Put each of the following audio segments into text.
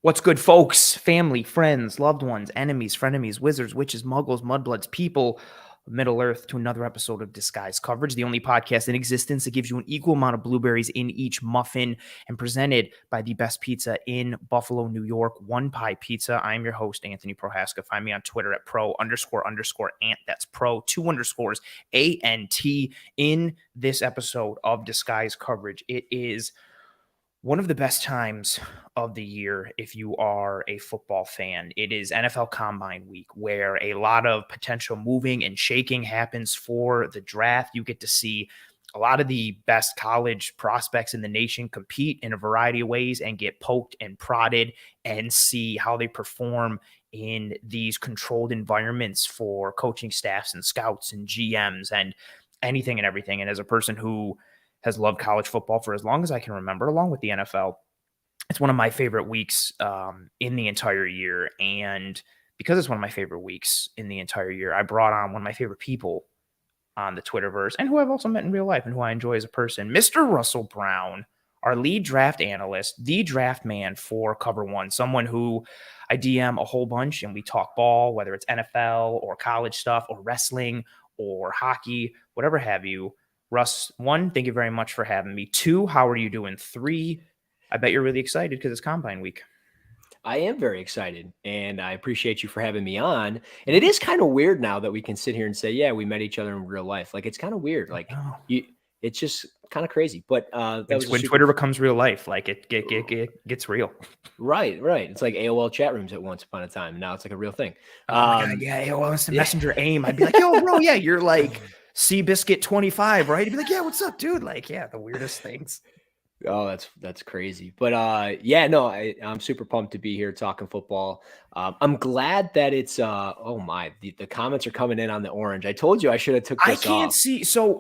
What's good, folks? Family, friends, loved ones, enemies, frenemies, wizards, witches, muggles, mudbloods, people of Middle Earth to another episode of Disguise Coverage, the only podcast in existence that gives you an equal amount of blueberries in each muffin and presented by the best pizza in Buffalo, New York, One Pie Pizza. I'm your host, Anthony Prohaska. Find me on Twitter at pro__ant. That's pro, 2 underscores, ANT. In this episode of Disguise Coverage, it is one of the best times of the year if you are a football fan. It is NFL Combine Week, where a lot of potential moving and shaking happens for the draft. You get to see a lot of the best college prospects in the nation compete in a variety of ways and get poked and prodded and see how they perform in these controlled environments for coaching staffs and scouts and GMs and anything and everything. And as a person who has loved college football for as long as I can remember, along with the NFL, it's one of my favorite weeks in the entire year. And because it's one of my favorite weeks in the entire year, I brought on one of my favorite people on the Twitterverse and who I've also met in real life and who I enjoy as a person, Mr. Russell Brown, our lead draft analyst, the draft man for Cover One, someone who I DM a whole bunch and we talk ball, whether it's NFL or college stuff or wrestling or hockey, whatever have you. Russ, 1, thank you very much for having me. 2, how are you doing? 3, I bet you're really excited because it's Combine Week. I am very excited, and I appreciate you for having me on. And it is kind of weird now that we can sit here and say, yeah, we met each other in real life. Like, it's kind of weird. Like, it's just kind of crazy. But when Twitter becomes real life, like it gets real. Right. It's like AOL chat rooms at once upon a time. Now it's like a real thing. Oh my God, yeah, AOL Instant Messenger AIM. I'd be like, yo, bro, yeah, you're like Seabiscuit 25, right? You'd be like, yeah, what's up, dude? Like, yeah, the weirdest things. Oh, that's crazy. But yeah, no, I'm super pumped to be here talking football. I'm glad that it's the comments are coming in on the orange. I told you I should have took this off.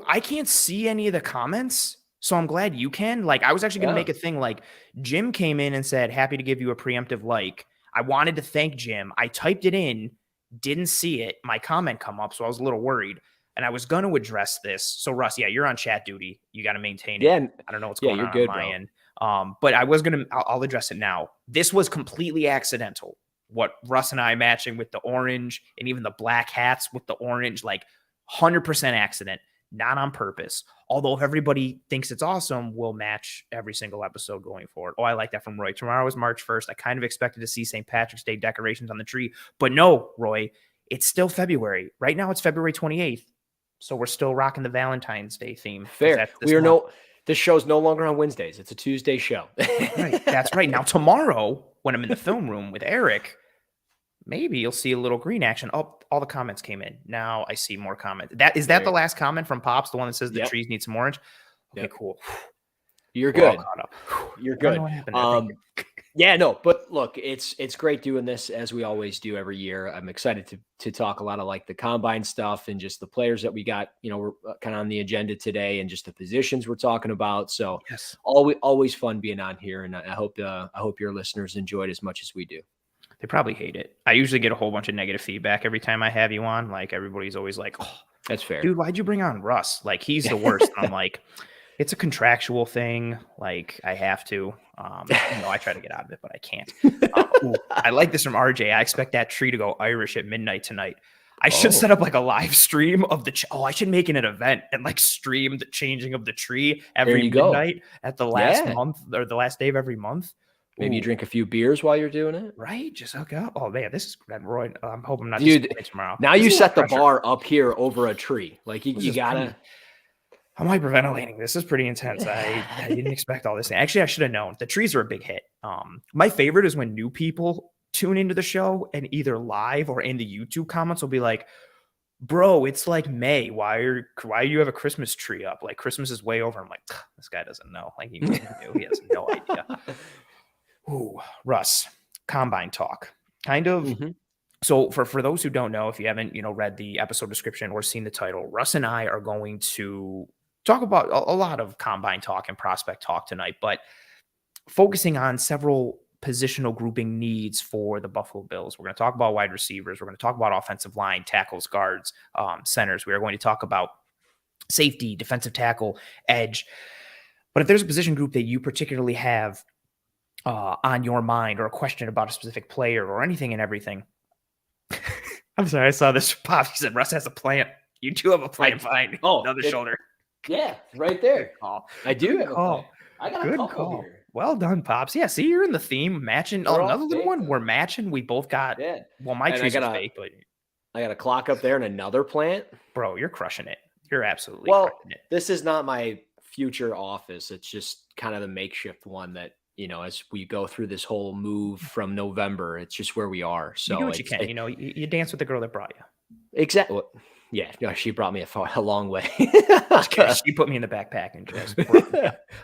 I can't see any of the comments. So I'm glad you can. Like, I was actually gonna make a thing like Jim came in and said, happy to give you a preemptive like. I wanted to thank Jim. I typed it in, didn't see it. My comment come up, so I was a little worried. And I was going to address this. So, Russ, yeah, you're on chat duty. You got to maintain it. Yeah, I don't know what's going on my end. But I'll address it now. This was completely accidental. What Russ and I matching with the orange and even the black hats with the orange, like 100% accident, not on purpose. Although if everybody thinks it's awesome, we'll match every single episode going forward. Oh, I like that from Roy. Tomorrow is March 1st. I kind of expected to see St. Patrick's Day decorations on the tree. But no, Roy, it's still February. Right now it's February 28th. So we're still rocking the Valentine's Day theme. Fair. This show's no longer on Wednesdays. It's a Tuesday show. Right. That's right. Now tomorrow, when I'm in the film room with Eric, maybe you'll see a little green action. Oh, all the comments came in. Now I see more comments. That the last comment from Pops, the one that says the trees need some orange. Okay, cool. You're good. You're good. Yeah, no, but look, it's great doing this as we always do every year. I'm excited to talk a lot of like the combine stuff and just the players that we got, we're kind of on the agenda today and just the positions we're talking about. So yes, always fun being on here. And I hope your listeners enjoyed as much as we do. They probably hate it. I usually get a whole bunch of negative feedback every time I have you on. Like everybody's always like, oh, that's fair. Dude, why'd you bring on Russ? Like he's the worst. I'm like, it's a contractual thing. Like I have to. I try to get out of it, but I can't. I like this from RJ. I expect that tree to go Irish at midnight tonight. I should set up like a live stream of the. I should make it an event and like stream the changing of the tree every midnight at the last month or the last day of every month. Maybe you drink a few beers while you're doing it. Right, just hook up. Oh man, this is Roy. I'm hoping I'm not disappointed tomorrow. Now you set the bar up here over a tree. Like you gotta. I'm hyperventilating. This is pretty intense. I didn't expect all this. Actually, I should have known. The trees are a big hit. My favorite is when new people tune into the show and either live or in the YouTube comments will be like, bro, it's like May. Why do you have a Christmas tree up? Like Christmas is way over. I'm like, this guy doesn't know. Like he has no idea. Ooh, Russ, combine talk. Kind of. Mm-hmm. So for those who don't know, if you haven't, read the episode description or seen the title, Russ and I are going to talk about a lot of combine talk and prospect talk tonight, but focusing on several positional grouping needs for the Buffalo Bills. We're going to talk about wide receivers. We're going to talk about offensive line, tackles, guards, centers. We are going to talk about safety, defensive tackle, edge. But if there's a position group that you particularly have on your mind, or a question about a specific player or anything and everything. I'm sorry, I saw this pop. He said Russ has a plant. You do have a plant behind another shoulder. Yeah, right there. Good call. I do have a plant. I got a couple here. Well done, Pops. Yeah, see, you're in the theme. Matching. Oh, another little one. We're matching. We both got. Yeah. Well, my trees are fake, but I got a clock up there and another plant. Bro, you're crushing it. You're absolutely crushing it. This is not my future office. It's just kind of the makeshift one that, as we go through this whole move from November, it's just where we are. So you do what you can. You dance with the girl that brought you. Exactly. Yeah, she brought me a long way. She put me in the backpack and just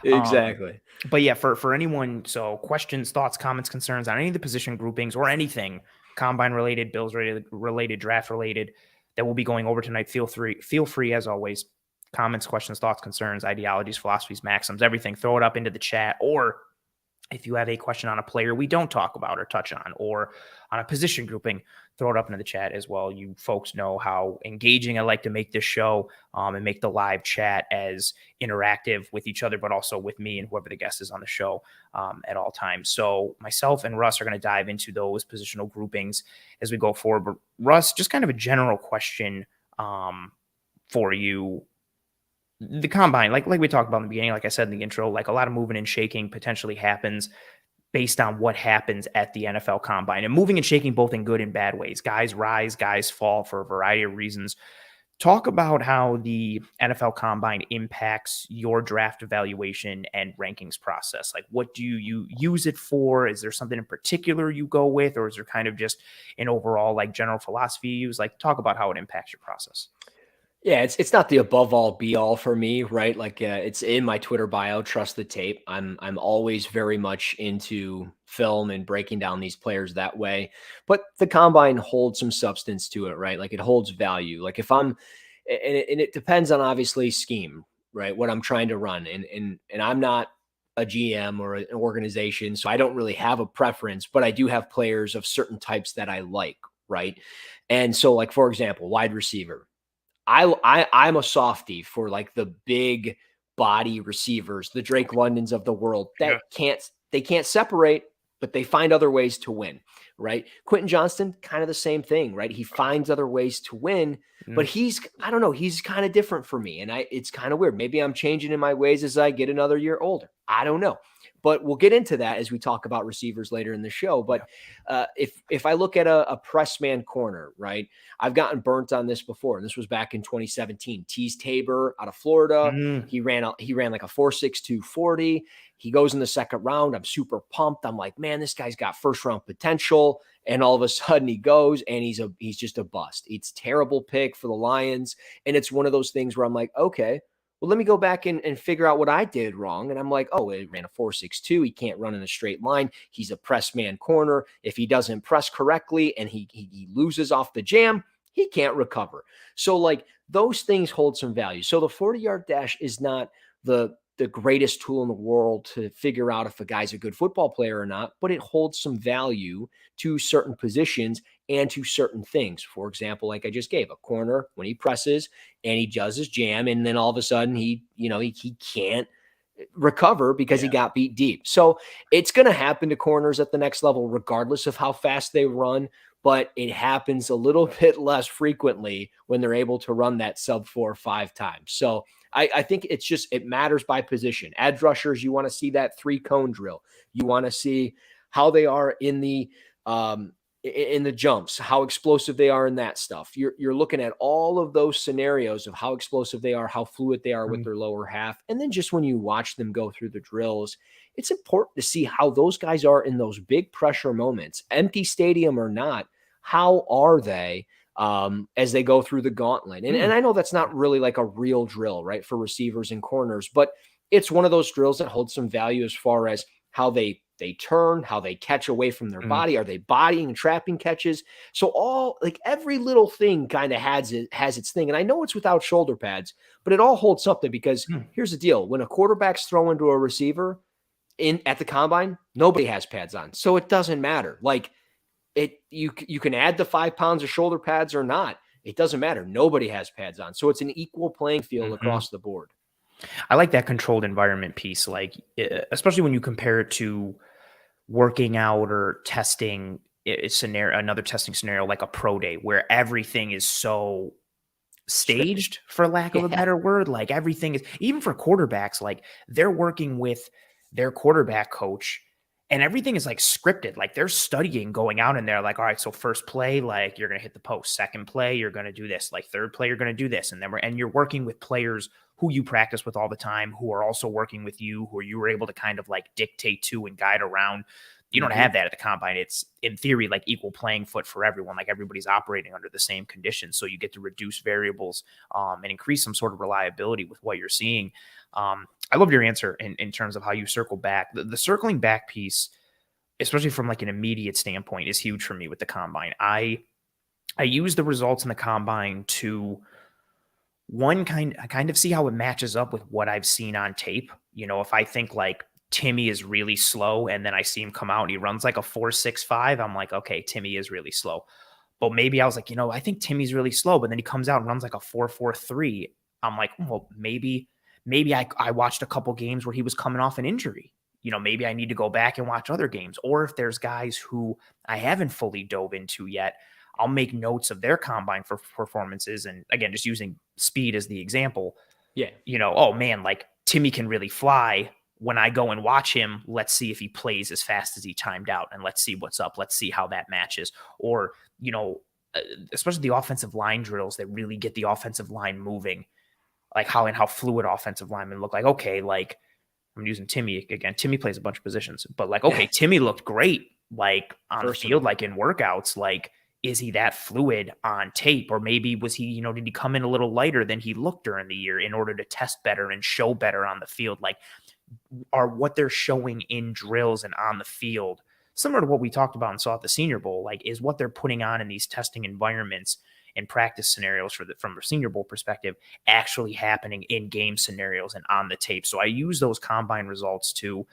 exactly. But yeah, for anyone, so questions, thoughts, comments, concerns on any of the position groupings or anything combine related, Bills related, draft related that we'll be going over tonight, feel free as always. Comments, questions, thoughts, concerns, ideologies, philosophies, maxims, everything. Throw it up into the chat, or if you have a question on a player we don't talk about or touch on, or on a position grouping, throw it up into the chat as well. You folks know how engaging I like to make this show and make the live chat as interactive with each other, but also with me and whoever the guest is on the show at all times. So myself and Russ are going to dive into those positional groupings as we go forward. But Russ, just kind of a general question for you. The combine, like we talked about in the beginning, like I said in the intro, like a lot of moving and shaking potentially happens based on what happens at the NFL combine, and moving and shaking both in good and bad ways. Guys rise, guys fall for a variety of reasons. Talk about how the NFL combine impacts your draft evaluation and rankings process. Like, what do you use it for? Is there something in particular you go with, or is there kind of just an overall like general philosophy you use? Like, talk about how it impacts your process. Yeah, it's not the above all be all for me, right? Like it's in my Twitter bio, trust the tape. I'm always very much into film and breaking down these players that way. But the combine holds some substance to it, right? Like it holds value. Like if I'm and it depends on obviously scheme, right? What I'm trying to run. And I'm not a GM or an organization, so I don't really have a preference, but I do have players of certain types that I like, right? And so like for example, wide receiver. I'm a softie for like the big body receivers, the Drake Londons of the world that can't separate, but they find other ways to win, right? Quentin Johnston, kind of the same thing, right? He finds other ways to win, but I don't know, he's kind of different for me. And it's kind of weird. Maybe I'm changing in my ways as I get another year older. I don't know. But we'll get into that as we talk about receivers later in the show. But if I look at a press man corner, right, I've gotten burnt on this before. And this was back in 2017. Tease Tabor out of Florida. He ran like a 4.62 40. He goes in the second round. I'm super pumped. I'm like, man, this guy's got first round potential. And all of a sudden he goes and he's just a bust. It's terrible pick for the Lions. And it's one of those things where I'm like, okay, well, let me go back and figure out what I did wrong. And I'm like, oh, it ran a 4.62. He can't run in a straight line. He's a press man corner. If he doesn't press correctly and he loses off the jam, he can't recover. So like those things hold some value. So the 40-yard dash is not the greatest tool in the world to figure out if a guy's a good football player or not, but it holds some value to certain positions and to certain things. For example, like I just gave a corner when he presses and he does his jam, and then all of a sudden he can't recover because he got beat deep. So it's going to happen to corners at the next level, regardless of how fast they run, but it happens a little bit less frequently when they're able to run that sub 4 or 5 times. So I think it matters by position. Edge rushers, you want to see that 3-cone drill. You want to see how they are in the jumps, how explosive they are in that stuff. You're looking at all of those scenarios of how explosive they are, how fluid they are with their lower half. And then just when you watch them go through the drills, it's important to see how those guys are in those big pressure moments, empty stadium or not. How are they as they go through the gauntlet? And I know that's not really like a real drill, right, for receivers and corners, but it's one of those drills that holds some value as far as how they turn, how they catch away from their body. Are they bodying and trapping catches? So all like every little thing kind of has its thing. And I know it's without shoulder pads, but it all holds something because here's the deal. When a quarterback's throwing to a receiver at the combine, nobody has pads on. So it doesn't matter. Like you can add the 5 pounds of shoulder pads or not. It doesn't matter. Nobody has pads on. So it's an equal playing field across the board. I like that controlled environment piece, like especially when you compare it to working out or testing another testing scenario like a pro day where everything is so staged, for lack of a better word. Like everything is, even for quarterbacks, like they're working with their quarterback coach and everything is like scripted. Like they're studying going out in there, like, all right, so first play, like you're going to hit the post, second play, you're going to do this, like third play, you're going to do this. And then you're working with players who you practice with all the time, who are also working with you, who you were able to kind of like dictate to and guide around. You don't have that at the combine. It's in theory like equal playing foot for everyone. Like everybody's operating under the same conditions. So you get to reduce variables and increase some sort of reliability with what you're seeing. I loved your answer in terms of how you circle back. The circling back piece, especially from like an immediate standpoint, is huge for me with the combine. I use the results in the combine to kind of see how it matches up with what I've seen on tape. You know, if I think like Timmy is really slow and then I see him come out and he runs like a 4.65, I'm like, okay, Timmy is really slow. But maybe I was like, I think Timmy's really slow, but then he comes out and runs like a 4.43. I'm like, well, maybe I watched a couple games where he was coming off an injury. Maybe I need to go back and watch other games. Or if there's guys who I haven't fully dove into yet, I'll make notes of their combine for performances. And again, just using speed as the example. Yeah. Oh man, like Timmy can really fly. When I go and watch him, let's see if he plays as fast as he timed out and let's see what's up. Let's see how that matches. Or, especially the offensive line drills that really get the offensive line moving, like how fluid offensive linemen look like. Okay, like I'm using Timmy again. Timmy plays a bunch of positions, but like, okay, Timmy looked great, like on the field, like in workouts. Like, is he that fluid on tape? Or maybe was he, did he come in a little lighter than he looked during the year in order to test better and show better on the field? Like, are what they're showing in drills and on the field, similar to what we talked about and saw at the Senior Bowl, like is what they're putting on in these testing environments and practice scenarios from a Senior Bowl perspective actually happening in game scenarios and on the tape. So I use those combine results to,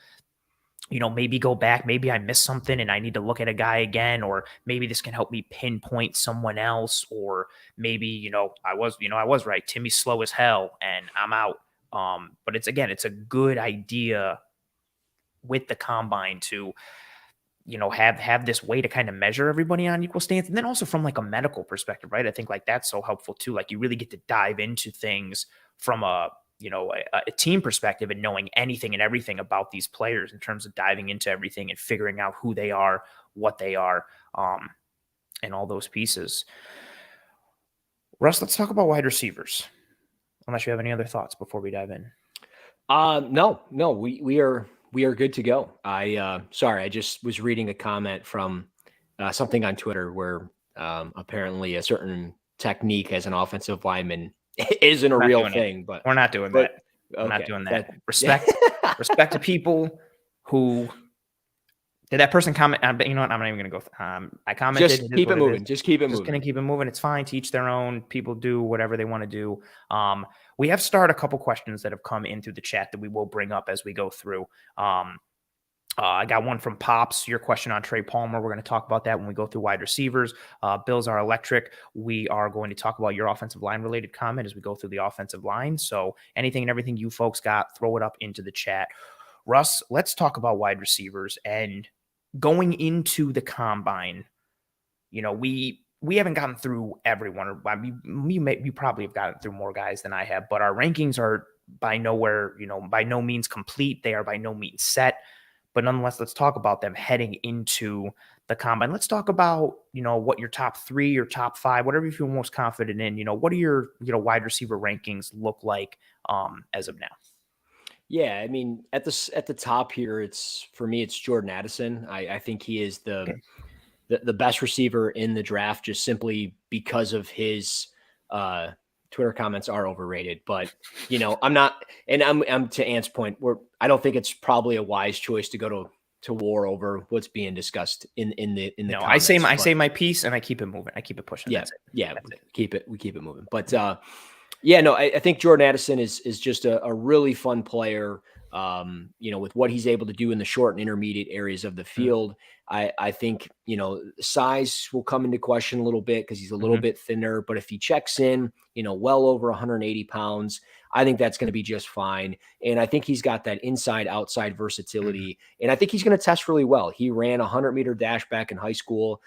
maybe go back, maybe I missed something and I need to look at a guy again, or maybe this can help me pinpoint someone else, or maybe, I was right. Timmy's slow as hell and I'm out. But it's a good idea with the combine to, have this way to kind of measure everybody on equal stance. And then also from like a medical perspective, right? I think like that's so helpful too. Like you really get to dive into things from a team perspective and knowing anything and everything about these players in terms of diving into everything and figuring out who they are, what they are, and all those pieces. Russ, let's talk about wide receivers. Unless you have any other thoughts before we dive in. No, we are good to go. Sorry, I just was reading a comment from something on Twitter where apparently a certain technique as an offensive lineman isn't a real thing, but we're not doing that. We're not doing that. Respect to people who did that person comment. You know what? I'm not even going to go. I commented. Just keep it moving. Just keep it moving. Just going to keep it moving. It's fine. Teach their own. People do whatever they want to do. We have started a couple questions that have come in through the chat that we will bring up as we go through. I got one from Pops. Your question on Trey Palmer. We're going to talk about that when we go through wide receivers. Bills are electric. We are going to talk about your offensive line related comment as we go through the offensive line. So anything and everything you folks got, throw it up into the chat. Russ, let's talk about wide receivers. And going into the combine, we haven't gotten through everyone. Or you probably have gotten through more guys than I have, but our rankings are by no means complete. They are by no means set. But nonetheless, let's talk about them heading into the combine. Let's talk about, what your top 3 or top 5, whatever you feel most confident in, what do your, wide receiver rankings look like as of now? Yeah, I mean, at the top here, for me, it's Jordan Addison. I think he is the best receiver in the draft, just simply because of his Twitter comments are overrated. But I'm not, and I'm to Ant's point, I don't think it's probably a wise choice to go to war over what's being discussed in the. No, comments, I say my piece and I keep it moving. I keep it pushing. Yeah, we keep it moving. But I think Jordan Addison is just a really fun player. With what he's able to do in the short and intermediate areas of the field. I think, size will come into question a little bit because he's a little bit thinner, but if he checks in, well over 180 pounds, I think that's going to be just fine. And I think he's got that inside-outside versatility. And I think he's going to test really well. He ran a 100-meter dash back in high school.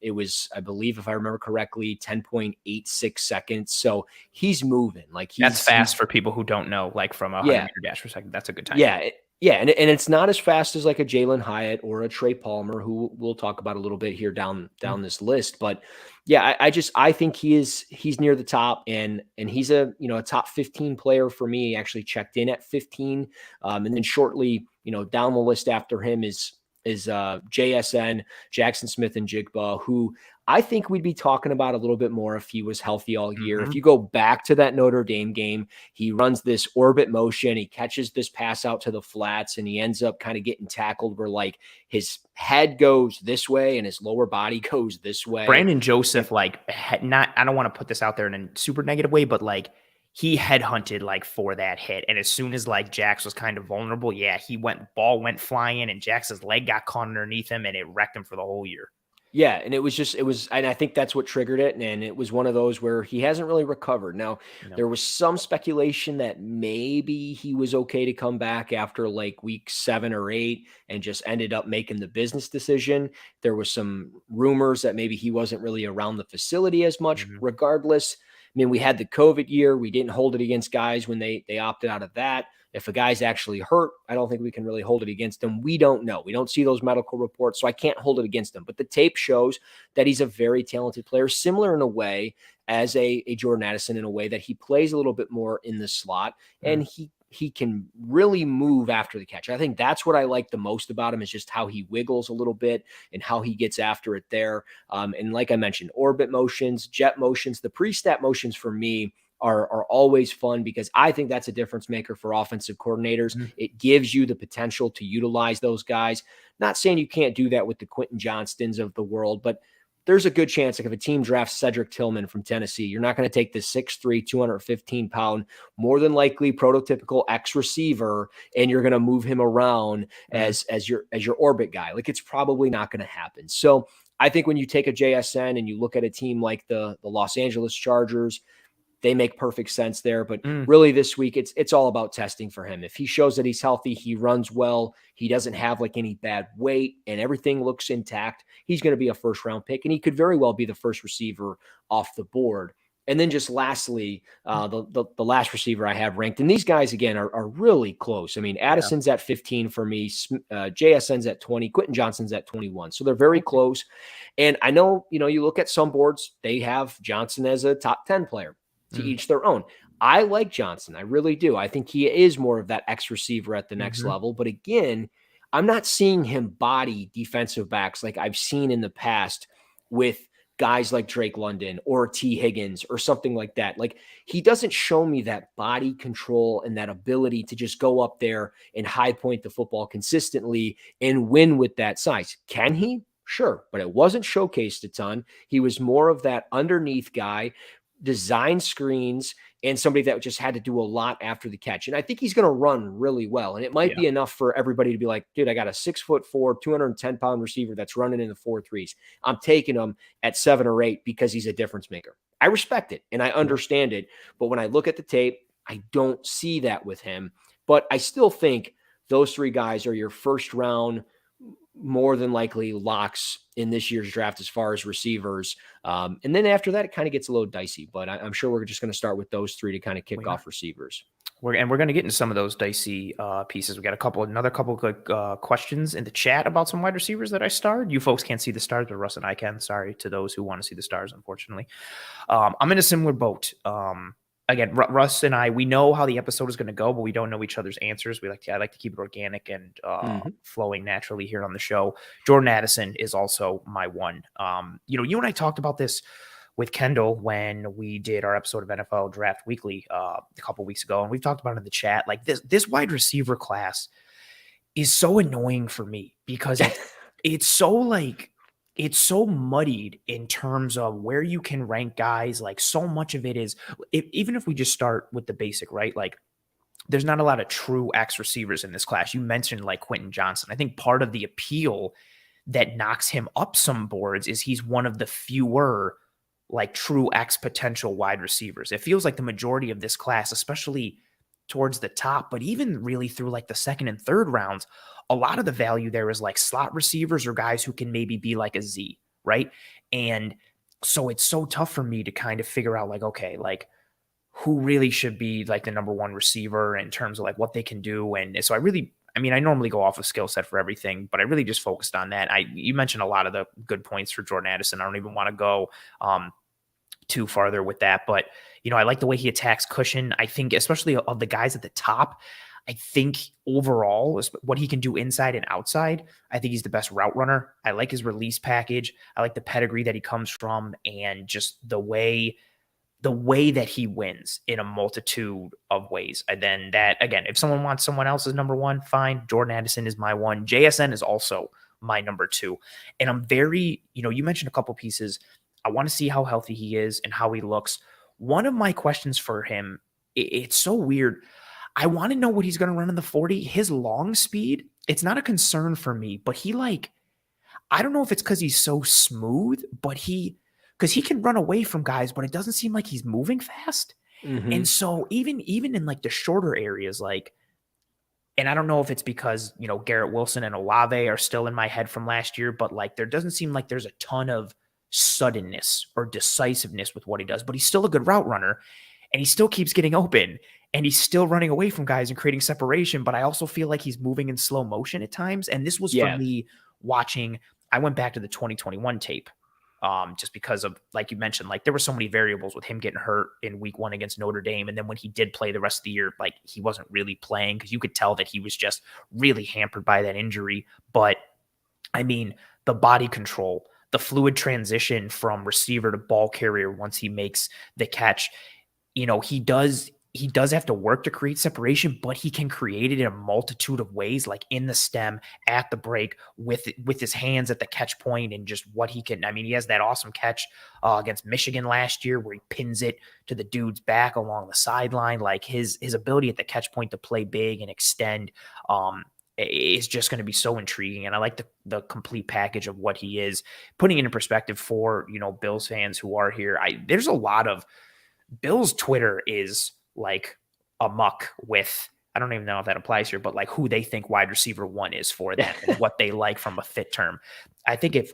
It was, I believe, if I remember correctly, 10.86 seconds. So he's moving. Like that's fast for people who don't know, like from a 100-meter dash per second. That's a good time. Yeah. And it's not as fast as like a Jalen Hyatt or a Trey Palmer, who we'll talk about a little bit here down this list. But yeah, I think he's near the top, and he's a top 15 player for me. Actually checked in at 15. And then shortly, down the list after him is JSN, Jackson Smith and Jigba, who I think we'd be talking about a little bit more if he was healthy all year. If you go back to that Notre Dame game, he runs this orbit motion, he catches this pass out to the flats, and he ends up kind of getting tackled where like his head goes this way and his lower body goes this way. Brandon Joseph, I don't want to put this out there in a super negative way, but like he headhunted like for that hit. And as soon as like Jax was kind of vulnerable, ball went flying and Jax's leg got caught underneath him and it wrecked him for the whole year. Yeah. And and I think that's what triggered it. And it was one of those where he hasn't really recovered. Now, there was some speculation that maybe he was okay to come back after like week 7 or 8 and just ended up making the business decision. There was some rumors that maybe he wasn't really around the facility as much. Regardless, I mean, we had the COVID year. We didn't hold it against guys when they opted out of that. If a guy's actually hurt, I don't think we can really hold it against him. We don't know. We don't see those medical reports, so I can't hold it against him. But the tape shows that he's a very talented player, similar in a way as a Jordan Addison, in a way that he plays a little bit more in the slot, and he can really move after the catch. I think that's what I like the most about him, is just how he wiggles a little bit and how he gets after it there. And like I mentioned, orbit motions, jet motions, the pre-snap motions for me are always fun, because I think that's a difference maker for offensive coordinators. It gives you the potential to utilize those guys. Not saying you can't do that with the Quentin Johnstons of the world, but there's a good chance, like if a team drafts Cedric Tillman from Tennessee, you're not going to take the 6'3", 215-pound, more than likely prototypical X receiver, and you're going to move him around as your orbit guy. Like, it's probably not going to happen. So I think when you take a JSN and you look at a team like the Los Angeles Chargers, they make perfect sense there. But really this week, it's all about testing for him. If he shows that he's healthy, he runs well, he doesn't have like any bad weight, and everything looks intact, he's going to be a first-round pick, and he could very well be the first receiver off the board. And then just lastly, the last receiver I have ranked, and these guys, again, are really close. I mean, Addison's at 15 for me, JSN's at 20, Quentin Johnston's at 21. So they're very close. And I know, you look at some boards, they have Johnson as a top 10 player. To each their own. I like Johnson. I really do. I think he is more of that X receiver at the next level. But again, I'm not seeing him body defensive backs like I've seen in the past with guys like Drake London or T. Higgins or something like that. Like, he doesn't show me that body control and that ability to just go up there and high point the football consistently and win with that size. Can he? Sure. But it wasn't showcased a ton. He was more of that underneath guy, design screens, and somebody that just had to do a lot after the catch. And I think he's going to run really well. And it might be enough for everybody to be like, dude, I got a 6'4", 210-pound receiver that's running in the 4.3s. I'm taking him at 7 or 8 because he's a difference maker. I respect it and I understand it. But when I look at the tape, I don't see that with him. But I still think those 3 guys are your first round, more than likely locks in this year's draft as far as receivers. And then after that, it kind of gets a little dicey, but I'm sure we're just going to start with those 3 to kind of kick off receivers. We're going to get into some of those dicey pieces. We got another couple of good questions in the chat about some wide receivers that I starred. You folks can't see the stars, but Russ and I can. Sorry to those who want to see the stars, unfortunately. I'm in a similar boat. Again, Russ and I, we know how the episode is going to go, but we don't know each other's answers. I like to keep it organic and flowing naturally here on the show. Jordan Addison is also my one. You and I talked about this with Kendall when we did our episode of NFL Draft Weekly a couple weeks ago, and we've talked about it in the chat. Like, this wide receiver class is so annoying for me because it's so muddied in terms of where you can rank guys. Like, so much of it is, even if we just start with the basic, right? Like, there's not a lot of true X receivers in this class. You mentioned like Quentin Johnston. I think part of the appeal that knocks him up some boards is he's one of the fewer like true X potential wide receivers. It feels like the majority of this class, especially towards the top, but even really through like the second and third rounds, a lot of the value there is like slot receivers or guys who can maybe be like a Z, right? And so it's so tough for me to kind of figure out like, okay, like who really should be like the number one receiver in terms of like what they can do. And so I normally go off of skill set for everything, but I really just focused on that. You mentioned a lot of the good points for Jordan Addison. I don't even want to go too farther with that, but I like the way he attacks cushion. I think especially of the guys at the top, I think overall what he can do inside and outside, I think he's the best route runner. I like his release package. I like the pedigree that he comes from and just the way that he wins in a multitude of ways. And then that, again, if someone wants someone else's number one, fine. Jordan Addison is my one. JSN is also my number two. And I'm very, you mentioned a couple pieces. I want to see how healthy he is and how he looks. One of my questions for him, it's so weird. I want to know what he's going to run in the 40. His long speed, it's not a concern for me, but I don't know if it's because he's so smooth, but because he can run away from guys, but it doesn't seem like he's moving fast. Mm-hmm. And so even in like the shorter areas, like, and I don't know if it's because, Garrett Wilson and Olave are still in my head from last year, but like there doesn't seem like there's a ton of suddenness or decisiveness with what he does, but he's still a good route runner and he still keeps getting open and he's still running away from guys and creating separation. But I also feel like he's moving in slow motion at times. And this was for me watching, I went back to the 2021 tape. Just because of, like you mentioned, like there were so many variables with him getting hurt in week 1 against Notre Dame. And then when he did play the rest of the year, like he wasn't really playing because you could tell that he was just really hampered by that injury. But I mean, the body control, the fluid transition from receiver to ball carrier once he makes the catch, he does have to work to create separation, but he can create it in a multitude of ways, like in the stem, at the break, with his hands at the catch point, and just what he can. I mean, he has that awesome catch against Michigan last year where he pins it to the dude's back along the sideline. Like his ability at the catch point to play big and extend is just going to be so intriguing. And I like the complete package of what he is. Putting it in perspective for, Bills fans who are here, there's a lot of Bills Twitter is like amok with, I don't even know if that applies here, but like who they think wide receiver 1 is for them and what they like from a fit term. I think if,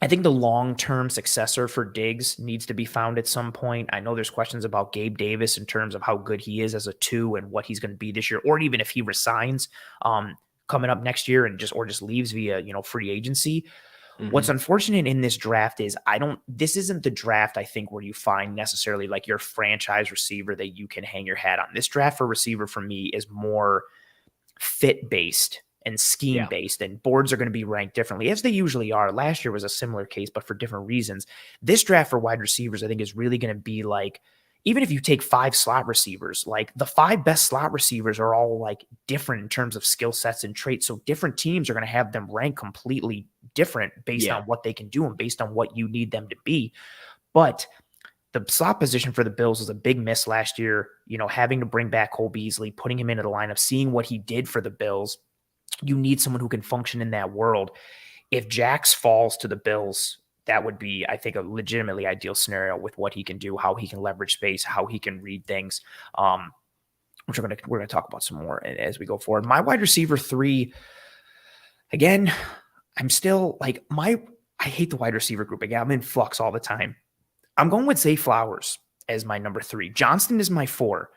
I think the long-term successor for Diggs needs to be found at some point. I know there's questions about Gabe Davis in terms of how good he is as a 2 and what he's going to be this year, or even if he resigns coming up next year and just leaves via, free agency. Mm-hmm. What's unfortunate in this draft is this isn't the draft, I think, where you find necessarily like your franchise receiver that you can hang your hat on. This draft for receiver for me is more fit-based and scheme-based, and boards are going to be ranked differently, as they usually are. Last year was a similar case, but for different reasons. This draft for wide receivers, I think, is really going to be like, even if you take 5 slot receivers, like the 5 best slot receivers are all like different in terms of skill sets and traits. So different teams are going to have them ranked completely different based on what they can do and based on what you need them to be. But the slot position for the Bills was a big miss last year, having to bring back Cole Beasley, putting him into the lineup, seeing what he did for the Bills. You need someone who can function in that world. If Jax falls to the Bills, that would be, I think, a legitimately ideal scenario with what he can do, how he can leverage space, how he can read things, which we're going to talk about some more as we go forward. My wide receiver 3, again, I'm still like I hate the wide receiver group. Again, I'm in flux all the time. I'm going with Zay Flowers as my number 3. Johnston is my 4.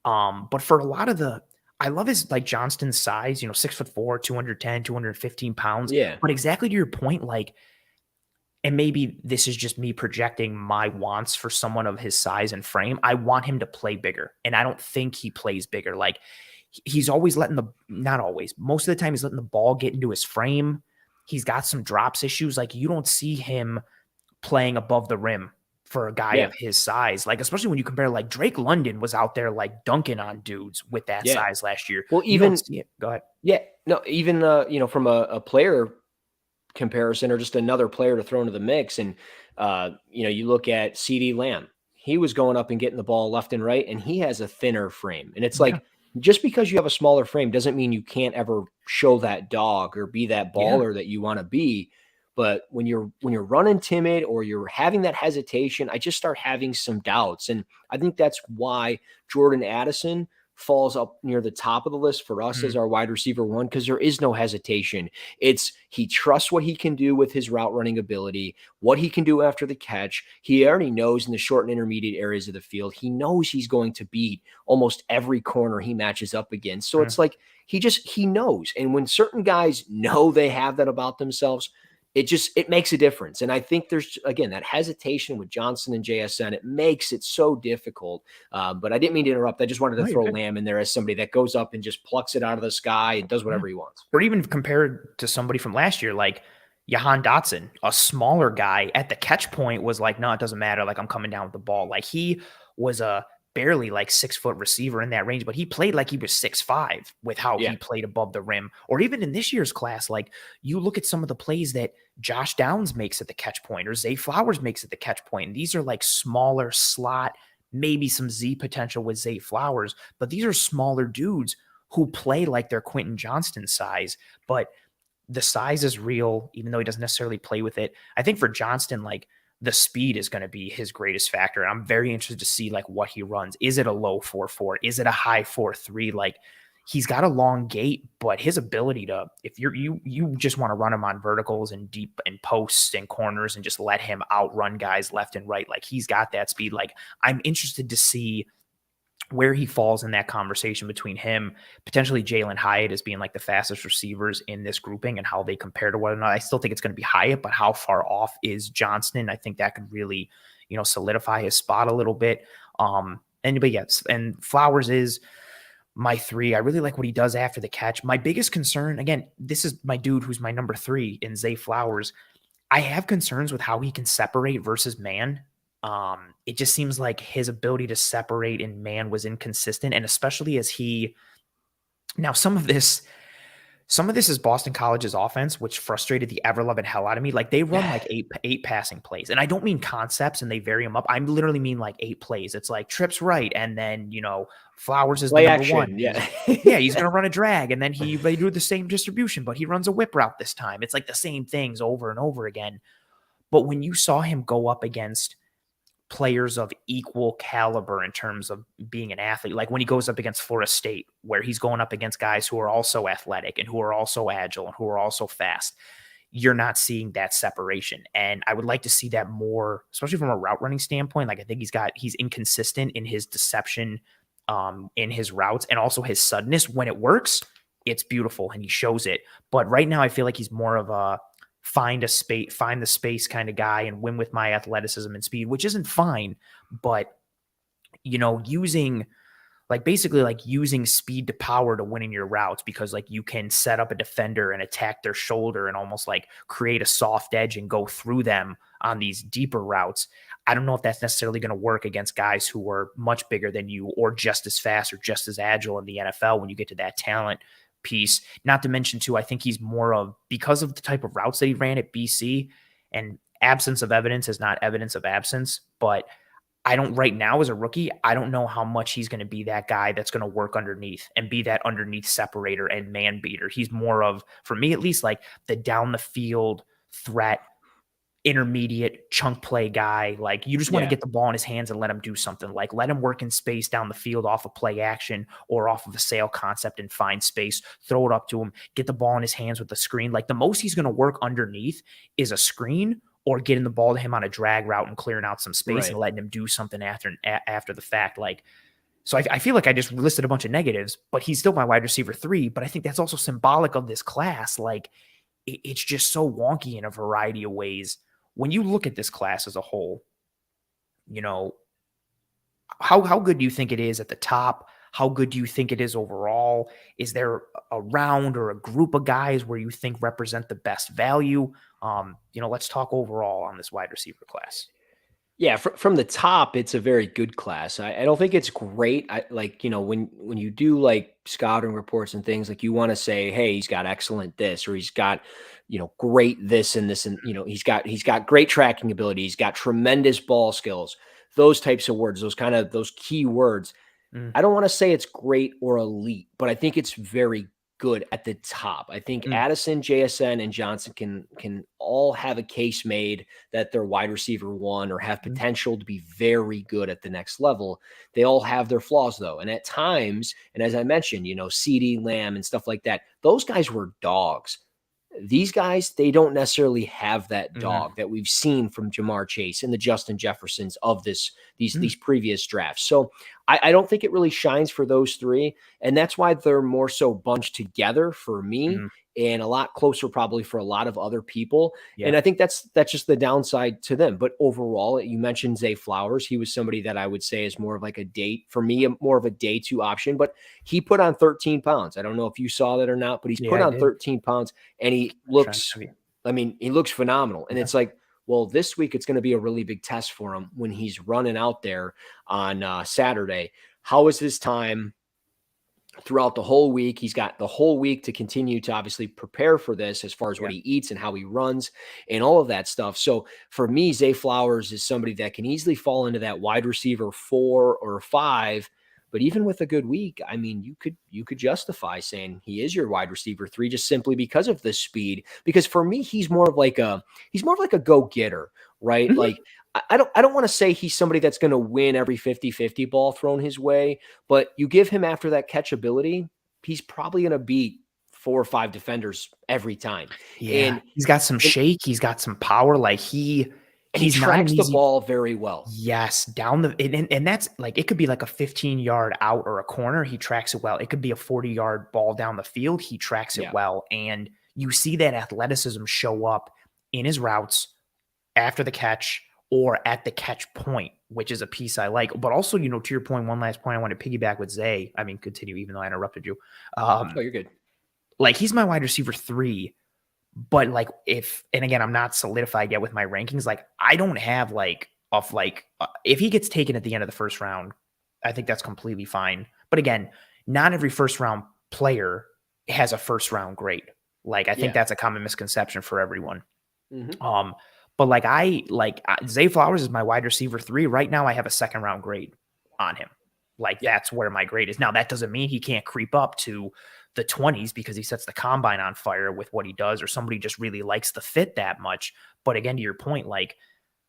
But for a lot of I love his like Johnston's size, 6'4", 210, 215 pounds. Yeah. But exactly to your point, like, and maybe this is just me projecting my wants for someone of his size and frame. I want him to play bigger. And I don't think he plays bigger. Like he's always not always, most of the time he's letting the ball get into his frame. He's got some drops issues. Like you don't see him playing above the rim for a guy of his size. Like, especially when you compare, like Drake London was out there like dunking on dudes with that size last year. Well, even go ahead. Yeah, no, even, from a player comparison or just another player to throw into the mix. And, you look at CeeDee Lamb, he was going up and getting the ball left and right, and he has a thinner frame. And it's like, just because you have a smaller frame doesn't mean you can't ever show that dog or be that baller that you want to be. But when you're running timid or you're having that hesitation, I just start having some doubts. And I think that's why Jordan Addison falls up near the top of the list for us as our wide receiver one, because there is no hesitation. It's he trusts what he can do with his route running ability, what he can do after the catch. He already knows in the short and intermediate areas of the field, he knows he's going to beat almost every corner he matches up against. So it's like he knows. And when certain guys know they have that about themselves, it makes a difference. And I think there's, again, that hesitation with Johnson and JSN. It makes it so difficult. But I didn't mean to interrupt. I just wanted to throw Lamb in there as somebody that goes up and just plucks it out of the sky and does whatever he wants. Or even compared to somebody from last year, like Jahan Dotson, a smaller guy at the catch point was like, no, it doesn't matter. Like I'm coming down with the ball. Like he was a barely like 6-foot receiver in that range, but he played like he was 6'5" with how he played above the rim. Or even in this year's class, like you look at some of the plays that Josh Downs makes at the catch point or Zay Flowers makes at the catch point. And these are like smaller slot, maybe some Z potential with Zay Flowers, but these are smaller dudes who play like they're Quentin Johnston size, but the size is real, even though he doesn't necessarily play with it. I think for Johnston, like the speed is going to be his greatest factor. And I'm very interested to see like what he runs. Is it a low 4.4? Is it a high 4.3? Like he's got a long gait, but his ability to, if you just want to run him on verticals and deep and posts and corners and just let him outrun guys left and right, like he's got that speed. Like I'm interested to see where he falls in that conversation between him, potentially Jalen Hyatt as being like the fastest receivers in this grouping and how they compare to one another. I still think it's going to be Hyatt, but how far off is Johnston? I think that could really, solidify his spot a little bit. But yes, and Flowers is my 3. I really like what he does after the catch. My biggest concern, again, this is my dude who's my number 3 in Zay Flowers. I have concerns with how he can separate versus man. It just seems like his ability to separate in man was inconsistent. And especially as now some of this is Boston College's offense, which frustrated the ever-loving hell out of me. Like they run like eight passing plays. And I don't mean concepts and they vary them up. I literally mean like 8 plays. It's like trips right. And then, Flowers is play the number action, 1. Yeah. He's going to run a drag. And then they do the same distribution, but he runs a whip route this time. It's like the same things over and over again. But when you saw him go up against players of equal caliber in terms of being an athlete, like when he goes up against Florida State, where he's going up against guys who are also athletic and who are also agile and who are also fast, you're not seeing that separation. And I would like to see that more, especially from a route running standpoint. Like I think he's inconsistent in his deception in his routes and also his suddenness. When it works, it's beautiful and he shows it. But right now I feel like he's more of a find the space kind of guy and win with my athleticism and speed, which isn't fine, but using speed to power to winning your routes, because like you can set up a defender and attack their shoulder and almost like create a soft edge and go through them on these deeper routes. I don't know if that's necessarily going to work against guys who are much bigger than you or just as fast or just as agile in the NFL when you get to that talent piece. Not to mention too, I think he's more of, because of the type of routes that he ran at BC, and absence of evidence is not evidence of absence, but right now as a rookie, I don't know how much he's going to be that guy that's going to work underneath and be that underneath separator and man beater. He's more of, for me at least, like the down the field threat, intermediate chunk play guy. Like you just want to get the ball in his hands and let him do something. Like let him work in space down the field off of play action or off of a sail concept and find space, throw it up to him, get the ball in his hands with the screen. Like the most he's going to work underneath is a screen or getting the ball to him on a drag route and clearing out some space and letting him do something after the fact. Like, so I feel like I just listed a bunch of negatives, but he's still my wide receiver 3. But I think that's also symbolic of this class. Like it's just so wonky in a variety of ways. When you look at this class as a whole, how good do you think it is at the top? How good do you think it is overall? Is there a round or a group of guys where you think represent the best value? Let's talk overall on this wide receiver class. Yeah, from the top, it's a very good class. I don't think it's great. When you do like scouting reports and things, like you want to say, hey, he's got excellent this, or he's got, great this and this, and he's got great tracking ability. He's got tremendous ball skills. Those types of words, those key words. I don't want to say it's great or elite, but I think it's very good at the top. I think Addison, JSN, and Johnson can all have a case made that they're wide receiver one or have potential to be very good at the next level. They all have their flaws though. And at times, and as I mentioned, CeeDee Lamb and stuff like that, those guys were dogs. These guys, they don't necessarily have that dog that we've seen from Jamar Chase and the Justin Jeffersons of these previous drafts. So I don't think it really shines for those three. And that's why they're more so bunched together for me and a lot closer probably for a lot of other people. Yeah. And I think that's just the downside to them. But overall, you mentioned Zay Flowers. He was somebody that I would say is more of like more of a day two option, but he put on 13 pounds. I don't know if you saw that or not, but he's put on 13 pounds and he looks phenomenal. And it's like, well, this week it's going to be a really big test for him when he's running out there on Saturday. How is his time throughout the whole week? He's got the whole week to continue to obviously prepare for this as far as what he eats and how he runs and all of that stuff. So for me, Zay Flowers is somebody that can easily fall into that wide receiver 4 or 5. But even with a good week, I mean, you could justify saying he is your wide receiver 3 just simply because of the speed. Because for me, he's more of like a go-getter, right? Like I don't want to say he's somebody that's going to win every 50-50 ball thrown his way, but you give him after that catchability, he's probably going to beat 4 or 5 defenders every time. Yeah, and he's got some shake, he's got some power. Like he tracks the ball very well. Yes, down the and that's like, it could be like a 15-yard out or a corner. He tracks it well. It could be a 40-yard ball down the field. He tracks it well, and you see that athleticism show up in his routes after the catch or at the catch point, which is a piece I like. But also, to your point, one last point I want to piggyback with Zay. I mean, continue, even though I interrupted you. Oh, you're good. Like, he's my wide receiver 3. But like, and again, I'm not solidified yet with my rankings. Like, I don't have if he gets taken at the end of the first round, I think that's completely fine. But again, not every first round player has a first round grade. Like, I think that's a common misconception for everyone. But Zay Flowers is my wide receiver 3. Right now, I have a second round grade on him. Like, that's where my grade is. Now, that doesn't mean he can't creep up to the 20s because he sets the combine on fire with what he does, or somebody just really likes the fit that much. But again, to your point, like,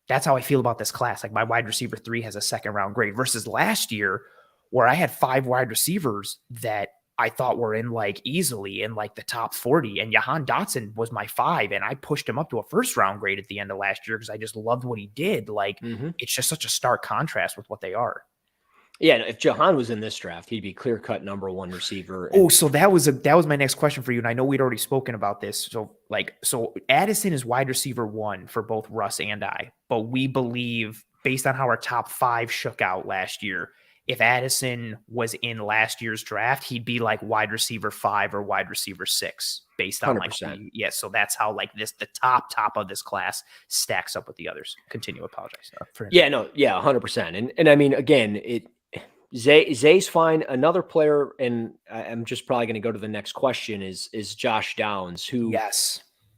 that's how I feel about this class. Like, my wide receiver 3 has a second round grade versus last year where I had 5 wide receivers that I thought were easily in the top 40, and Jahan Dotson was my 5, and I pushed him up to a first round grade at the end of last year because I just loved what he did. Like, it's just such a stark contrast with what they are. Yeah, if Jahan was in this draft, he'd be clear-cut number 1 receiver. So that was my next question for you, and I know we'd already spoken about this. So Addison is wide receiver 1 for both Russ and I, but we believe, based on how our top 5 shook out last year, if Addison was in last year's draft, he'd be like wide receiver 5 or wide receiver 6, based on 100%. So that's how the top of this class stacks up with the others. Continue. Apologize for 100%. And I mean, again, Zay's fine. Another player, and I'm just probably going to go to the next question, is Josh Downs, who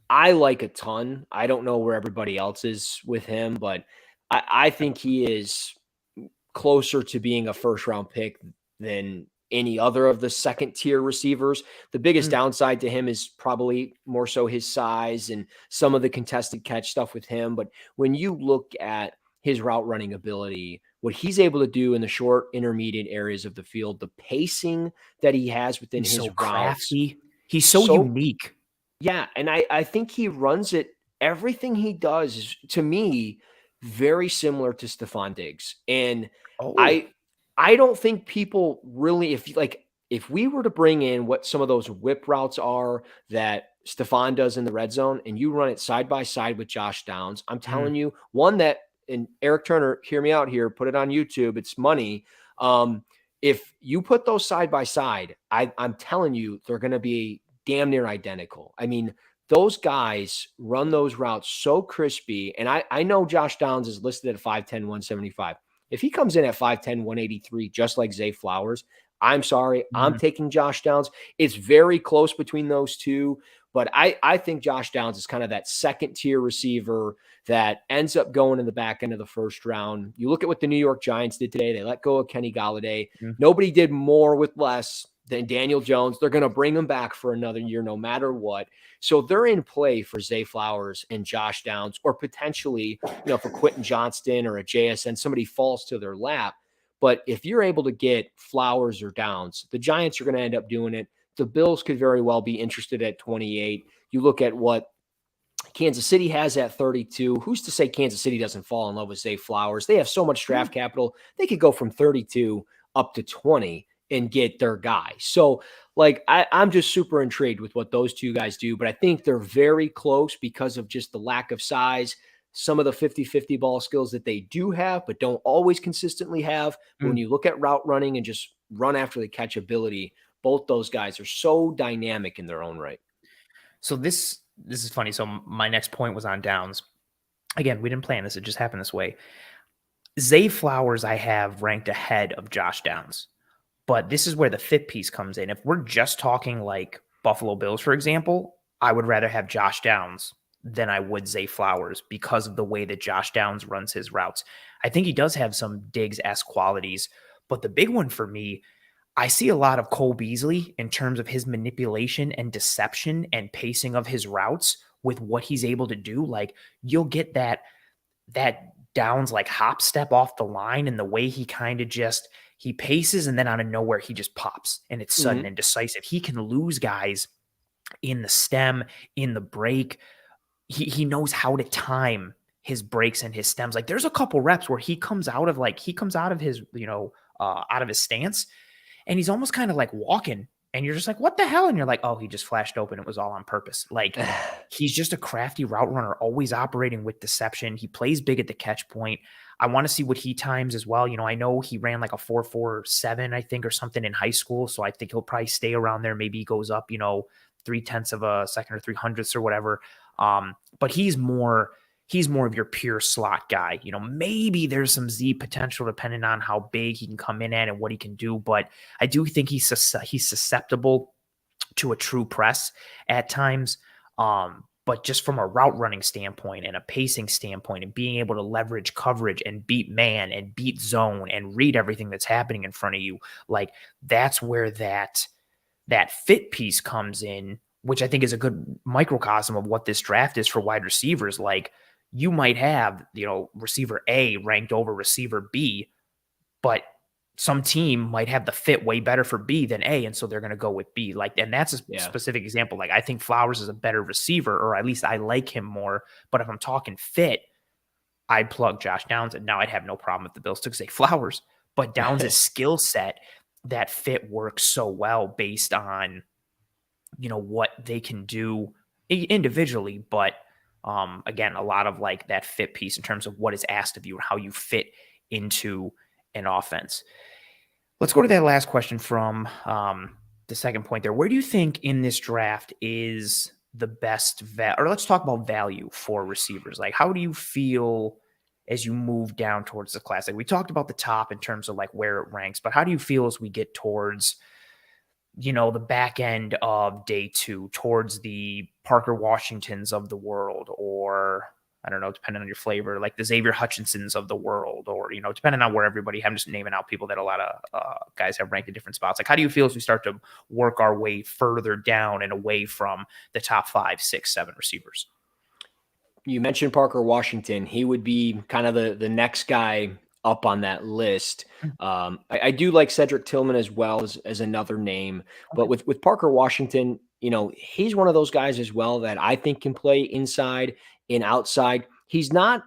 I like a ton. I don't know where everybody else is with him, but I think he is closer to being a first round pick than any other of the second tier receivers. The biggest downside to him is probably more so his size and some of the contested catch stuff with him. But when you look at his route running ability, what he's able to do in the short, intermediate areas of the field, the pacing that he has within his routes. Crafty. He's so unique. Yeah. And I think he runs it. Everything he does is, to me, very similar to Stephon Diggs. And I don't think people really, if we were to bring in what some of those whip routes are that Stephon does in the red zone, and you run it side by side with Josh Downs, I'm telling you, one that, and Eric Turner, hear me out here, put it on YouTube, it's money. If you put those side by side, I'm telling you, they're going to be damn near identical. I mean, those guys run those routes so crispy. And I know Josh Downs is listed at 5'10", 175. If he comes in at 5'10", 183, just like Zay Flowers, I'm sorry, I'm taking Josh Downs. It's very close between those two. But I think Josh Downs is kind of that second tier receiver that ends up going in the back end of the first round. You look at what the New York Giants did today. They let go of Kenny Golladay. Nobody did more with less Then Daniel Jones, they're going to bring him back for another year no matter what. So they're in play for Zay Flowers and Josh Downs, or potentially, if a Quentin Johnston or a JSN, somebody falls to their lap. But if you're able to get Flowers or Downs, the Giants are going to end up doing it. The Bills could very well be interested at 28. You look at what Kansas City has at 32. Who's to say Kansas City doesn't fall in love with Zay Flowers? They have so much draft capital. They could go from 32 up to 20 and get their guy. So, I'm just super intrigued with what those two guys do, but I think they're very close because of just the lack of size, some of the 50-50 ball skills that they do have, but don't always consistently have. But when you look at route running and just run after the catch ability, both those guys are so dynamic in their own right. So this is funny. So my next point was on Downs. Again, we didn't plan this. It just happened this way. Zay Flowers I have ranked ahead of Josh Downs. But this is where the fit piece comes in. If we're just talking like Buffalo Bills, for example, I would rather have Josh Downs than I would Zay Flowers because of the way that Josh Downs runs his routes. I think he does have some Diggs-esque qualities, but the big one for me, I see a lot of Cole Beasley in terms of his manipulation and deception and pacing of his routes with what he's able to do. Like, you'll get that Downs like hop step off the line, and the way he kind of just he paces and then out of nowhere he just pops, and it's sudden and decisive. He can lose guys in the stem, in the break. He knows how to time his breaks and his stems. Like, there's a couple reps where he comes out of his, out of his stance, and he's almost kind of like walking, and you're just like, what the hell? And you're like, oh, he just flashed open. It was all on purpose. Like, he's just a crafty route runner, always operating with deception. He plays big at the catch point. I want to see what he times as well. I know he ran like a 4.47, I think, or something in high school. So I think he'll probably stay around there. Maybe he goes up, 0.3 of a second or 300ths or whatever. But he's more of your pure slot guy. Maybe there's some Z potential depending on how big he can come in at and what he can do. But I do think he's susceptible to a true press at times. But just from a route running standpoint and a pacing standpoint and being able to leverage coverage and beat man and beat zone and read everything that's happening in front of you, like, that's where that fit piece comes in, which I think is a good microcosm of what this draft is for wide receivers. Like, you might have, receiver A ranked over receiver B, but some team might have the fit way better for B than A, and so they're going to go with B. Like, and that's a specific example. Like, I think Flowers is a better receiver, or at least I like him more. But if I'm talking fit, I'd plug Josh Downs, and now I'd have no problem if the Bills took, say, Flowers. But Downs' skill set, that fit works so well based on, what they can do individually. But again, a lot of like that fit piece in terms of what is asked of you or how you fit into an offense. Let's go to that last question from the second point there. Where do you think in this draft is the best or let's talk about value for receivers? Like, how do you feel as you move down towards the class? Like, we talked about the top in terms of like where it ranks, but how do you feel as we get towards, the back end of day two, towards the Parker Washingtons of the world, or I don't know, depending on your flavor, like the Xavier Hutchinsons of the world, or, depending on where everybody, I'm just naming out people that a lot of guys have ranked in different spots. Like, how do you feel as we start to work our way further down and away from the top 5, 6, 7 receivers? You mentioned Parker Washington. He would be kind of the next guy up on that list. I do like Cedric Tillman as well as another name, but with Parker Washington, he's one of those guys as well that I think can play inside and outside. He's like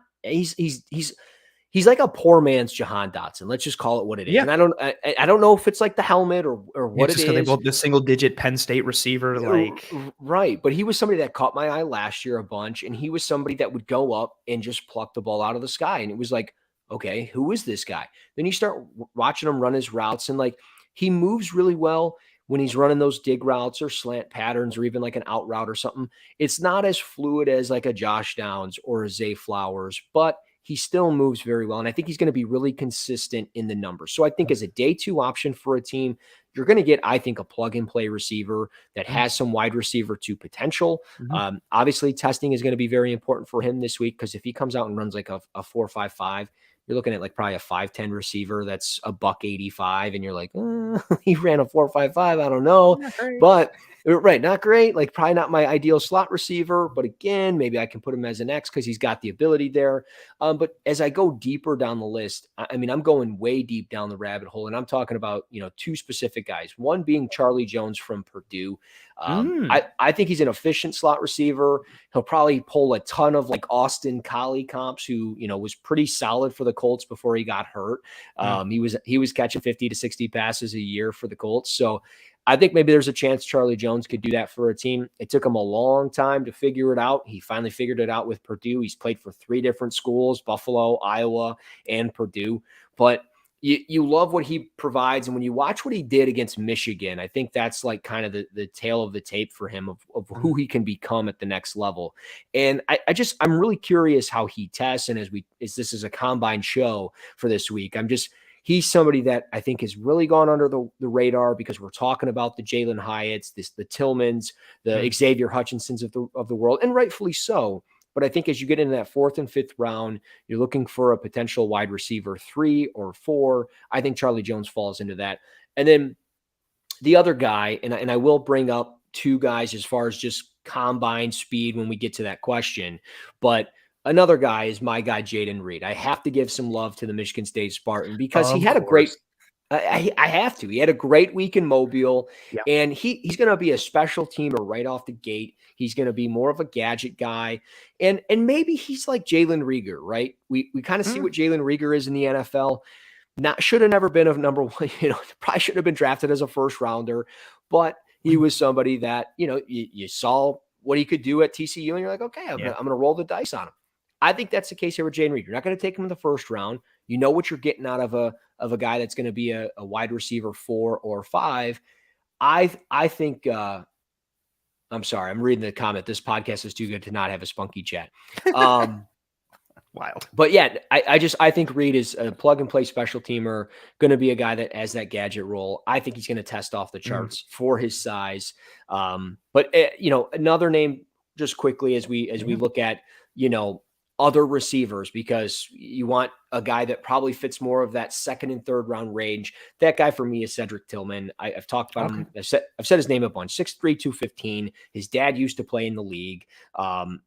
a poor man's Jahan Dotson. Let's just call it what it is. Yeah. And I don't know if it's like the helmet or what it is. Because they both the single digit Penn State receiver, like right. But he was somebody that caught my eye last year a bunch, and he was somebody that would go up and just pluck the ball out of the sky. And it was like, okay, who is this guy? Then you start watching him run his routes, and like, he moves really well when he's running those dig routes or slant patterns or even like an out route or something. It's not as fluid as like a Josh Downs or a Zay Flowers, but he still moves very well. And I think he's going to be really consistent in the numbers. So I think as a day 2 option for a team, you're going to get, I think, a plug and play receiver that has some wide receiver 2 potential. Obviously testing is going to be very important for him this week, because if he comes out and runs like a 4.55, you're looking at like probably a 5'10" receiver that's a $185, and you're like, he ran a 4.55. I don't know, but right, not great. Like probably not my ideal slot receiver, but again, maybe I can put him as an X because he's got the ability there. But as I go deeper down the list, I mean, I'm going way deep down the rabbit hole, and I'm talking about, two specific guys. One being Charlie Jones from Purdue. I think he's an efficient slot receiver. He'll probably pull a ton of like Austin Collie comps, who, was pretty solid for the Colts before he got hurt. He was catching 50 to 60 passes a year for the Colts. So I think maybe there's a chance Charlie Jones could do that for a team. It took him a long time to figure it out. He finally figured it out with Purdue. He's played for 3 different schools, Buffalo, Iowa, and Purdue. But you love what he provides. And when you watch what he did against Michigan, I think that's like kind of the tail of the tape for him of who he can become at the next level. And I'm really curious how he tests. And as this is a combine show for this week, he's somebody that I think has really gone under the radar because we're talking about the Jalen Hyatts, the Tillmans, the Xavier Hutchinsons of the world, and rightfully so. But I think as you get into that 4th and 5th round, you're looking for a potential wide receiver 3 or 4. I think Charlie Jones falls into that. And then the other guy, and I will bring up 2 guys as far as just combine speed when we get to that question, but another guy is my guy, Jayden Reed. I have to give some love to the Michigan State Spartan because he had a great – I have to. He had a great week in Mobile, and he's going to be a special teamer right off the gate. He's going to be more of a gadget guy, and maybe he's like Jalen Reagor, right? We kind of see what Jalen Reagor is in the NFL. Should have never been a number 1, probably should have been drafted as a first rounder, but he was somebody that, you saw what he could do at TCU, and you're like, okay, I'm going to roll the dice on him. I think that's the case here with Jayden Reed. You're not going to take him in the first round. You know what you're getting out of a guy that's going to be a wide receiver 4 or 5. I think I'm sorry, I'm reading the comment. This podcast is too good to not have a spunky chat. Wild. But yeah, I think Reed is a plug and play special teamer, going to be a guy that has that gadget role. I think he's going to test off the charts for his size. But another name just quickly as we look at, other receivers, because you want a guy that probably fits more of that 2nd and 3rd round range. That guy for me is Cedric Tillman. I've talked about him. I've said his name a bunch. 6'3", 215. His dad used to play in the league.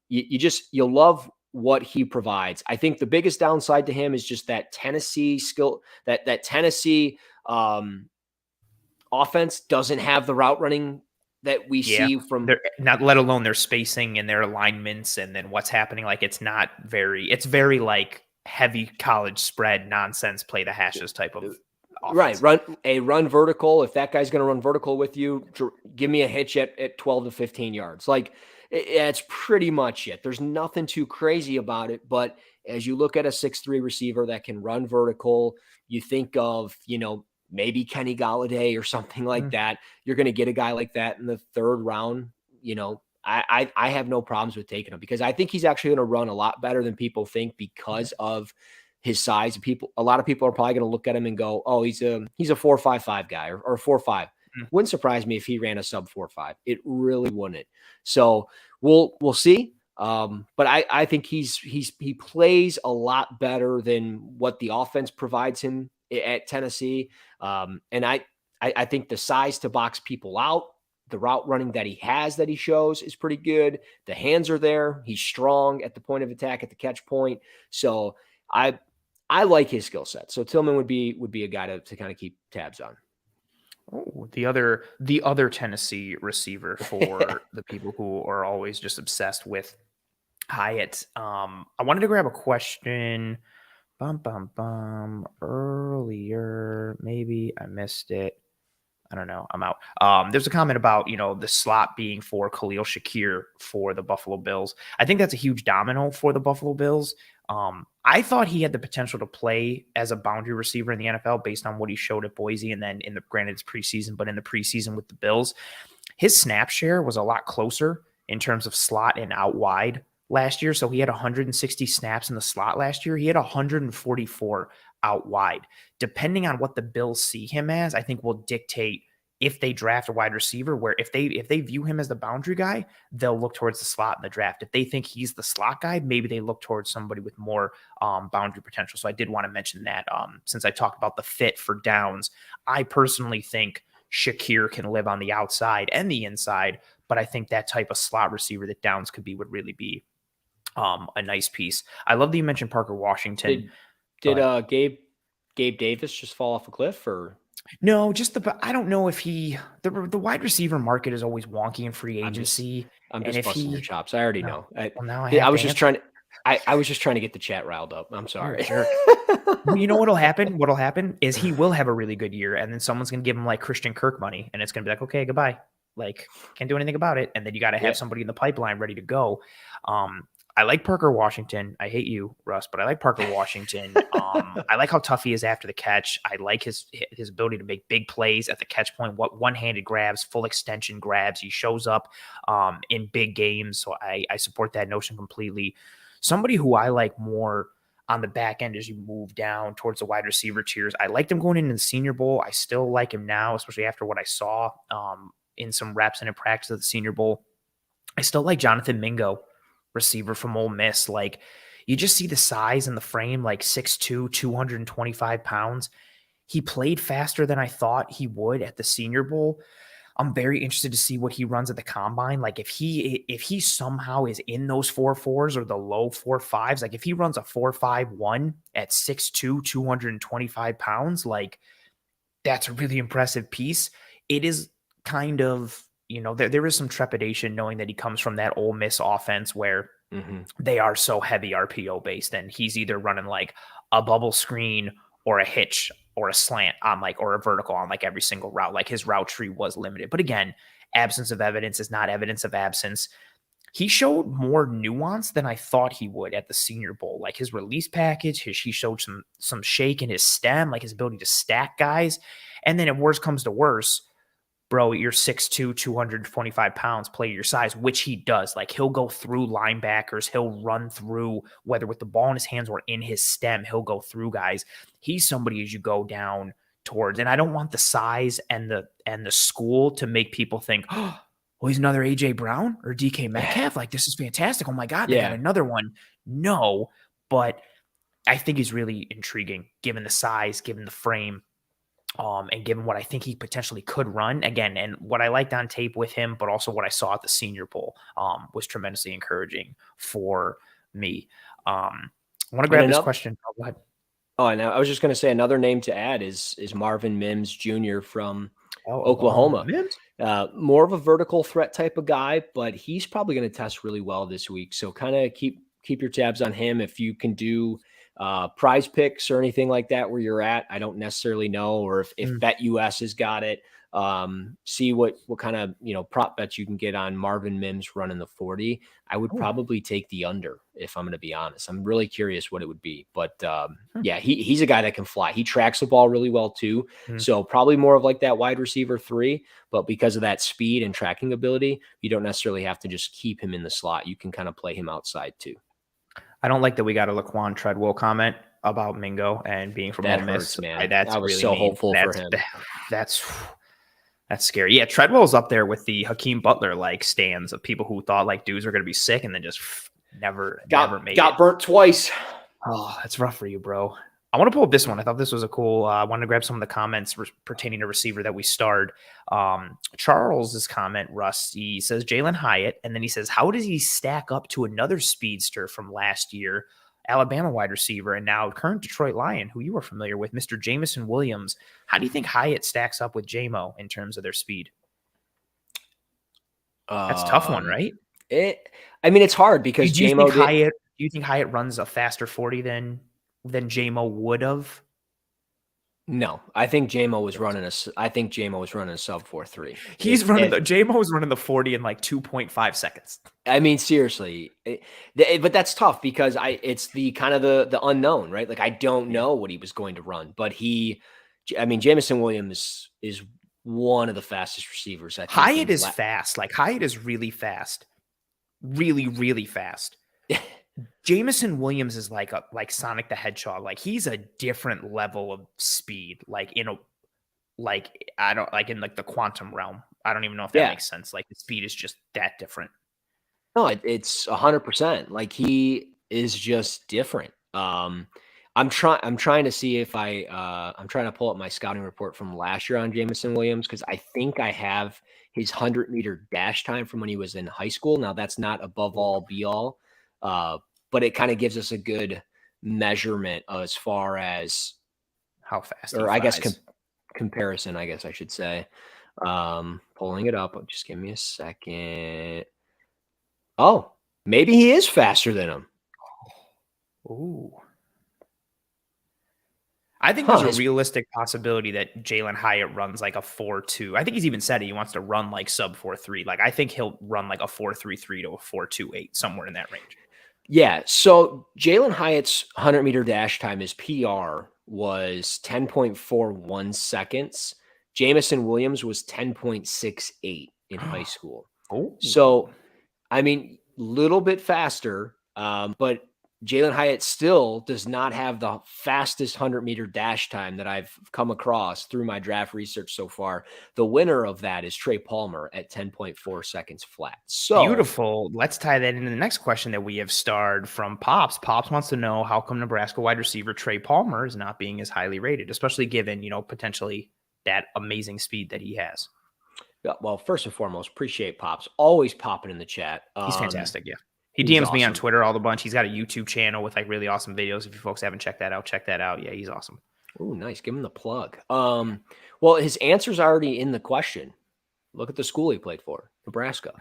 You'll love what he provides. I think the biggest downside to him is just that Tennessee skill, that Tennessee offense doesn't have the route running that we see from not, let alone their spacing and their alignments, and then what's happening. Like it's very like heavy college spread nonsense, play the hashes type of offense. Right. Run vertical. If that guy's going to run vertical with you, give me a hitch at 12 to 15 yards. Like it's pretty much it. There's nothing too crazy about it. But as you look at a 6'3" receiver that can run vertical, you think of, maybe Kenny Golladay or something like that. You're going to get a guy like that in the 3rd round. I have no problems with taking him because I think he's actually going to run a lot better than people think because of his size. A lot of people are probably going to look at him and go, "Oh, he's a 4.55 guy or 4.5." Wouldn't surprise me if he ran a sub 4.5. It really wouldn't. So we'll see. But I think he plays a lot better than what the offense provides him at Tennessee. And I think the size to box people out, the route running that he has, that he shows, is pretty good. The hands are there. He's strong at the point of attack, at the catch point. So I like his skill set. So Tillman would be a guy to kind of keep tabs on. Oh, the other Tennessee receiver for the people who are always just obsessed with Hyatt. I wanted to grab a question earlier. Maybe I missed it. I don't know. I'm out. There's a comment about, the slot being for Khalil Shakir for the Buffalo Bills. I think that's a huge domino for the Buffalo Bills. I thought he had the potential to play as a boundary receiver in the NFL based on what he showed at Boise, and then granted it's preseason, but in the preseason with the Bills, his snap share was a lot closer in terms of slot and out wide last year. So he had 160 snaps in the slot last year. He had 144 out wide. Depending on what the Bills see him as, I think will dictate if they draft a wide receiver, where if they view him as the boundary guy, they'll look towards the slot in the draft. If they think he's the slot guy, maybe they look towards somebody with more boundary potential. So I did want to mention that since I talked about the fit for Downs. I personally think Shakir can live on the outside and the inside, but I think that type of slot receiver that Downs could be would really be a nice piece. I love that you mentioned Parker Washington. Did Gabe Davis just fall off a cliff, or? No, I don't know if the wide receiver market is always wonky in free agency. I'm just busting your chops. I already know. I was just trying to get the chat riled up. I'm sorry. Well, you know what'll happen? What'll happen is he will have a really good year, and then someone's gonna give him like Christian Kirk money, and it's gonna be like, okay, goodbye. Like, can't do anything about it. And then you got to have somebody in the pipeline ready to go. I like Parker Washington. I hate you, Russ, but I like Parker Washington. I like how tough he is after the catch. I like his ability to make big plays at the catch point, one-handed grabs, full extension grabs. He shows up in big games, so I support that notion completely. Somebody who I like more on the back end as you move down towards the wide receiver tiers. I liked him going into the Senior Bowl. I still like him now, especially after what I saw in some reps and in practice of the Senior Bowl. I still like Jonathan Mingo, receiver from Ole Miss. Like, you just see the size and the frame, like 6'2", 225 pounds. He played faster than I thought he would at the Senior Bowl. I'm very interested to see what he runs at the combine. Like, if he somehow is in those 4.4s or the low 4.5s, like if he runs a 4.51 at 6'2", 225 pounds, like, that's a really impressive piece. It is kind of, there is some trepidation knowing that he comes from that Ole Miss offense where they are so heavy RPO based, and he's either running like a bubble screen or a hitch or a slant on or a vertical on every single route. Like, his route tree was limited. But again, absence of evidence is not evidence of absence. He showed more nuance than I thought he would at the Senior Bowl. Like, his release package, he showed some shake in his stem, like his ability to stack guys. And then if worse comes to worse, bro, you're 6'2", 225 pounds, play your size, which he does. Like, he'll go through linebackers. He'll run through, whether with the ball in his hands or in his stem, he'll go through guys. He's somebody as you go down towards, and I don't want the size and the school to make people think, oh, well, he's another A.J. Brown or DK Metcalf. Like, this is fantastic. Oh, my God, they got another one. No, but I think he's really intriguing given the size, given the frame. And given what I think he potentially could run again, and what I liked on tape with him, but also what I saw at the Senior Bowl was tremendously encouraging for me. I want to grab this question. Oh, go ahead. Oh, and I was just going to say another name to add is Marvin Mims Jr. from Oklahoma. More of a vertical threat type of guy, but he's probably going to test really well this week. So kind of keep your tabs on him if you can do prize picks or anything like that where you're at. I don't necessarily know, or if BetUS has got it. See what kind of prop bets you can get on Marvin Mims running the 40. I would probably take the under, if I'm going to be honest. I'm really curious what it would be, but yeah, he's a guy that can fly. He tracks the ball really well too. So probably more of like that wide receiver 3, but because of that speed and tracking ability, you don't necessarily have to just keep him in the slot. You can kind of play him outside too. I don't like that we got a Laquan Treadwell comment about Mingo and being from Ole Miss. Man. That's I was really so hopeful for him. That's scary. Yeah, Treadwell's up there with the Hakeem Butler stands of people who thought dudes are going to be sick and then just never made it. Got burnt twice. Oh, that's rough for you, bro. I want to pull up this one. I thought this was a cool. I wanted to grab some of the comments pertaining to receiver that we starred. Charles's comment, Russ, he says Jalen Hyatt, and then he says, how does he stack up to another speedster from last year, Alabama wide receiver, and now current Detroit Lion, who you are familiar with, Mr. Jamison Williams? How do you think Hyatt stacks up with JMO in terms of their speed? That's a tough one, right? It's hard because JMO. Do you think Hyatt runs a faster 40 than JMO would have? No, I think JMO was running a sub 4.3. JMO was running the 40 in 2.5 seconds. I mean, seriously, but that's tough because it's the kind of the unknown, right? Like, I don't know what he was going to run, but Jamison Williams is one of the fastest receivers. I think Hyatt is fast. Hyatt is really fast, really, really fast. Jamison Williams is like Sonic the Hedgehog. He's a different level of speed. like, I don't like in like the quantum realm. I don't even know if that makes sense. Like the speed is just that different. No, it's 100%. Like he is just different. I'm trying to see if I'm trying to pull up my scouting report from last year on Jamison Williams because I think I have his 100-meter dash time from when he was in high school. Now that's not above all be all, but it kind of gives us a good measurement as far as how fast, or I guess comparison. I guess I should say. Pulling it up. Just give me a second. Oh, maybe he is faster than him. Ooh. I think there's a realistic possibility that Jalen Hyatt runs like a 4.2. I think he's even said he wants to run like sub 4.3. Like I think he'll run like a 4.33 to a 4.28, somewhere in that range. Yeah. So Jalen Hyatt's 100-meter dash time, his PR was 10.41 seconds. Jamison Williams was 10.68 in high school. Oh, so I mean, little bit faster, but Jalen Hyatt still does not have the fastest 100-meter dash time that I've come across through my draft research so far. The winner of that is Trey Palmer at 10.4 seconds flat. So beautiful. Let's tie that into the next question that we have starred from Pops. Pops wants to know how come Nebraska wide receiver Trey Palmer is not being as highly rated, especially given, potentially that amazing speed that he has. Well, first and foremost, appreciate Pops. Always popping in the chat. He's fantastic, yeah. He DMs me on Twitter all the bunch. He's got a YouTube channel with like really awesome videos. If you folks haven't checked that out, check that out. Yeah, he's awesome. Oh, nice. Give him the plug. Well, his answer's already in the question. Look at the school he played for, Nebraska.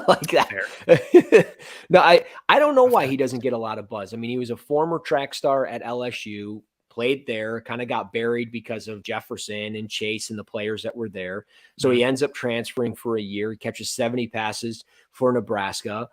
Like that. No, I don't know why he doesn't get a lot of buzz. I mean, he was a former track star at LSU, played there, kind of got buried because of Jefferson and Chase and the players that were there. So he ends up transferring for a year. He catches 70 passes for Nebraska.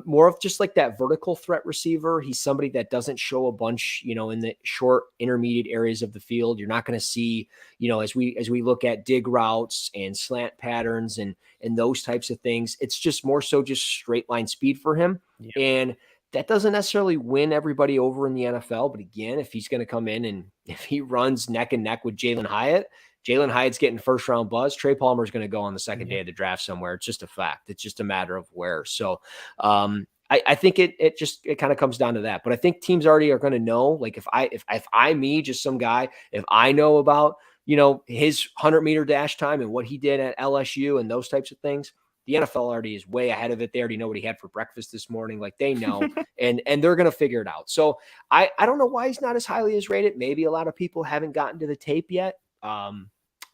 More of just like that vertical threat receiver. He's somebody that doesn't show a bunch, in the short intermediate areas of the field. You're not going to see, as we look at dig routes and slant patterns and those types of things, it's just more so just straight line speed for him. Yeah. And that doesn't necessarily win everybody over in the NFL. But again, if he's going to come in and if he runs neck and neck with Jalen Hyatt's getting first round buzz. Trey Palmer is going to go on the second day of the draft somewhere. It's just a fact. It's just a matter of where. So I think it kind of comes down to that. But I think teams already are going to know, like if I just some guy, if I know about, his 100-meter dash time and what he did at LSU and those types of things, the NFL already is way ahead of it. They already know what he had for breakfast this morning. Like they know, and they're going to figure it out. So I don't know why he's not as highly as rated. Maybe a lot of people haven't gotten to the tape yet.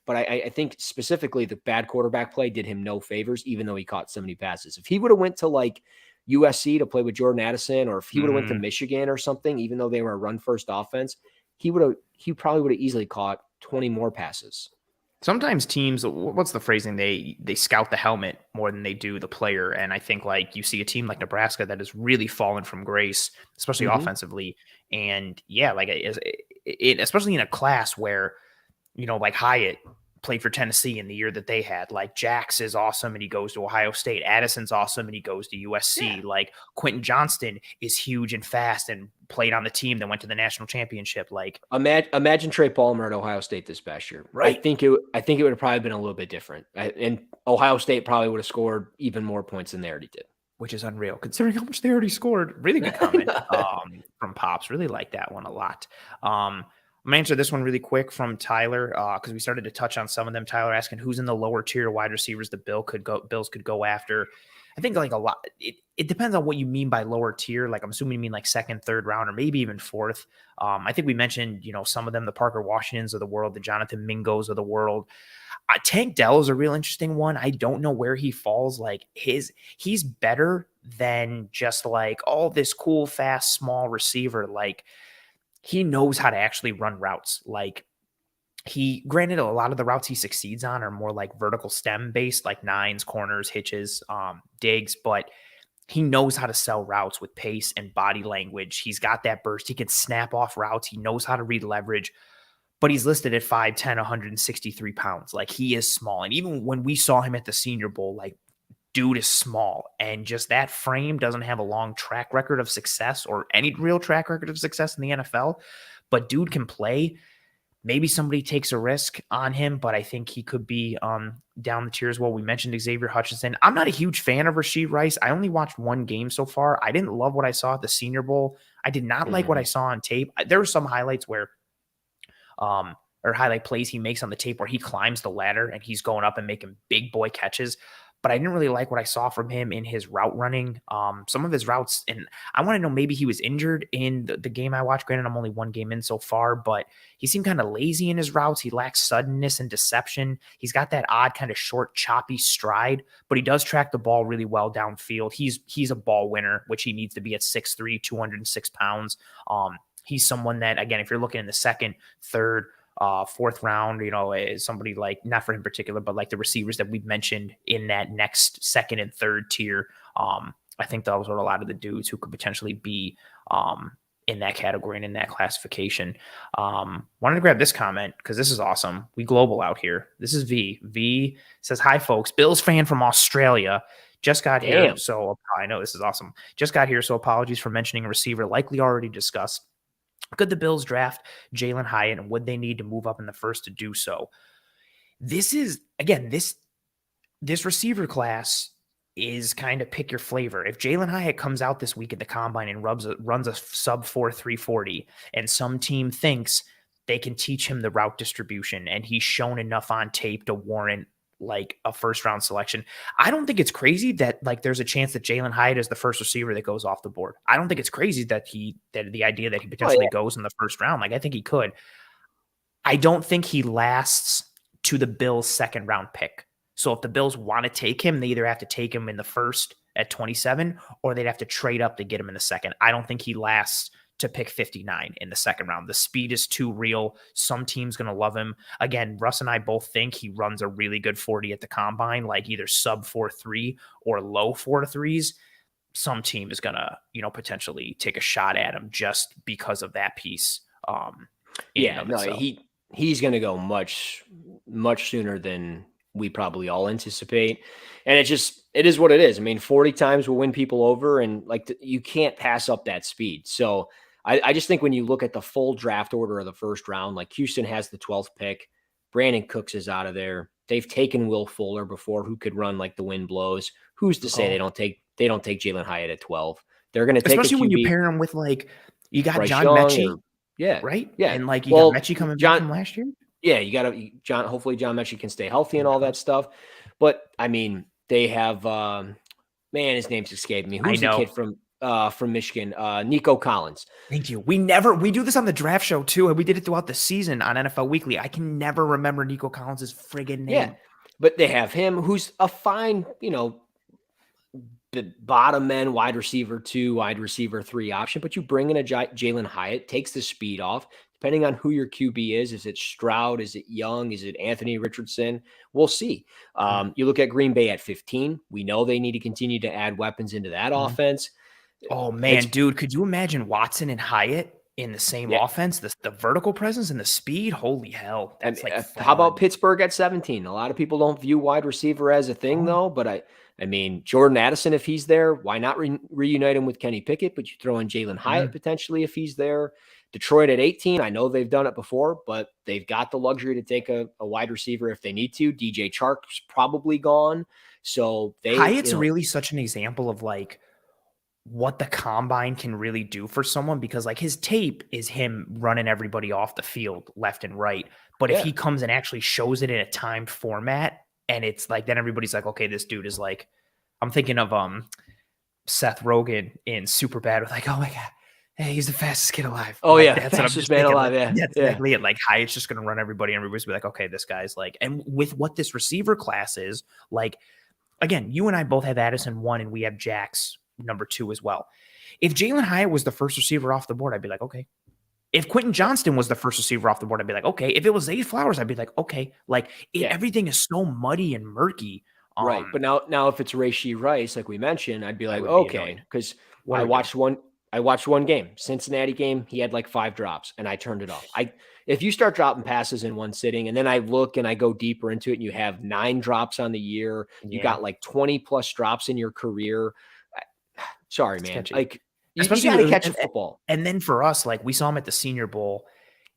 But I think specifically the bad quarterback play did him no favors, even though he caught so many passes. If he would have went to like USC to play with Jordan Addison, or if he would have went to Michigan or something, even though they were a run first offense, he probably would have easily caught 20 more passes. Sometimes teams, what's the phrasing? They scout the helmet more than they do the player. And I think like you see a team like Nebraska that has really fallen from grace, especially offensively. And yeah, like especially in a class where, like Hyatt played for Tennessee in the year that they had. Like Jax is awesome and he goes to Ohio State. Addison's awesome and he goes to USC. Yeah. Like Quentin Johnston is huge and fast and played on the team that went to the national championship. Like imagine Trey Palmer at Ohio State this past year. Right. I think it would have probably been a little bit different. And Ohio State probably would have scored even more points than they already did. Which is unreal considering how much they already scored. Really good comment from Pops. Really like that one a lot. I'm going to answer this one really quick from Tyler because we started to touch on some of them. Tyler asking who's in the lower tier wide receivers the Bills could go after. I think like a lot. It depends on what you mean by lower tier. Like I'm assuming you mean like second, third round, or maybe even fourth. I think we mentioned some of them, the Parker Washingtons of the world, the Jonathan Mingos of the world. Tank Dell is a real interesting one. I don't know where he falls. Like he's better than just like this cool, fast, small receiver. Like he knows how to actually run routes. Like granted, a lot of the routes he succeeds on are more like vertical stem based, like nines, corners, hitches, digs, but he knows how to sell routes with pace and body language. He's got that burst. He can snap off routes. He knows how to read leverage, but he's listed at 5'10", 163 pounds. Like he is small. And even when we saw him at the Senior Bowl, like dude is small, and just that frame doesn't have a long track record of success or any real track record of success in the NFL, but dude can play. Maybe somebody takes a risk on him, but I think he could be down the tier as well. We mentioned Xavier Hutchinson. I'm not a huge fan of Rashee Rice. I only watched one game so far. I didn't love what I saw at the Senior Bowl. I did not like what I saw on tape. There were some highlights where or highlight plays he makes on the tape where he climbs the ladder and he's going up and making big boy catches. But I didn't really like what I saw from him in his route running. Some of his routes, and I want to know, maybe he was injured in the game I watched. Granted, I'm only one game in so far, but he seemed kind of lazy in his routes. He lacks suddenness and deception. He's got that odd kind of short, choppy stride, but he does track the ball really well downfield. He's a ball winner, which he needs to be at 6'3", 206 pounds. He's someone that, again, if you're looking in the second, third, fourth round, is somebody like, not for him in particular, but like the receivers that we've mentioned in that next second and third tier. I think those are a lot of the dudes who could potentially be in that category and in that classification. Wanted to grab this comment because this is awesome. We global out here. This is V. V says, "Hi folks, Bills fan from Australia. Just got here, so I know this is awesome. Just got here, so apologies for mentioning a receiver likely already discussed. Could the Bills draft Jalen Hyatt, and would they need to move up in the first to do so?" This is, again, this receiver class is kind of pick your flavor. If Jalen Hyatt comes out this week at the combine and runs a sub 4.340, and some team thinks they can teach him the route distribution, and he's shown enough on tape to warrant like a first round selection, I don't think it's crazy that like there's a chance that Jalen Hyatt is the first receiver that goes off the board. I don't think it's crazy that the idea that he potentially goes in the first round. Like, I think he could. I don't think he lasts to the Bills' second round pick. So if the Bills want to take him, they either have to take him in the first at 27, or they'd have to trade up to get him in the second. I don't think he lasts to pick 59 in the second round. The speed is too real. Some team's going to love him. Again, Russ and I both think he runs a really good 40 at the combine, like either sub 4.3 or low 4.3s. Some team is going to, potentially take a shot at him just because of that piece. He's going to go much, much sooner than we probably all anticipate. And it is what it is. I mean, 40 times will win people over, and you can't pass up that speed. So I just think when you look at the full draft order of the first round, like Houston has the 12th pick, Brandon Cooks is out of there. They've taken Will Fuller before, who could run like the wind blows. Who's to say they don't take Jalen Hyatt at 12? They're going to take, especially when you pair him with you got Bryce John Young Mechie, right? Yeah, and you got Mechie coming back from last year. Yeah, you got John. Hopefully, John Mechie can stay healthy and all that stuff. But I mean, they have his name's escaped me. Who's the kid from Michigan? Nico Collins. Thank you. We do this on the draft show too, and we did it throughout the season on NFL Weekly. I can never remember Nico Collins' friggin' name. Yeah, but they have him, who's a fine, the bottom end wide receiver 2, wide receiver 3 option. But you bring in a Jalen Hyatt, takes the speed off. Depending on who your QB is it Stroud? Is it Young? Is it Anthony Richardson? We'll see. You look at Green Bay at 15. We know they need to continue to add weapons into that offense. Oh, man, dude, could you imagine Watson and Hyatt in the same offense? The vertical presence and the speed? Holy hell. That's how about Pittsburgh at 17? A lot of people don't view wide receiver as a thing, though. But I mean, Jordan Addison, if he's there, why not reunite him with Kenny Pickett? But you throw in Jalen Hyatt potentially if he's there. Detroit at 18, I know they've done it before, but they've got the luxury to take a wide receiver if they need to. DJ Chark's probably gone. So Hyatt's really such an example of what the combine can really do for someone, because his tape is him running everybody off the field left and right. But if he comes and actually shows it in a timed format, and it's then everybody's like, okay, this dude is I'm thinking of Seth Rogen in Superbad with oh my God, hey, he's the fastest kid alive. Oh, yeah. That's fastest man alive. Yeah. That's exactly it. Hyatt's just going to run everybody, and everybody's be okay, this guy's and with what this receiver class is, again, you and I both have Addison 1, and we have Jax number 2 as well. If Jalen Hyatt was the first receiver off the board, I'd be okay. If Quentin Johnston was the first receiver off the board, I'd be okay. If it was Zay Flowers, I'd be okay. Everything is so muddy and murky. Right. But now if it's Rashee Rice, like we mentioned, I'd be okay. Because I watched one game, Cincinnati game. He had 5 drops, and I turned it off. If you start dropping passes in one sitting, and then I look and I go deeper into it, and you have 9 drops on the year, you got 20 plus drops in your career. Sorry, man. You got to catch a football. And then for us, we saw him at the Senior Bowl,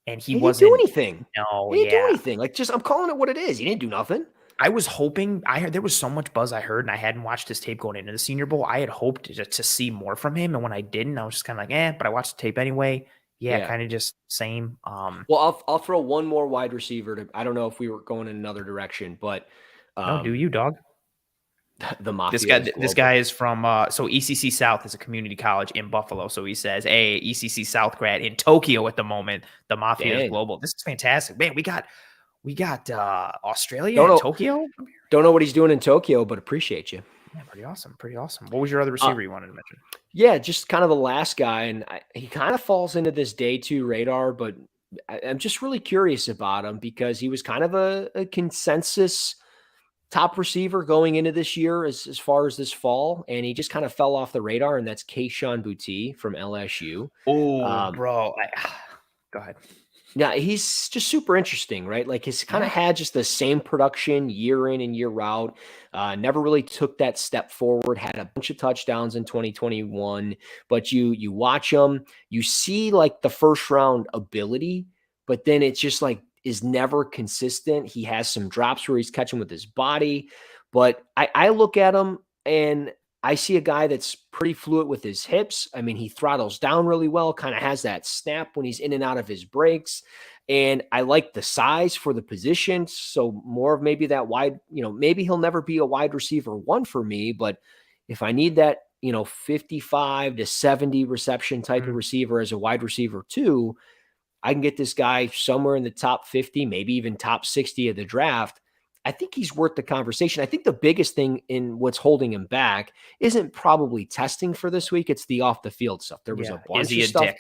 and he didn't do wasn't. anything. No, He didn't do yeah. anything. Like, just I'm calling it what it is. He didn't do nothing. I was hoping. I heard there was so much buzz I heard, and I hadn't watched his tape going into the Senior Bowl. I had hoped to see more from him, and when I didn't, I was just kind of like, but I watched the tape anyway. Yeah, kind of just same. Well, I'll throw one more wide receiver. I don't know if we were going in another direction, but no, do you, dog? The Mafia. This guy is from so ECC South is a community college in Buffalo. So he says, "Hey, ECC South grad in Tokyo at the moment. The Mafia is global. This is fantastic, man. We got Australia and Tokyo. Don't know what he's doing in Tokyo, but appreciate you. Yeah, pretty awesome. What was your other receiver you wanted to mention? Yeah, just kind of the last guy, and he kind of falls into this day two radar, but I'm just really curious about him because he was kind of a consensus top receiver going into this year as far as this fall, and he just kind of fell off the radar, and that's Kayshon Boutte from LSU. Oh, bro. Go ahead. Yeah, he's just super interesting, right? Like he's kind of had just the same production year in and year out. Never really took that step forward. Had a bunch of touchdowns in 2021, but you watch him, you see like the first round ability, but then it's just like is never consistent. He has some drops where he's catching with his body, but I look at him and I see a guy that's pretty fluid with his hips. I mean, he throttles down really well, kind of has that snap when he's in and out of his breaks. And I like the size for the position. So more of maybe that wide, maybe he'll never be a wide receiver one for me, but if I need that, 55 to 70 reception type of receiver as a wide receiver two, I can get this guy somewhere in the top 50, maybe even top 60 of the draft. I think he's worth the conversation. I think the biggest thing in what's holding him back isn't probably testing for this week. It's the off the field stuff. There was a bunch of stuff. Dick?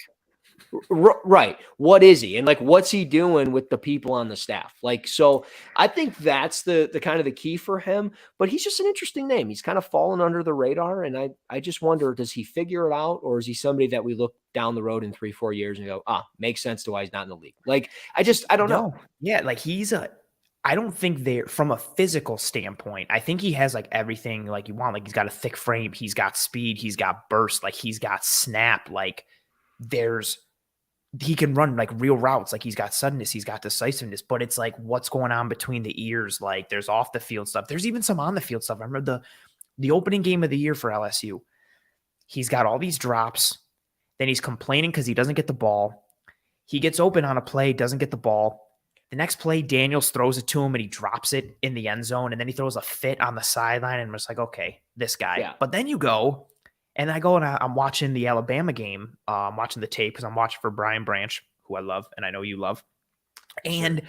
Right. What is he? And like, what's he doing with the people on the staff? Like, so I think that's the kind of the key for him, but he's just an interesting name. He's kind of fallen under the radar. And I just wonder, does he figure it out? Or is he somebody that we look down the road in 3-4 years and go, makes sense to why he's not in the league. Like, I don't know. Yeah. Like I don't think from a physical standpoint, I think he has like everything like you want. Like he's got a thick frame, he's got speed, he's got burst, like he's got snap. Like he can run like real routes. Like he's got suddenness, he's got decisiveness, but it's like, what's going on between the ears? Like there's off the field stuff. There's even some on the field stuff. I remember the opening game of the year for LSU. He's got all these drops. Then he's complaining because he doesn't get the ball. He gets open on a play, doesn't get the ball. The next play, Daniels throws it to him and he drops it in the end zone. And then he throws a fit on the sideline and I'm just like, okay, this guy. Yeah. But then you go and I'm watching the Alabama game. I'm watching the tape because I'm watching for Brian Branch, who I love and I know you love. And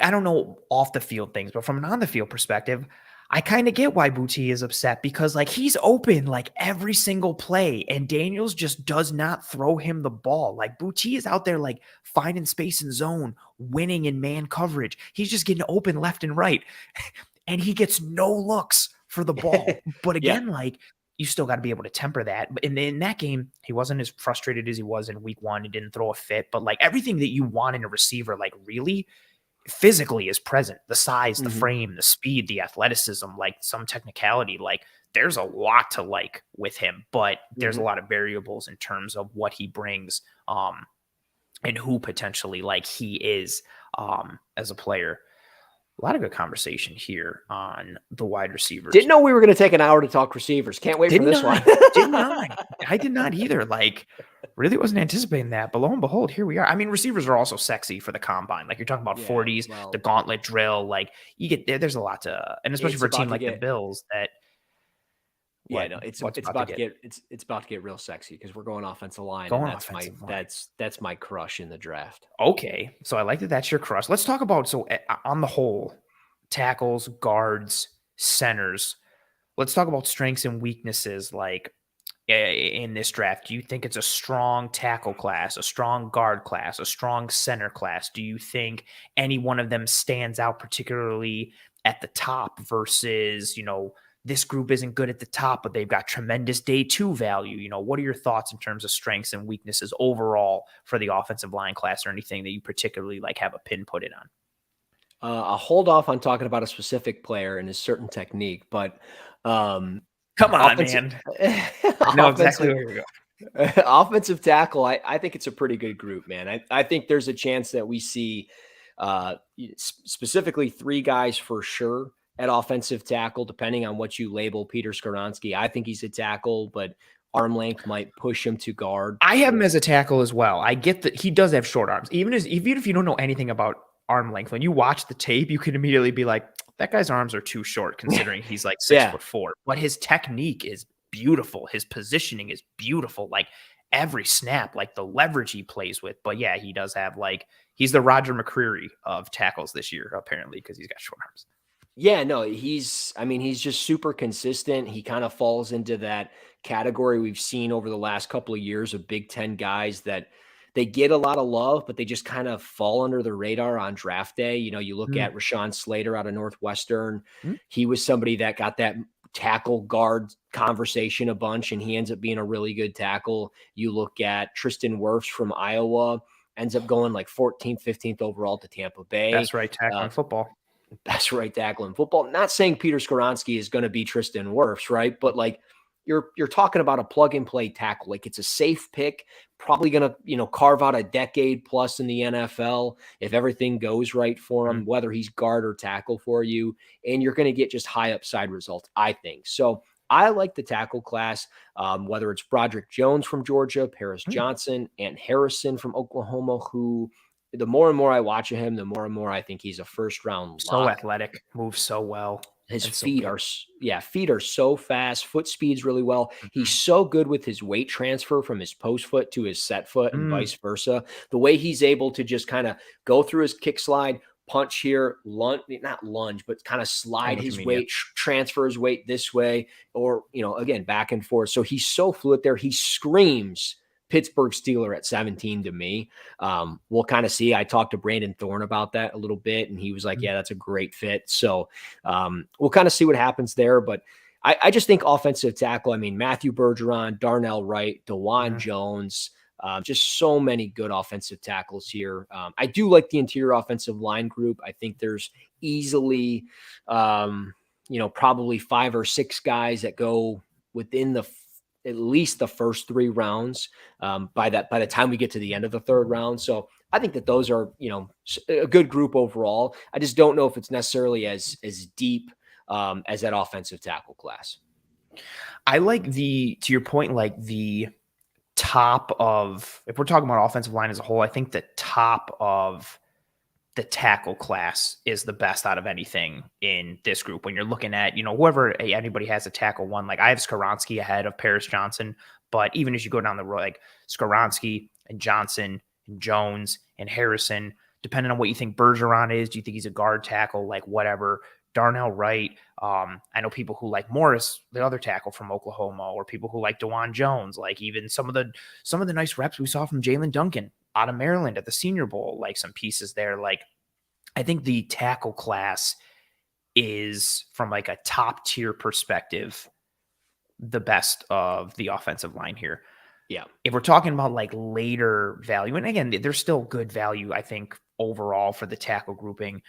I don't know off the field things, but from an on the field perspective, I kind of get why Boutte is upset because like he's open like every single play and Daniels just does not throw him the ball. Like Boutte is out there like finding space in zone, winning in man coverage. He's just getting open left and right and he gets no looks for the ball. But again, like you still got to be able to temper that. But in that game, he wasn't as frustrated as he was in week one. He didn't throw a fit, but like everything that you want in a receiver, like really physically is present. The size, the frame, the speed, the athleticism, like some technicality, like there's a lot to like with him, but there's a lot of variables in terms of what he brings and who potentially like he is as a player. A lot of good conversation here on the wide receivers. Didn't know we were going to take an hour to talk receivers. Can't wait for this one. I did not either. Like, really wasn't anticipating that. But lo and behold, here we are. I mean, receivers are also sexy for the combine. Like, you're talking about 40s, the gauntlet drill. Like, you get there. There's a lot to, and especially for a team like the Bills that. It's about to get real sexy because we're going offensive line. That's my crush in the draft. Okay, so I like that. That's your crush. Let's talk about on the whole, tackles, guards, centers. Let's talk about strengths and weaknesses. Like in this draft, do you think it's a strong tackle class, a strong guard class, a strong center class? Do you think any one of them stands out particularly at the top versus this group isn't good at the top, but they've got tremendous day two value? What are your thoughts in terms of strengths and weaknesses overall for the offensive line class, or anything that you particularly like have a pin put it on? I'll hold off on talking about a specific player and a certain technique, but come on, man. I know exactly where you're going. Offensive tackle, I think it's a pretty good group, man. I think there's a chance that we see specifically 3 guys for sure at offensive tackle, depending on what you label Peter Skoronski. I think he's a tackle, but arm length might push him to guard. I have him as a tackle as well. I get that he does have short arms. Even if you don't know anything about arm length, when you watch the tape, you can immediately be like, that guy's arms are too short considering he's like 6'4". But his technique is beautiful. His positioning is beautiful. Like every snap, like the leverage he plays with. But yeah, he does have he's the Roger McCreary of tackles this year, apparently, because he's got short arms. Yeah, no, he's just super consistent. He kind of falls into that category we've seen over the last couple of years of Big Ten guys that they get a lot of love, but they just kind of fall under the radar on draft day. You look at Rashawn Slater out of Northwestern. He was somebody that got that tackle guard conversation a bunch, and he ends up being a really good tackle. You look at Tristan Wirfs from Iowa, ends up going like 14th, 15th overall to Tampa Bay. Best right tackle in football. Best right tackle in football. Not saying Peter Skoronski is going to be Tristan Wirfs, right? But like you're talking about a plug and play tackle. Like it's a safe pick, probably going to, carve out a decade plus in the NFL if everything goes right for him, whether he's guard or tackle for you, and you're going to get just high upside results, I think. So I like the tackle class, whether it's Broderick Jones from Georgia, Paris Johnson, and Harrison from Oklahoma, who the more and more I watch him, the more and more I think he's a first round lock. So athletic, moves so well. His feet are so fast. Foot speed's really well. He's so good with his weight transfer from his post foot to his set foot and vice versa. The way he's able to just kind of go through his kick slide, punch here, not lunge, but kind of slide his weight, transfer his weight this way, or, again, back and forth. So he's so fluid there. He screams Pittsburgh Steeler at 17 to me. We'll kind of see. I talked to Brandon Thorne about that a little bit, and he was like, yeah, that's a great fit. So we'll kind of see what happens there. But I just think offensive tackle, Matthew Bergeron, Darnell Wright, DeJuan Jones, just so many good offensive tackles here. I do like the interior offensive line group. I think there's easily, probably 5 or 6 guys that go within at least the first 3 rounds by the time we get to the end of the 3rd round. So I think that those are, a good group overall. I just don't know if it's necessarily as deep as that offensive tackle class. I like to your point, like the top of, if we're talking about offensive line as a whole, I think the top of the tackle class is the best out of anything in this group. When you're looking at, whoever anybody has a tackle one, like I have Skoronski ahead of Paris Johnson, but even as you go down the road, like Skoronski and Johnson and Jones and Harrison, depending on what you think Bergeron is, do you think he's a guard tackle, like whatever, Darnell Wright. I know people who like Morris, the other tackle from Oklahoma, or people who like DeJuan Jones, like even some of the nice reps we saw from Jalen Duncan out of Maryland at the Senior Bowl, like some pieces there. Like I think the tackle class is, from like a top tier perspective, the best of the offensive line here. Yeah. If we're talking about like later value, and again, there's still good value, I think, overall for the tackle grouping.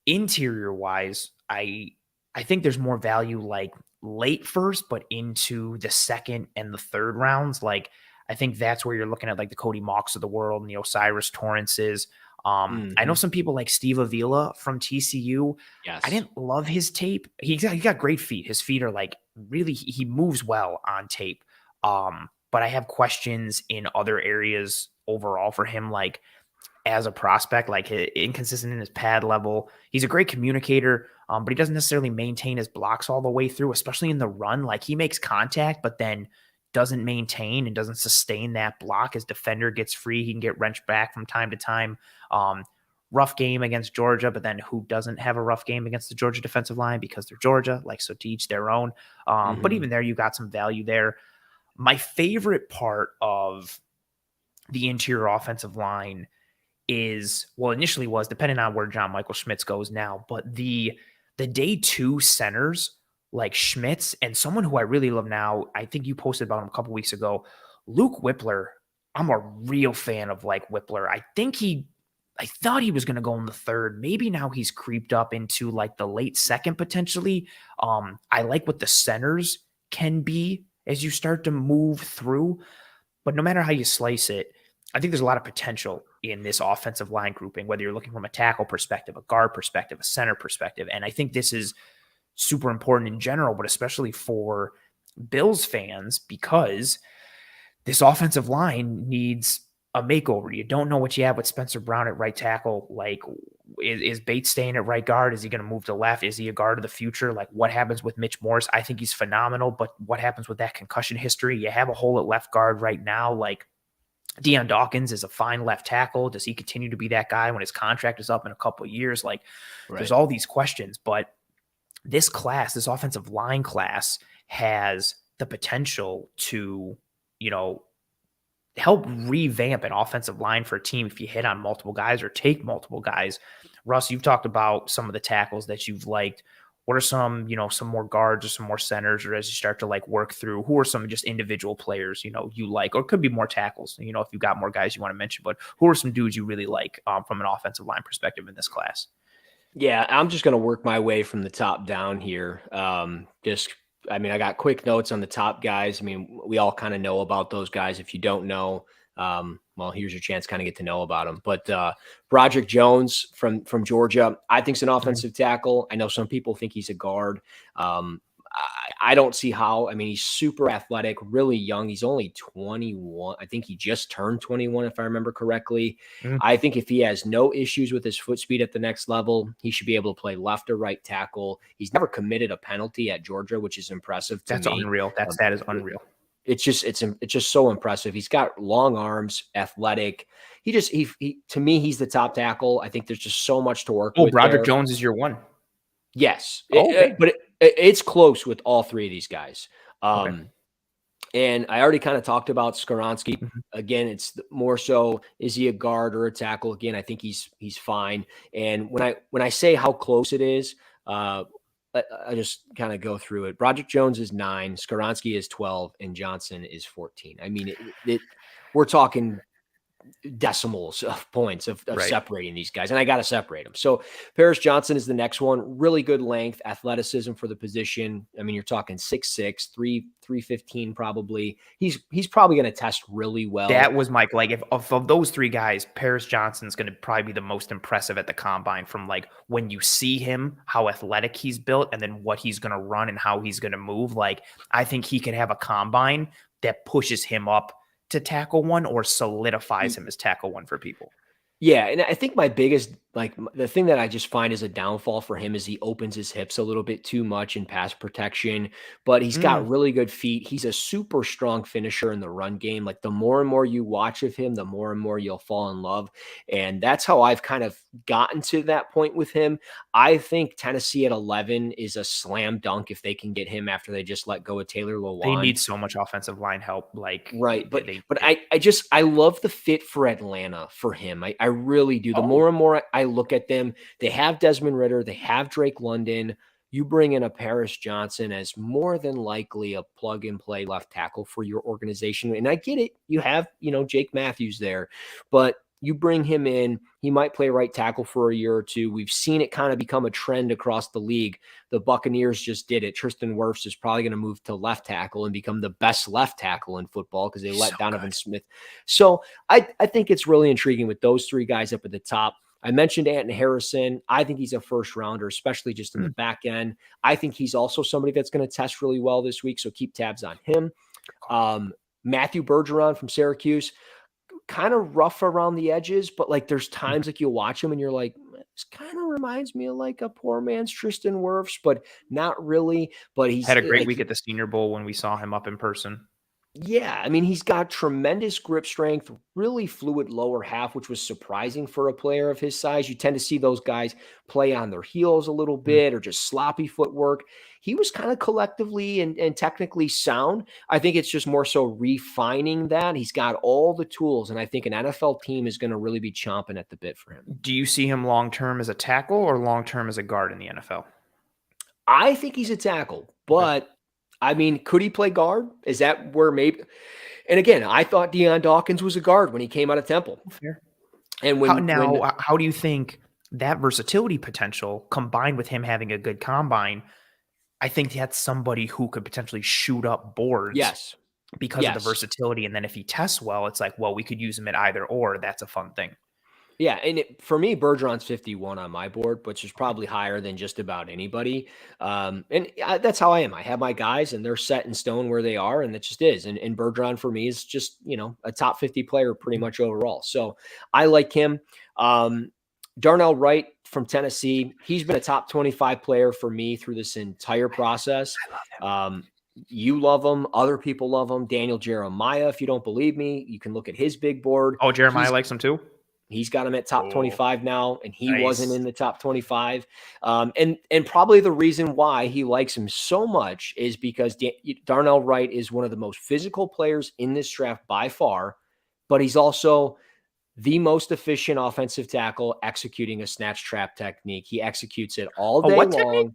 Interior wise, I think there's more value like late first, but into the 2nd and the 3rd rounds. Like I think that's where you're looking at like the Cody Mauchs of the world and the Osiris Torrances. I know some people like Steve Avila from TCU. Yes. I didn't love his tape. He got great feet. His feet are like really, he moves well on tape. But I have questions in other areas overall for him, like as a prospect, like inconsistent in his pad level. He's a great communicator, but he doesn't necessarily maintain his blocks all the way through, especially in the run. Like he makes contact, but then doesn't maintain and doesn't sustain that block. His defender gets free. He can get wrenched back from time to time. Rough game against Georgia, but then who doesn't have a rough game against the Georgia defensive line because they're Georgia, like, so to each their own. But even there, you got some value there. My favorite part of the interior offensive line is, well, initially was, depending on where John Michael Schmitz goes now, but the day 2 centers like Schmitz and someone who I really love now, I think you posted about him a couple weeks ago, Luke Whippler. I'm a real fan of like Whippler. I thought he was going to go in the 3rd. Maybe now he's creeped up into like the late 2nd potentially. I like what the centers can be as you start to move through. But no matter how you slice it, I think there's a lot of potential in this offensive line grouping, whether you're looking from a tackle perspective, a guard perspective, a center perspective. And I think this is super important in general, but especially for Bills fans, because this offensive line needs a makeover. You don't know what you have with Spencer Brown at right tackle. Like, is Bates staying at right guard? Is he going to move to left? Is he a guard of the future? Like, what happens with Mitch Morse? I think he's phenomenal, but what happens with that concussion history? You have a hole at left guard right now. Like, Deion Dawkins is a fine left tackle. Does he continue to be that guy when his contract is up in a couple of years? Like, there's all these questions, but this class, this offensive line class, has the potential to, help revamp an offensive line for a team if you hit on multiple guys or take multiple guys. Russ, you've talked about some of the tackles that you've liked. What are some, some more guards or some more centers, or as you start to work through, who are some just individual players, you like, or it could be more tackles, if you've got more guys you want to mention, but who are some dudes you really like from an offensive line perspective in this class? Yeah, I'm just going to work my way from the top down here. I got quick notes on the top guys. We all kind of know about those guys. If you don't know, well, here's your chance to kind of get to know about them. But Broderick Jones from Georgia, I think is an offensive tackle. I know some people think he's a guard. I don't see how. He's super athletic, really young. He's only 21. I think he just turned 21, if I remember correctly. I think if he has no issues with his foot speed at the next level, he should be able to play left or right tackle. He's never committed a penalty at Georgia, which is impressive to me. That's unreal. That is unreal. It's just so impressive. He's got long arms, athletic. He to me, he's the top tackle. I think there's just so much to work with. Broderick Jones is your one. Yes. But it's close with all three of these guys. And I already kind of talked about Skoronski. Again, it's more so, is he a guard or a tackle? Again, I think he's fine. And when I say how close it is, I just kind of go through it. Broderick Jones is 9, Skoronski is 12, and Johnson is 14. We're talking decimals of points of separating these guys, and I got to separate them. So Paris Johnson is the next one. Really good length, athleticism for the position. You're talking 6'6", 315 probably. He's probably going to test really well. That was Mike. If of those three guys, Paris Johnson's going to probably be the most impressive at the combine, from when you see him, how athletic he's built, and then what he's going to run and how he's going to move. I think he could have a combine that pushes him up to tackle one or solidifies him as tackle one for people. Yeah. And I think my biggest, the thing that I just find is a downfall for him is he opens his hips a little bit too much in pass protection, but he's got really good feet. He's a super strong finisher in the run game. The more and more you watch of him, the more and more you'll fall in love. And that's how I've kind of gotten to that point with him. I think Tennessee at 11 is a slam dunk if they can get him after they just let go of Taylor Lewan. They need so much offensive line help. Right. But I love the fit for Atlanta for him. I really do. The more and more I look at them, they have Desmond Ridder, they have Drake London. You bring in a Paris Johnson as more than likely a plug and play left tackle for your organization. And I get it. You have, Jake Matthews there, but you bring him in, he might play right tackle for a year or two. We've seen it kind of become a trend across the league. The Buccaneers just did it. Tristan Wirfs is probably going to move to left tackle and become the best left tackle in football because they let Donovan Smith. So I think it's really intriguing with those three guys up at the top. I mentioned Anton Harrison. I think he's a first rounder, especially just in the back end. I think he's also somebody that's going to test really well this week, so keep tabs on him. Matthew Bergeron from Syracuse, kind of rough around the edges, but there's times you'll watch him and you're like, this kind of reminds me of a poor man's Tristan Wirfs, but not really. But he's had a great week at the Senior Bowl when we saw him up in person. Yeah, he's got tremendous grip strength, really fluid lower half, which was surprising for a player of his size. You tend to see those guys play on their heels a little bit or just sloppy footwork. He was kind of collectively and technically sound. I think it's just more so refining that. He's got all the tools, and I think an NFL team is going to really be chomping at the bit for him. Do you see him long-term as a tackle or long-term as a guard in the NFL? I think he's a tackle, but could he play guard? Is that where maybe? And again, I thought Deion Dawkins was a guard when he came out of Temple. Fair. And how do you think that versatility potential combined with him having a good combine? I think that's somebody who could potentially shoot up boards. Yes. because of the versatility. And then if he tests well, it's like, well, we could use him at either or. That's a fun thing. Yeah, and for me, Bergeron's 51 on my board, which is probably higher than just about anybody. That's how I am. I have my guys, and they're set in stone where they are, and it just is. And Bergeron for me is just a top 50 player pretty much overall. So I like him. Darnell Wright from Tennessee, he's been a top 25 player for me through this entire process. I love him. You love him. Other people love him. Daniel Jeremiah, if you don't believe me, you can look at his big board. Oh, Jeremiah likes him too? He's got him at top 25 now, and he wasn't in the top 25. And probably the reason why he likes him so much is because Darnell Wright is one of the most physical players in this draft by far, but he's also the most efficient offensive tackle executing a snatch trap technique. He executes it all day long. Technique?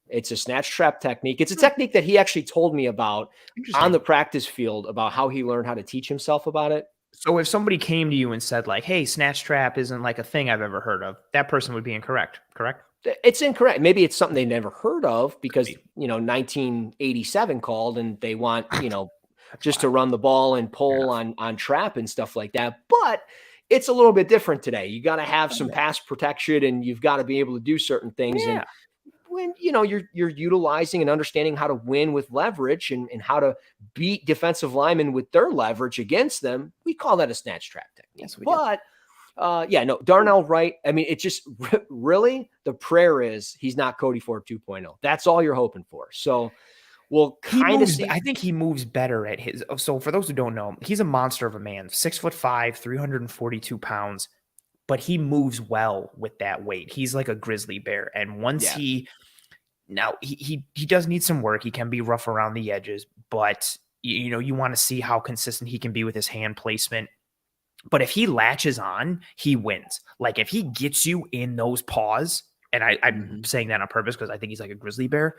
It's a snatch trap technique. It's a technique that he actually told me about on the practice field, about how he learned how to teach himself about it. So if somebody came to you and said like, hey, snatch trap isn't like a thing I've ever heard of, that person would be incorrect, correct? It's incorrect. Maybe it's something they never heard of because, 1987 called and they want, just to run the ball and pull on trap and stuff like that. But it's a little bit different today. You got to have some pass protection and you've got to be able to do certain things. Yeah. And when you're utilizing and understanding how to win with leverage and how to beat defensive linemen with their leverage against them, we call that a snatch trap technique. Yes, Darnell Wright. I mean, it just really, the prayer is he's not Cody Ford 2.0. That's all you're hoping for. So we'll kind of see. I think he moves better at his. So for those who don't know, he's a monster of a man, 6'5", 342 pounds. But he moves well with that weight. He's like a grizzly bear. And once he does need some work. He can be rough around the edges, but you want to see how consistent he can be with his hand placement. But if he latches on, he wins. Like if he gets you in those paws, and I'm saying that on purpose because I think he's like a grizzly bear,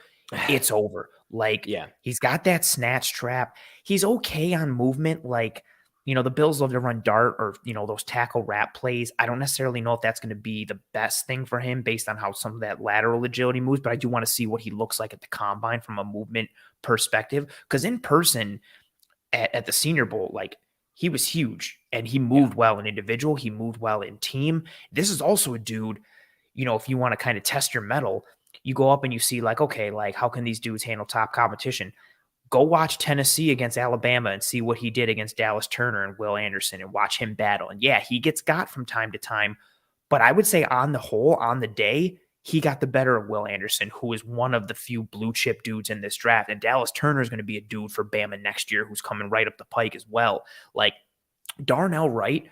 it's over. Like he's got that snatch trap. He's okay on movement. Like, the Bills love to run dart or, those tackle wrap plays. I don't necessarily know if that's going to be the best thing for him based on how some of that lateral agility moves, but I do want to see what he looks like at the combine from a movement perspective. Because in person at the Senior Bowl, like he was huge and he moved well in individual. He moved well in team. This is also a dude, if you want to kind of test your mettle, you go up and you see like, okay, like how can these dudes handle top competition? Go watch Tennessee against Alabama and see what he did against Dallas Turner and Will Anderson and watch him battle. And he gets got from time to time, but I would say on the whole, on the day, he got the better of Will Anderson, who is one of the few blue chip dudes in this draft. And Dallas Turner is going to be a dude for Bama next year who's coming right up the pike as well. Like Darnell Wright,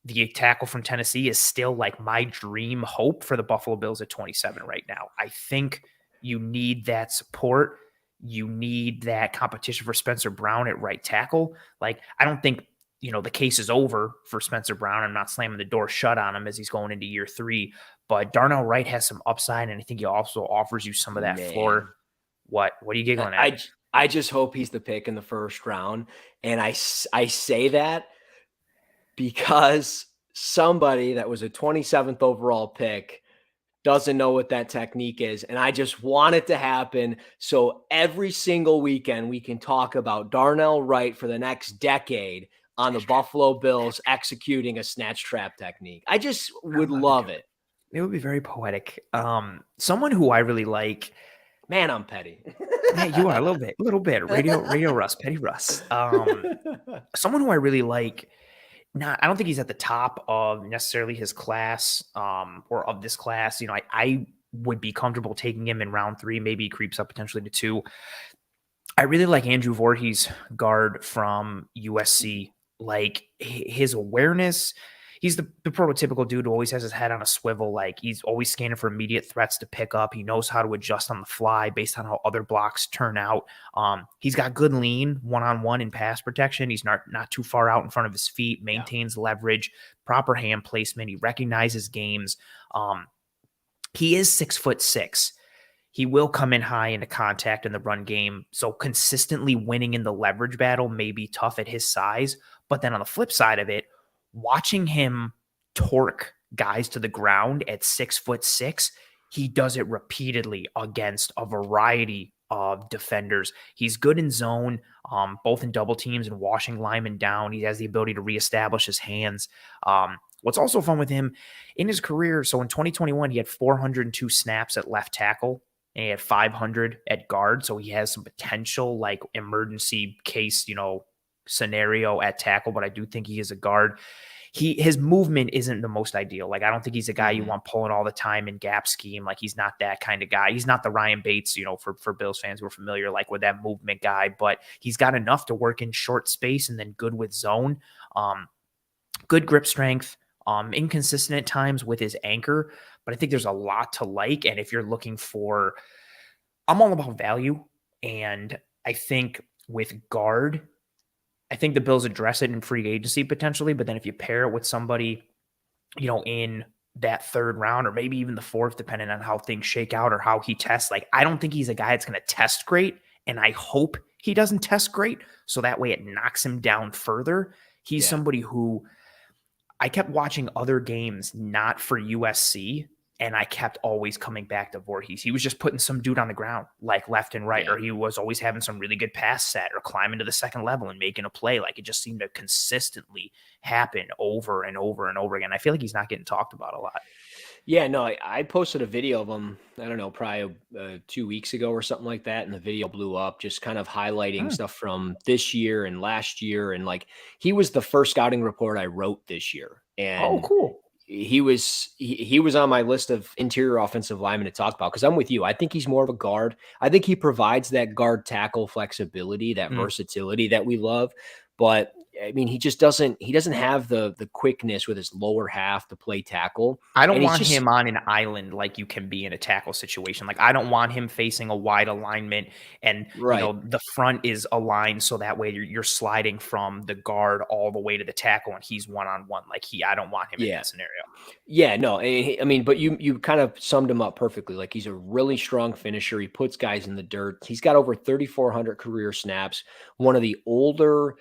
the tackle from Tennessee, is still like my dream hope for the Buffalo Bills at 27 right now. I think you need that support. You need that competition for Spencer Brown at right tackle. Like, I don't think, the case is over for Spencer Brown. I'm not slamming the door shut on him as he's going into year 3, but Darnell Wright has some upside, and I think he also offers you some of that floor. What are you giggling at? I just hope he's the pick in the first round. And I say that because somebody that was a 27th overall pick doesn't know what that technique is. And I just want it to happen. So every single weekend we can talk about Darnell Wright for the next decade on the Buffalo Bills executing a snatch trap technique. I just would love it. It would be very poetic. Someone who I really like. Man, I'm petty. Yeah, you are a little bit. Radio Russ, petty Russ. Someone who I really like. I don't think he's at the top of necessarily his class or of this class. I would be comfortable taking him in round 3. Maybe he creeps up potentially to 2. I really like Andrew Voorhees, guard from USC. Like his awareness, he's the prototypical dude who always has his head on a swivel. Like he's always scanning for immediate threats to pick up. He knows how to adjust on the fly based on how other blocks turn out. He's got good lean one-on-one in pass protection. He's not too far out in front of his feet, maintains leverage, proper hand placement. He recognizes games. He is 6'6". He will come in high into contact in the run game. So consistently winning in the leverage battle may be tough at his size. But then on the flip side of it, watching him torque guys to the ground at 6'6", he does it repeatedly against a variety defenders. He's good in zone, both in double teams and washing linemen down. He has the ability to reestablish his hands. What's also fun with him in his career, so in 2021, he had 402 snaps at left tackle and he had 500 at guard. So he has some potential like emergency case, scenario at tackle, but I do think he is a guard. His movement isn't the most ideal. Like, I don't think he's a guy you want pulling all the time in gap scheme. Like, he's not that kind of guy. He's not the Ryan Bates, for Bills fans who are familiar, like with that movement guy, but he's got enough to work in short space and then good with zone. Good grip strength, inconsistent at times with his anchor, but I think there's a lot to like. And if you're looking for, I'm all about value. And I think with guard, I think the Bills address it in free agency potentially, but then if you pair it with somebody, in that third round or maybe even the fourth, depending on how things shake out or how he tests, like, I don't think he's a guy that's going to test great. And I hope he doesn't test great. So that way it knocks him down further. He's somebody who I kept watching other games, not for USC. And I kept always coming back to Voorhees. He was just putting some dude on the ground, like left and right, or he was always having some really good pass set or climbing to the second level and making a play. Like, it just seemed to consistently happen over and over and over again. I feel like he's not getting talked about a lot. Yeah, no, I posted a video of him, I don't know, probably 2 weeks ago or something like that. And the video blew up, just kind of highlighting stuff from this year and last year. And like, he was the first scouting report I wrote this year. And cool. He was on my list of interior offensive linemen to talk about, because I'm with you. I think he's more of a guard. I think he provides that guard tackle flexibility, that versatility that we love. But I mean, he doesn't have the quickness with his lower half to play tackle. I don't want him on an island like you can be in a tackle situation. Like, I don't want him facing a wide alignment and the front is aligned so that way you're sliding from the guard all the way to the tackle and he's one-on-one. Like, I don't want him in that scenario. Yeah, no, I mean, but you kind of summed him up perfectly. Like, he's a really strong finisher. He puts guys in the dirt. He's got over 3,400 career snaps. One of the older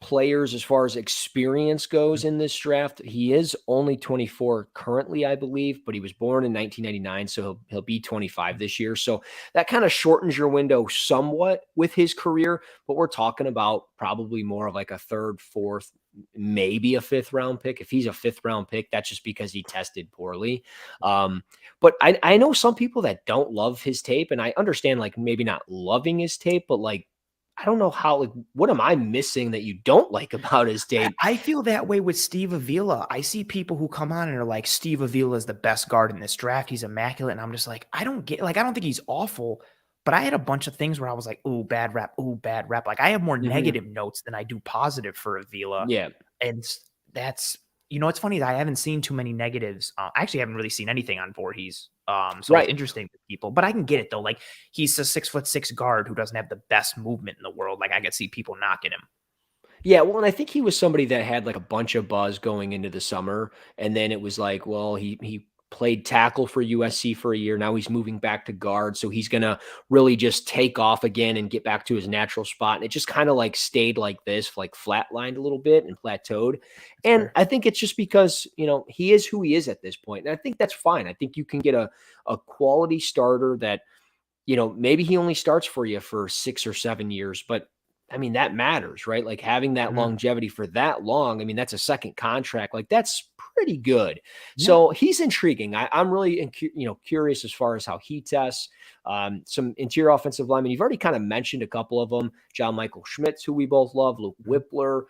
players as far as experience goes in this draft. He is only 24 currently, I believe, but he was born in 1999, so he'll be 25 this year. So that kind of shortens your window somewhat with his career, but we're talking about probably more of like a third, fourth, maybe a fifth round pick. If he's a fifth round pick, that's just because he tested poorly. But I know some people that don't love his tape, and I understand like maybe not loving his tape, but like, I don't know how, like, what am I missing that you don't like about his tape? I feel that way with Steve Avila. I see people who come on and are like, Steve Avila is the best guard in this draft. He's immaculate. And I'm just like, I don't think he's awful, but I had a bunch of things where I was like, ooh, bad rep. Ooh, bad rep. Like, I have more negative notes than I do positive for Avila. Yeah. And that's, it's funny that I haven't seen too many negatives. I actually haven't really seen anything on Voorhees. So it's interesting to people, but I can get it though. Like, he's a 6'6" guard who doesn't have the best movement in the world. Like, I could see people knocking him. Yeah, well, and I think he was somebody that had like a bunch of buzz going into the summer, and then it was like, well, he played tackle for USC for a year. Now he's moving back to guard, so he's gonna really just take off again and get back to his natural spot. And it just kind of like stayed like this, like flatlined a little bit and plateaued. And I think it's just because he is who he is at this point, and I think that's fine. I think you can get a quality starter that maybe he only starts for you for 6 or 7 years, but I mean, that matters, right? Like, having that longevity for that long, I mean, that's a second contract. Like, that's pretty good. Yeah. So he's intriguing. I'm really, curious as far as how he tests. Some interior offensive linemen. You've already kind of mentioned a couple of them. John Michael Schmitz, who we both love, Luke Whippler,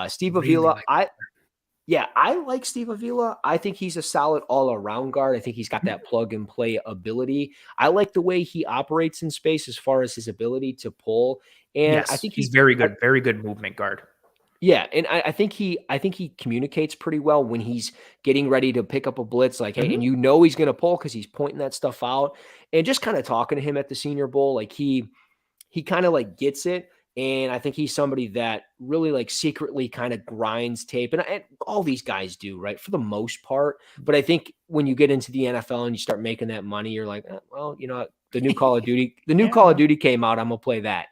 Steve Avila. I like Steve Avila. I think he's a solid all-around guard. I think he's got that plug-and-play ability. I like the way he operates in space as far as his ability to pull. And yes, I think he's very good movement guard. Yeah, and I think he communicates pretty well when he's getting ready to pick up a blitz, like, hey, and he's going to pull because he's pointing that stuff out. And just kind of talking to him at the Senior Bowl, like, he kind of like gets it. And I think he's somebody that really like secretly kind of grinds tape. And all these guys do, right, for the most part. But I think when you get into the NFL and you start making that money, you're like, well, the new Call of Duty, Call of Duty came out. I'm going to play that,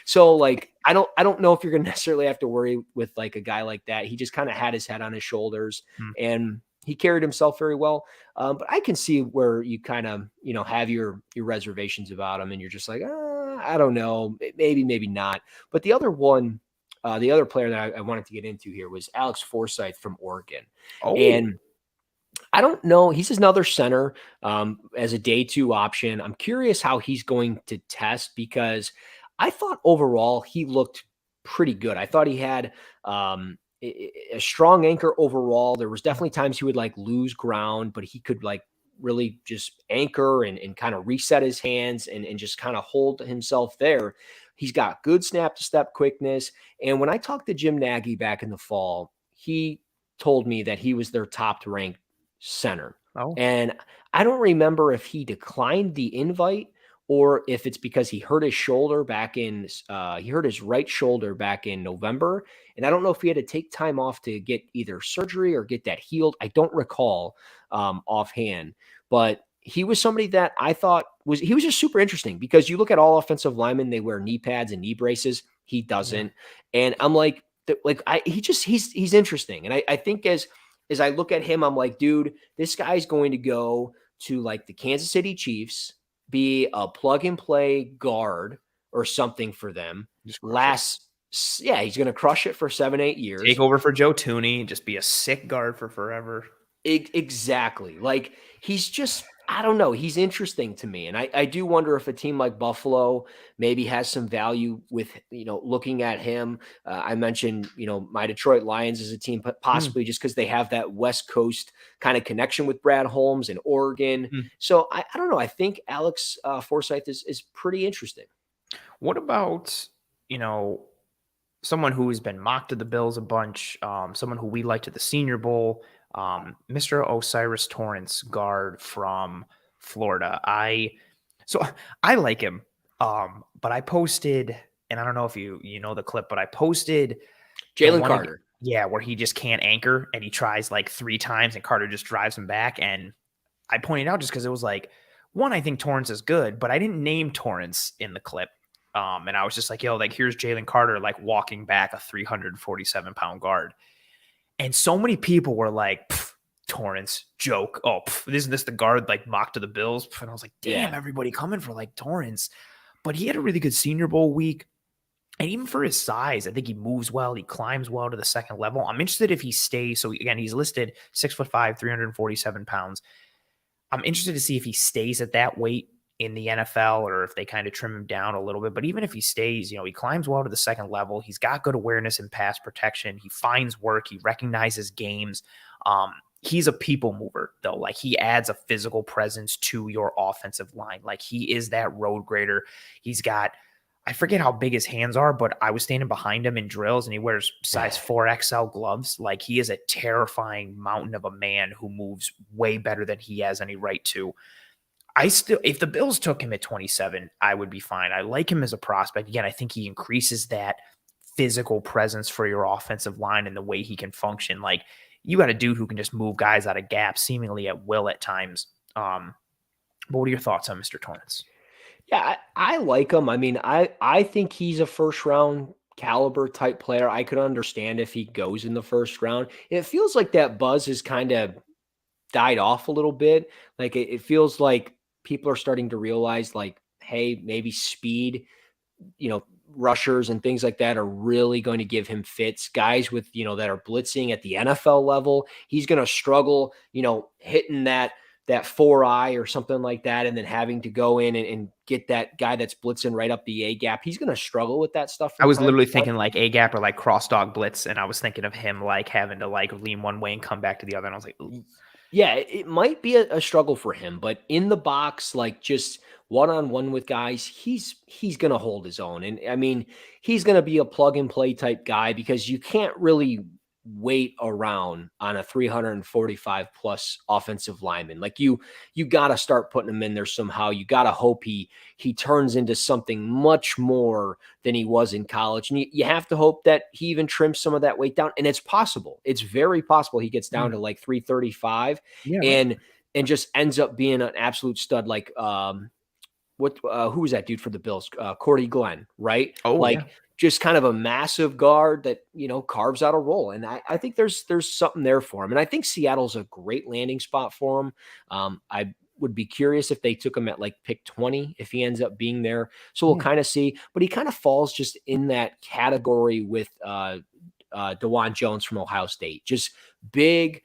So like, I don't know if you're going to necessarily have to worry with like a guy like that. He just kind of had his head on his shoulders. And he carried himself very well. But I can see where you kind of, have your reservations about him, and you're just like, I don't know, maybe not. But the other player that I wanted to get into here was Alex Forsyth from Oregon. Oh, and I don't know. He's another center as a day 2 option. I'm curious how he's going to test, because I thought overall he looked pretty good. I thought he had a strong anchor overall. There was definitely times he would like lose ground, but he could like really just anchor and kind of reset his hands and just kind of hold himself there. He's got good snap to step quickness. And when I talked to Jim Nagy back in the fall, he told me that he was their top ranked center. oh, And I don't remember if he declined the invite or if it's because he hurt his shoulder he hurt his right shoulder back in November. And I don't know if he had to take time off to get either surgery or get that healed. I don't recall offhand, but he was somebody that I thought was just super interesting, because you look at all offensive linemen, they wear knee pads and knee braces. He doesn't. Yeah. And I'm like, he's interesting. And I think as I look at him, I'm like, dude, this guy's going to go to like the Kansas City Chiefs, be a plug and play guard or something for them. He's going to crush it for 7-8 years. Take over for Joe Tooney, just be a sick guard for forever. Exactly. Like, he's just, I don't know. He's interesting to me. And I do wonder if a team like Buffalo maybe has some value with, looking at him. I mentioned, my Detroit Lions as a team, possibly just because they have that West Coast kind of connection with Brad Holmes and Oregon. So I don't know. I think Alex Forsyth is pretty interesting. What about, someone who has been mocked to the Bills a bunch, someone who we liked at the Senior Bowl, Mr. Osiris Torrance, guard from Florida. I like him, but I posted, and I don't know if you know the clip, but I posted Jalen Carter. Where he just can't anchor and he tries like 3 times and Carter just drives him back. And I pointed out just because it was like, one, I think Torrance is good, but I didn't name Torrance in the clip. And I was just like, yo, like here's Jalen Carter, like walking back a 347-pound guard. And so many people were like, Torrance, joke. Oh, isn't this the guard like mocked to the Bills? And I was like, damn, everybody coming for like Torrance. But he had a really good Senior Bowl week. And even for his size, I think he moves well. He climbs well to the second level. I'm interested if he stays. So again, he's listed 6'5", 347 pounds. I'm interested to see if he stays at that weight in the NFL or if they kind of trim him down a little bit. But even if he stays, he climbs well to the second level. He's got good awareness and pass protection. He finds work. He recognizes games. He's a people mover, though. Like, he adds a physical presence to your offensive line. Like, he is that road grader. He's got, I forget how big his hands are, but I was standing behind him in drills and he wears size 4XL gloves. Like, he is a terrifying mountain of a man who moves way better than he has any right to. If the Bills took him at 27, I would be fine. I like him as a prospect. Again, I think he increases that physical presence for your offensive line and the way he can function. Like, you got a dude who can just move guys out of gaps seemingly at will at times. But what are your thoughts on Mr. Torrance? Yeah, I like him. I mean, I think he's a first round caliber type player. I could understand if he goes in the first round. It feels like that buzz has kind of died off a little bit. Like, it feels like people are starting to realize, like, hey, maybe speed, rushers and things like that are really going to give him fits. Guys with, that are blitzing at the NFL level, he's going to struggle, hitting that 4-eye or something like that, and then having to go in and get that guy that's blitzing right up the A gap. He's going to struggle with that stuff. I was literally thinking like A gap or like cross dog blitz, and I was thinking of him like having to like lean one way and come back to the other, and I was like, ooh. Yeah, it might be a struggle for him, but in the box, like just one-on-one with guys, he's going to hold his own. And I mean, he's going to be a plug and play type guy, because you can't really wait around on a 345 plus offensive lineman. Like, you got to start putting him in there somehow. You got to hope he turns into something much more than he was in college. And you have to hope that he even trims some of that weight down. And it's possible. It's very possible he gets down to like 335 and just ends up being an absolute stud. Like, who was that dude for the Bills? Cordy Glenn, right? Oh, just kind of a massive guard that, carves out a role. And I think there's something there for him. And I think Seattle's a great landing spot for him. I would be curious if they took him at like pick 20, if he ends up being there. So we'll kind of see, but he kind of falls just in that category with DeJuan Jones from Ohio State, just big,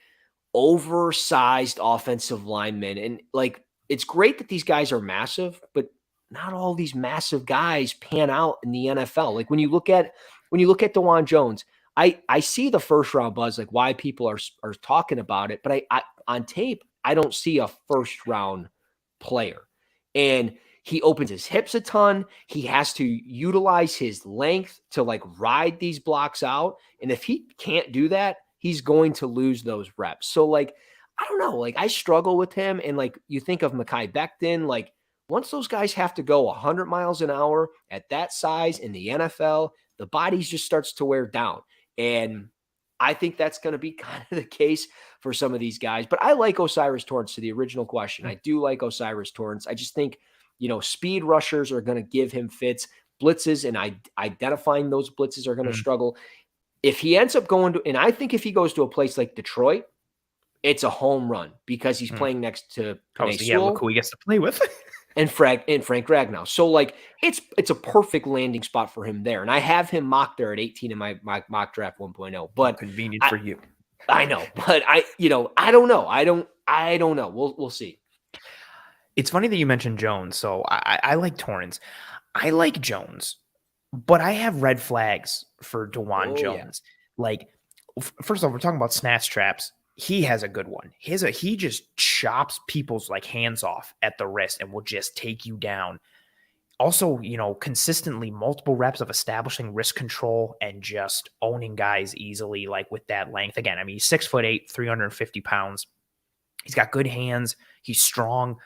oversized offensive linemen. And like, it's great that these guys are massive, but not all these massive guys pan out in the NFL. Like when you look at DeJuan Jones, I see the first round buzz, like why people are talking about it, but I on tape, I don't see a first round player. And he opens his hips a ton. He has to utilize his length to like ride these blocks out. And if he can't do that, he's going to lose those reps. So like, I don't know, like I struggle with him. And like, you think of Mekhi Becton, like once those guys have to go 100 miles an hour at that size in the NFL, the body just starts to wear down. And I think that's going to be kind of the case for some of these guys. But I like O'Cyrus Torrence, to the original question. I do like O'Cyrus Torrence. I just think, speed rushers are going to give him fits. Blitzes and identifying those blitzes are going to struggle. If he ends up going to, and I think if he goes to a place like Detroit, it's a home run because he's playing next to look who he gets to play with. and Frank Ragnow. So like it's a perfect landing spot for him there. And I have him mocked there at 18 in my mock draft 1.0. But convenient for you. I know, but I don't know. I don't know. We'll see. It's funny that you mentioned Jones. So I like Torrance. I like Jones, but I have red flags for DeJuan Jones. Yeah. Like, first of all, we're talking about snatch traps. He has a good one. He just chops people's like hands off at the wrist and will just take you down. Also, consistently multiple reps of establishing wrist control and just owning guys easily, like with that length. Again, I mean, he's 6'8", 350 pounds. He's got good hands. He's strong.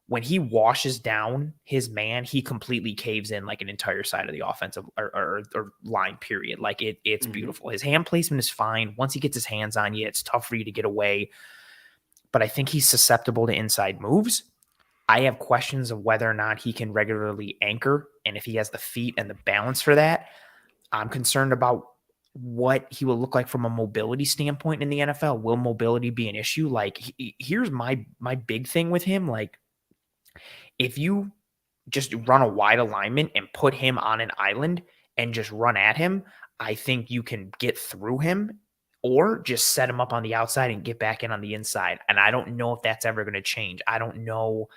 When he washes down his man, he completely caves in like an entire side of the offensive or line period. Like it's beautiful. His hand placement is fine. Once he gets his hands on you, it's tough for you to get away. But I think he's susceptible to inside moves. I have questions of whether or not he can regularly anchor and if he has the feet and the balance for that. I'm concerned about what he will look like from a mobility standpoint in the NFL. Will mobility be an issue? Like, here's my big thing with him. Like, if you just run a wide alignment and put him on an island and just run at him, I think you can get through him, or just set him up on the outside and get back in on the inside. And I don't know if that's ever going to change. I don't know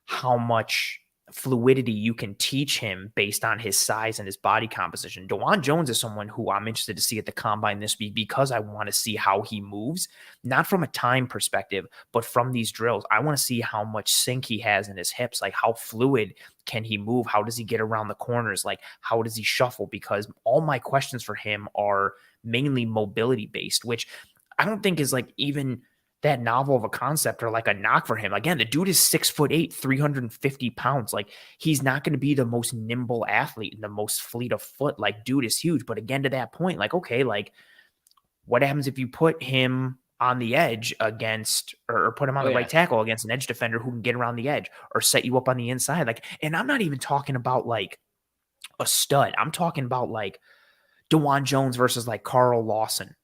how much fluidity you can teach him based on his size and his body composition. DeJuan Jones is someone who I'm interested to see at the combine this week because I want to see how he moves, not from a time perspective, but from these drills. I want to see how much sync he has in his hips. Like, how fluid can he move? How does he get around the corners? Like, how does he shuffle? Because all my questions for him are mainly mobility based, which I don't think is like even that novel of a concept or like a knock for him. Again, the dude is 6'8", 350 pounds. Like, he's not going to be the most nimble athlete and the most fleet of foot. Like, dude is huge. But again, to that point, like, okay, like what happens if you put him on the edge against, or put him on the right tackle against an edge defender who can get around the edge or set you up on the inside? Like, and I'm not even talking about like a stud. I'm talking about like DeJuan Jones versus like Carl Lawson.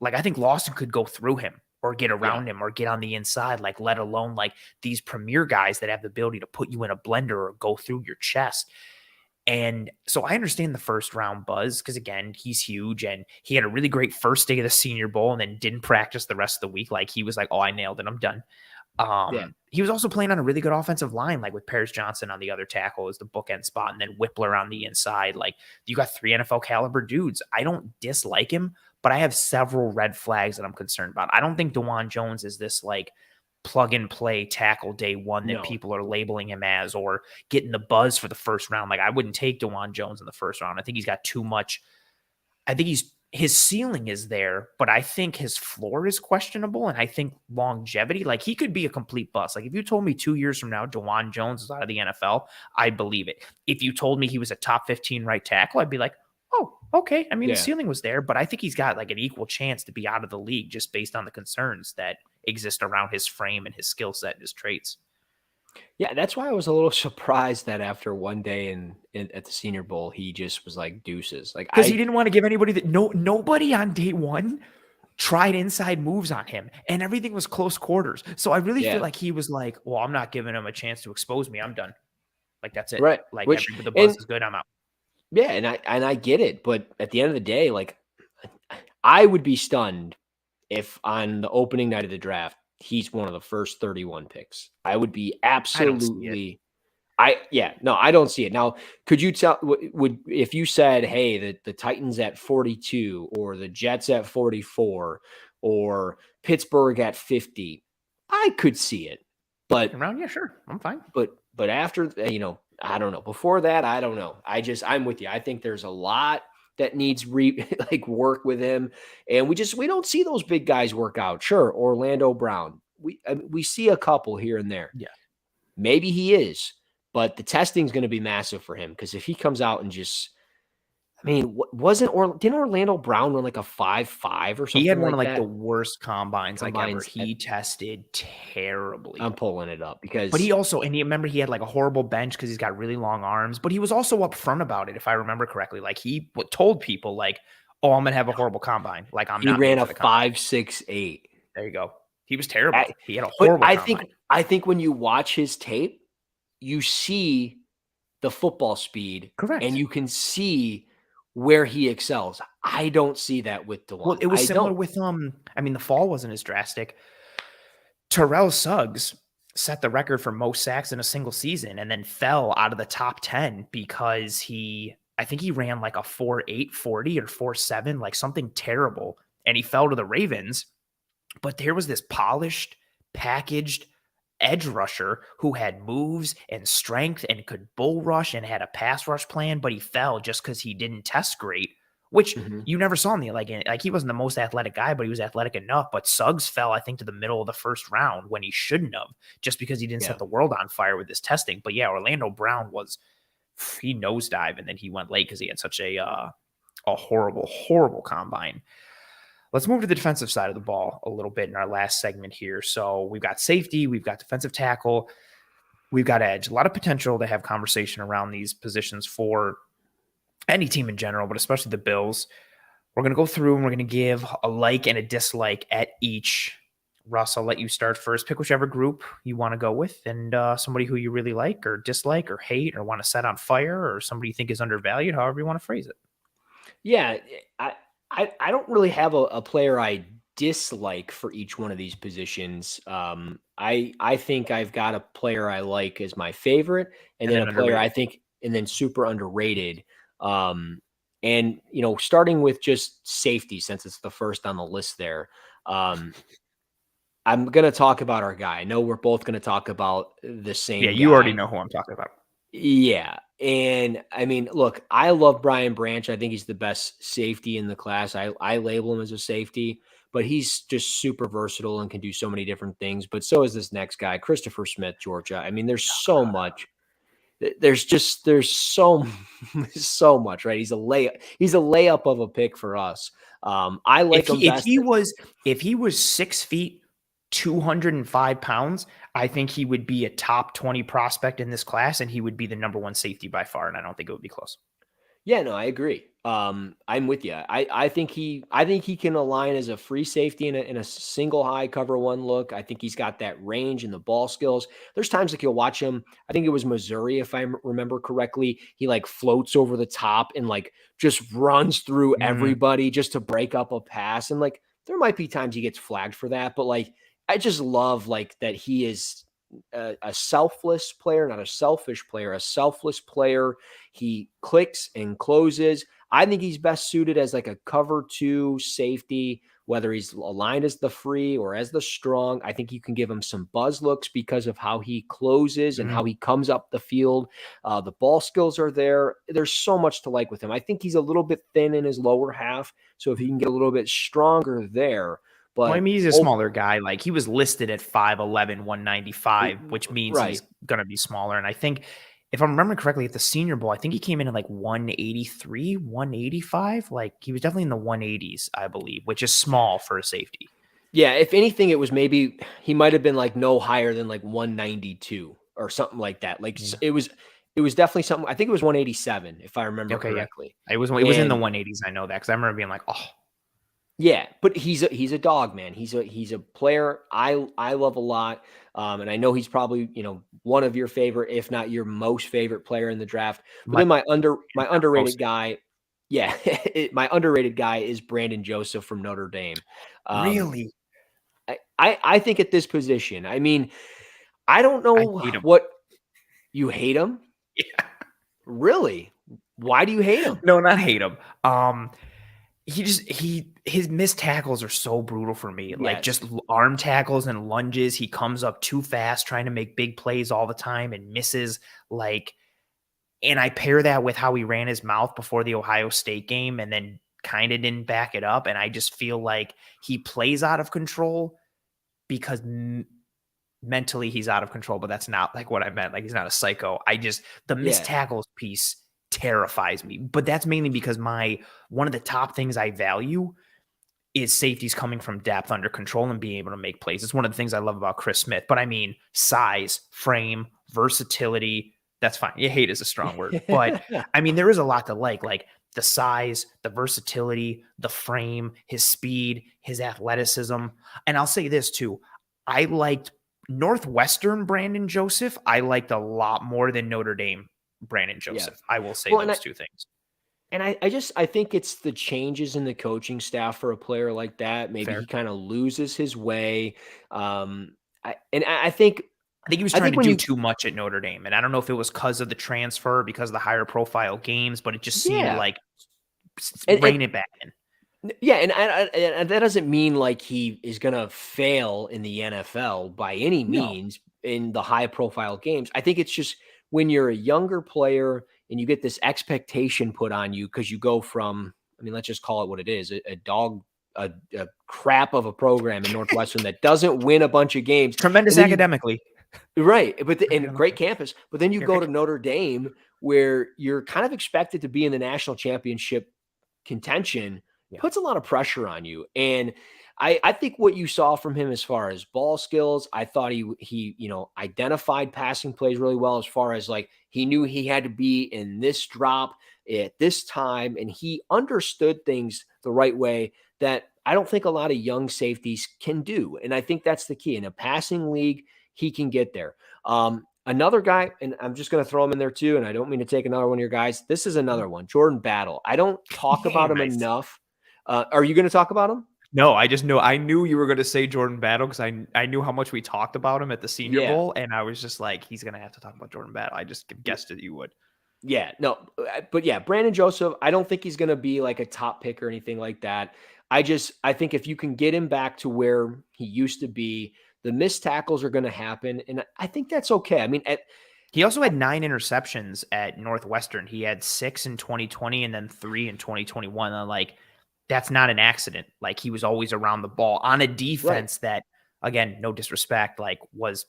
Like, I think Lawson could go through him or get around him or get on the inside, like, let alone like these premier guys that have the ability to put you in a blender or go through your chest. And so I understand the first round buzz because, again, he's huge and he had a really great first day of the Senior Bowl and then didn't practice the rest of the week. Like, he was like, oh, I nailed it, I'm done. He was also playing on a really good offensive line, like with Paris Johnson on the other tackle as the bookend spot, and then Whippler on the inside. Like, you got 3 NFL caliber dudes. I don't dislike him, but I have several red flags that I'm concerned about. I don't think DeJuan Jones is this like plug and play tackle day one that people are labeling him as, or getting the buzz for the first round. Like, I wouldn't take DeJuan Jones in the first round. I think he's got too much. I think his ceiling is there, but I think his floor is questionable. And I think longevity, like, he could be a complete bust. Like, if you told me 2 years from now, DeJuan Jones is out of the NFL, I'd believe it. If you told me he was a top 15 right tackle, I'd be like, oh, okay. I mean, the ceiling was there, but I think he's got like an equal chance to be out of the league just based on the concerns that exist around his frame and his skill set and his traits. Yeah, that's why I was a little surprised that after one day at the Senior Bowl, he just was like deuces. Like Because he didn't want to give anybody that nobody on day one tried inside moves on him, and everything was close quarters. So I really feel like he was like, well, I'm not giving him a chance to expose me. I'm done. Like, that's it. Right. Like, Which the buzz is good. I'm out. Yeah, and I get it, but at the end of the day, like I would be stunned if on the opening night of the draft, he's one of the first 31 picks. I would be absolutely I don't see it. Now, could you tell would if you said, "Hey, the Titans at 42 or the Jets at 44 or Pittsburgh at 50," I could see it. But around, yeah, sure. I'm fine. But after, I don't know. Before that, I don't know. I'm with you. I think there's a lot that needs work with him, and we don't see those big guys work out. Sure, Orlando Brown. We see a couple here and there. Yeah. Maybe he is, but the testing is going to be massive for him because if he comes out and just, I mean, didn't Orlando Brown run like a 5.5 or something? He had one like of that? The worst combines ever. He tested terribly. I'm pulling it up because, but he also, and you remember he had like a horrible bench because he's got really long arms. But he was also upfront about it, if I remember correctly. Like he told people, like, "Oh, I'm gonna have a horrible combine. Like I'm not." He ran a 5.68. There you go. He was terrible. He had a horrible combine. I think when you watch his tape, you see the football speed. Correct. And you can see where he excels. I don't see that with DeLong. Well, it was similar with the fall wasn't as drastic. Terrell Suggs set the record for most sacks in a single season and then fell out of the top 10 because I think he ran like a 4.8 40 or 4.7, like something terrible. And he fell to the Ravens. But there was this polished, packaged edge rusher who had moves and strength and could bull rush and had a pass rush plan, but he fell just because he didn't test great, which you never saw in the like he wasn't the most athletic guy, but he was athletic enough. But Suggs fell, I think, to the middle of the first round when he shouldn't have, just because he didn't set the world on fire with his testing. But yeah, Orlando Brown he nosedive, and then he went late because he had such a horrible, horrible combine. Let's move to the defensive side of the ball a little bit in our last segment here. So we've got safety, we've got defensive tackle, we've got edge. A lot of potential to have conversation around these positions for any team in general, but especially the Bills. We're going to go through and we're going to give a like and a dislike at each. Russ, I'll let you start first. Pick whichever group you want to go with, and somebody who you really like or dislike or hate or want to set on fire, or somebody you think is undervalued, however you want to phrase it. Yeah, I don't really have a player I dislike for each one of these positions. I think I've got a player I like as my favorite, and then a player I think, and then super underrated. And starting with just safety, since it's the first on the list there. I'm going to talk about our guy. I know we're both going to talk about the same guy. You already know who I'm talking about. Yeah. And I mean, look, I love Brian Branch. I think he's the best safety in the class. I label him as a safety, but he's just super versatile and can do so many different things. But so is this next guy, Christopher Smith, Georgia. I mean, there's so much. There's so much, right? He's a layup of a pick for us. I like him best. If he was 6 feet, 205 pounds, I think he would be a top 20 prospect in this class, and he would be the number one safety by far. And I don't think it would be close. Yeah, no, I agree. I'm with you. I think he can align as a free safety in a single high cover one look. I think he's got that range and the ball skills. There's times like you'll watch him. I think it was Missouri, if I remember correctly. He like floats over the top and like just runs through everybody just to break up a pass. And like there might be times he gets flagged for that, but like I just love like that he is a selfless player, not a selfish player, a selfless player. He clicks and closes. I think he's best suited as like a cover 2 safety, whether he's aligned as the free or as the strong. I think you can give him some buzz looks because of how he closes and how he comes up the field. The ball skills are there. There's so much to like with him. I think he's a little bit thin in his lower half. So if he can get a little bit stronger there. But I mean, he's a smaller guy. Like he was listed at 5'11", 195, which means he's going to be smaller. And I think, if I'm remembering correctly, at the Senior Bowl, I think he came in at like 183, 185. Like he was definitely in the 180s, I believe, which is small for a safety. Yeah, if anything, it was maybe he might have been like no higher than like 192. or something like that. Like it was definitely something. I think it was 187 if I remember correctly. Yeah. It was in the 180s. I know that because I remember being like, oh. Yeah, but he's a dog, man. He's a player I love a lot, and I know he's probably one of your favorite, if not your most favorite player in the draft. But then my underrated guy, yeah, my underrated guy is Brandon Joseph from Notre Dame. Really, I think at this position, I mean, I don't know what you hate him. Yeah, really. Why do you hate him? No, not hate him. His missed tackles are so brutal for me. Like just arm tackles and lunges. He comes up too fast trying to make big plays all the time and misses. And I pair that with how he ran his mouth before the Ohio State game and then kind of didn't back it up. And I just feel like he plays out of control because mentally he's out of control, but that's not like what I meant. Like he's not a psycho. The missed tackles piece terrifies me, but that's mainly because one of the top things I value is safeties coming from depth under control and being able to make plays. It's one of the things I love about Chris Smith, but I mean, size, frame, versatility, that's fine. You hate is a strong word, but I mean, there is a lot to like the size, the versatility, the frame, his speed, his athleticism. And I'll say this too. I liked Northwestern Brandon Joseph. I liked a lot more than Notre Dame Brandon Joseph. I will say those two things. And I think it's the changes in the coaching staff for a player like that. Maybe he kind of loses his way. I think he was trying to do too much at Notre Dame. And I don't know if it was because of the transfer, because of the higher profile games, but it just seemed like rein it back in. Yeah, and that doesn't mean like he is going to fail in the NFL by any means in the high profile games. I think it's just when you're a younger player and you get this expectation put on you because you go from, I mean, let's just call it what it is, a crap of a program in Northwestern that doesn't win a bunch of games. Tremendous academically. Right. And great campus. But then you go to Notre Dame where you're kind of expected to be in the national championship contention. Puts a lot of pressure on you. And I think what you saw from him as far as ball skills, I thought he identified passing plays really well as far as like he knew he had to be in this drop at this time, and he understood things the right way that I don't think a lot of young safeties can do. And I think that's the key. In a passing league, he can get there. Another guy, and I'm just going to throw him in there too, and I don't mean to take another one of your guys. This is another one, Jordan Battle. I don't talk about him enough. Are you going to talk about him? No, I knew you were going to say Jordan Battle because I knew how much we talked about him at the Senior Bowl, and I was just like, he's going to have to talk about Jordan Battle. I just guessed that you would. Yeah, no, but yeah, Brandon Joseph, I don't think he's going to be like a top pick or anything like that. I think if you can get him back to where he used to be, the missed tackles are going to happen, and I think that's okay. I mean, he also had 9 interceptions at Northwestern. He had 6 in 2020 and then 3 in 2021. And that's not an accident. Like he was always around the ball on a defense that, again, no disrespect, was,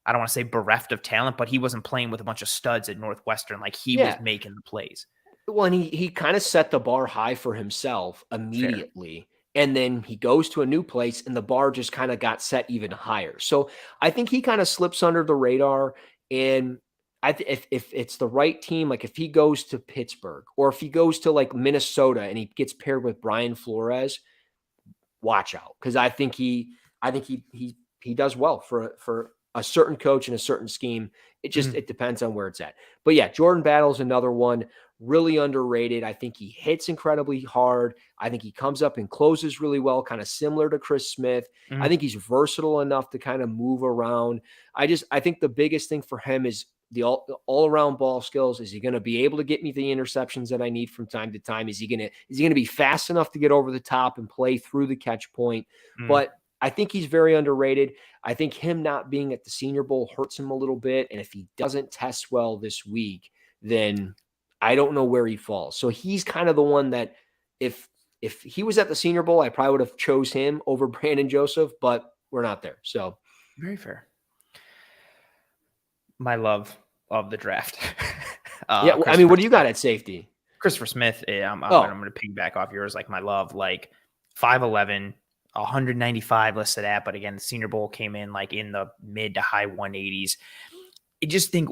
I don't want to say bereft of talent, but he wasn't playing with a bunch of studs at Northwestern. Like he was making the plays. Well, and he kind of set the bar high for himself immediately. Fair. And then he goes to a new place and the bar just kind of got set even higher. So I think he kind of slips under the radar. And if it's the right team, like if he goes to Pittsburgh or if he goes to like Minnesota and he gets paired with Brian Flores, watch out. Cause I think he does well for a certain coach and a certain scheme. It just, it depends on where it's at. But yeah, Jordan Battle's another one, really underrated. I think he hits incredibly hard. I think he comes up and closes really well, kind of similar to Chris Smith. I think he's versatile enough to kind of move around. I think the biggest thing for him is the all around ball skills. Is he going to be able to get me the interceptions that I need from time to time? Is he going to be fast enough to get over the top and play through the catch point? But I think he's very underrated. I think him not being at the Senior Bowl hurts him a little bit. And if he doesn't test well this week, then I don't know where he falls. So he's kind of the one that if he was at the Senior Bowl, I probably would have chose him over Brandon Joseph, but we're not there. So very fair. My love of the draft. Yeah, I mean, what do you got at safety? Christopher Smith. I'm going to piggyback off yours. Like my love, 5'11", 195 listed at, but again, the Senior Bowl came in in the mid to high 180s. just think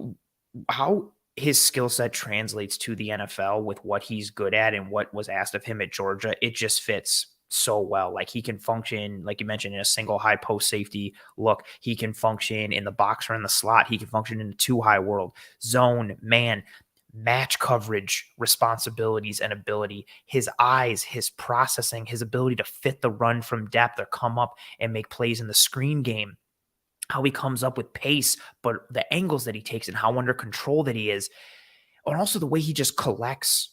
how his skill set translates to the NFL with what he's good at and what was asked of him at Georgia. It just fits so well. Like he can function, like you mentioned, in a single high post safety look. He can function in the box or in the slot. He can function in a 2-high world, zone, man, match coverage responsibilities and ability. His eyes, his processing, his ability to fit the run from depth or come up and make plays in the screen game. How he comes up with pace, but the angles that he takes and how under control that he is. And also the way he just collects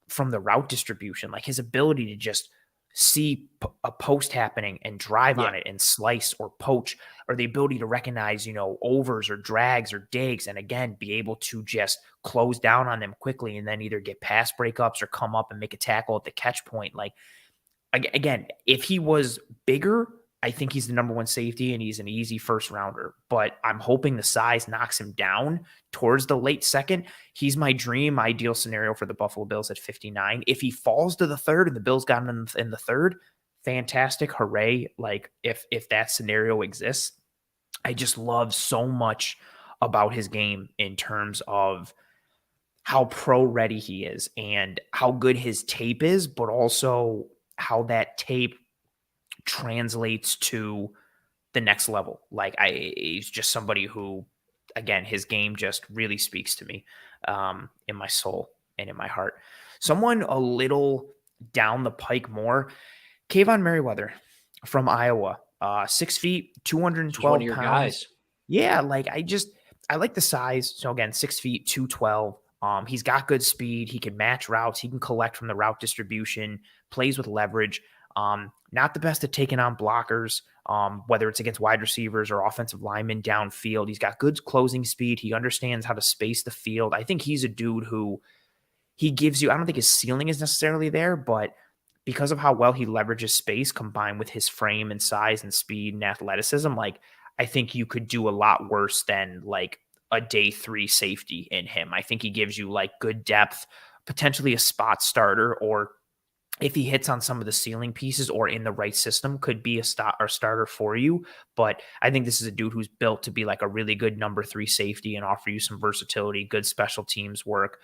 from the route distribution, like his ability to just see a post happening and drive on it and slice or poach, or the ability to recognize, overs or drags or digs, and again, be able to just close down on them quickly and then either get pass breakups or come up and make a tackle at the catch point. Like, again, if he was bigger, I think he's the number one safety and he's an easy first rounder, but I'm hoping the size knocks him down towards the late second. He's my dream ideal scenario for the Buffalo Bills at 59. If he falls to the third and the Bills got him in the third, fantastic. Hooray. Like if that scenario exists, I just love so much about his game in terms of how pro ready he is and how good his tape is, but also how that tape translates to the next level. Like he's just somebody who, again, his game just really speaks to me in my soul and in my heart. Someone a little down the pike more, Kayvon Merriweather from Iowa, 6 feet, 212 one of your pounds. Guys. Yeah, like I like the size. So again, 6 feet, 212. He's got good speed. He can match routes. He can collect from the route distribution, plays with leverage. Not the best at taking on blockers, whether it's against wide receivers or offensive linemen downfield. He's got good closing speed. He understands how to space the field. I think he's a dude who he gives you, I don't think his ceiling is necessarily there, but because of how well he leverages space combined with his frame and size and speed and athleticism, like I think you could do a lot worse than like a day 3 safety in him. I think he gives you like good depth, potentially a spot starter, or if he hits on some of the ceiling pieces or in the right system, could be a starter for you. But I think this is a dude who's built to be like a really good number 3 safety and offer you some versatility, good special teams work.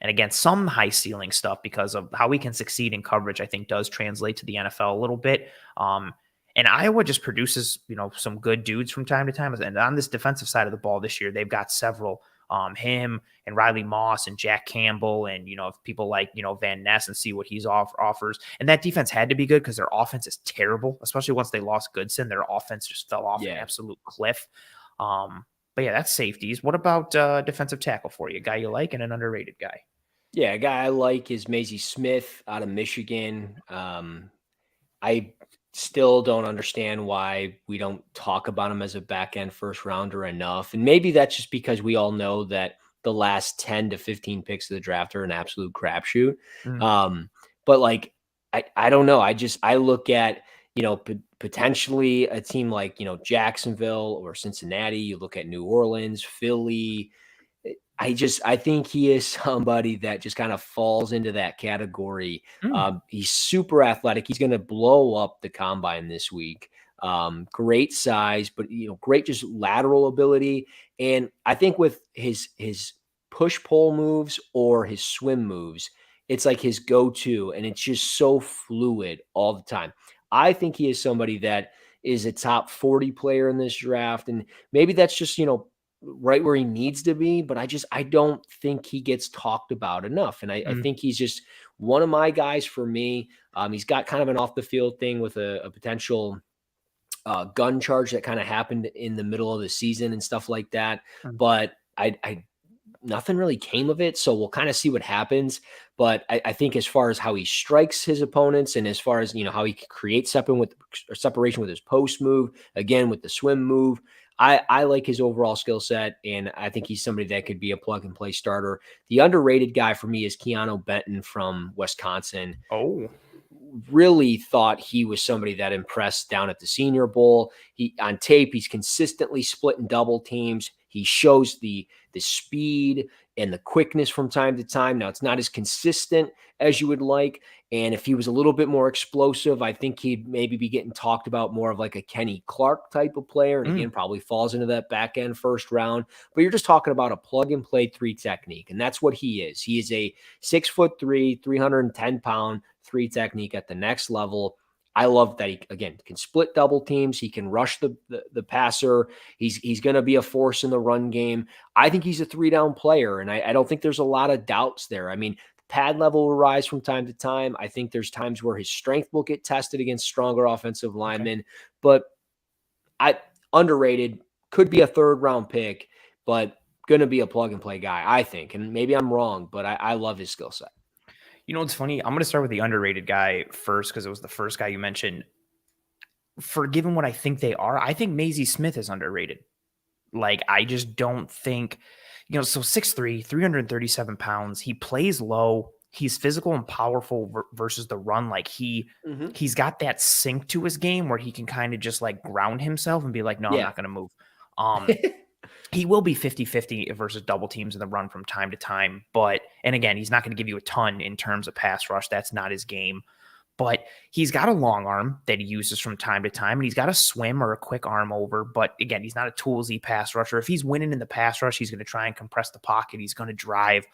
And again, some high ceiling stuff because of how he can succeed in coverage, I think does translate to the NFL a little bit. And Iowa just produces, some good dudes from time to time. And on this defensive side of the ball this year, they've got several. Him and Riley Moss and Jack Campbell and, if people like, Van Ness and see what he's offers. And that defense had to be good because their offense is terrible, especially once they lost Goodson. Their offense just fell off an absolute cliff. But yeah, that's safeties. What about defensive tackle for you? A guy you like and an underrated guy? Yeah, a guy I like is Maisie Smith out of Michigan. I still don't understand why we don't talk about him as a back end first rounder enough. And maybe that's just because we all know that the last 10 to 15 picks of the draft are an absolute crapshoot. But like, I don't know. I look at, potentially a team like, Jacksonville or Cincinnati. You look at New Orleans, Philly. I think he is somebody that just kind of falls into that category. He's super athletic. He's going to blow up the combine this week. Great size, but great just lateral ability. And I think with his push pull moves or his swim moves, it's like his go-to, and it's just so fluid all the time. I think he is somebody that is a top 40 player in this draft, and maybe that's just right where he needs to be, but I don't think he gets talked about enough. And I think he's just one of my guys for me. He's got kind of an off the field thing with a potential gun charge that kind of happened in the middle of the season and stuff like that. But I nothing really came of it. So we'll kind of see what happens. But I think as far as how he strikes his opponents and as far as, how he creates separation with his post move, again, with the swim move, I like his overall skill set, and I think he's somebody that could be a plug-and-play starter. The underrated guy for me is Keanu Benton from Wisconsin. Oh. Really thought he was somebody that impressed down at the Senior Bowl. On tape, he's consistently splitting double teams. He shows the speed and the quickness from time to time. Now, it's not as consistent as you would like. And if he was a little bit more explosive, I think he'd maybe be getting talked about more of like a Kenny Clark type of player. And again, probably falls into that back end first round. But you're just talking about a plug and play 3 technique. And that's what he is. He is a 6'3", 310-pound 3 technique at the next level. I love that he, again, can split double teams. He can rush the passer. He's going to be a force in the run game. I think he's a 3-down player, and I don't think there's a lot of doubts there. I mean, pad level will rise from time to time. I think there's times where his strength will get tested against stronger offensive linemen, but underrated, could be a 3rd-round pick, but going to be a plug-and-play guy, I think. And maybe I'm wrong, but I love his skill set. You know, it's funny. I'm going to start with the underrated guy first because it was the first guy you mentioned. For given what I think they are, I think Maisie Smith is underrated. Like, I just don't think, so 6'3", 337 pounds. He plays low. He's physical and powerful versus the run. Like, he's got that sink to his game where he can kind of just like ground himself and be like, no, I'm not going to move. He will be 50-50 versus double teams in the run from time to time. And again, he's not going to give you a ton in terms of pass rush. That's not his game. But he's got a long arm that he uses from time to time, and he's got a swim or a quick arm over. But again, he's not a toolsy pass rusher. If he's winning in the pass rush, he's going to try and compress the pocket. He's going to drive.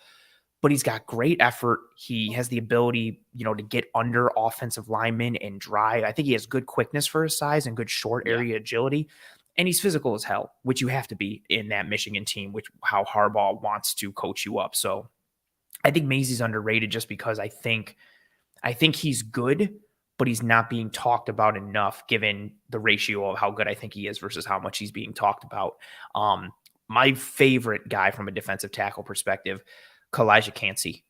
But he's got great effort. He has the ability, to get under offensive linemen and drive. I think he has good quickness for his size and good short area agility. And he's physical as hell, which you have to be in that Michigan team, which how Harbaugh wants to coach you up. So I think Maisie's underrated just because I think he's good, but he's not being talked about enough given the ratio of how good I think he is versus how much he's being talked about. My favorite guy from a defensive tackle perspective, Kalijah Cansey.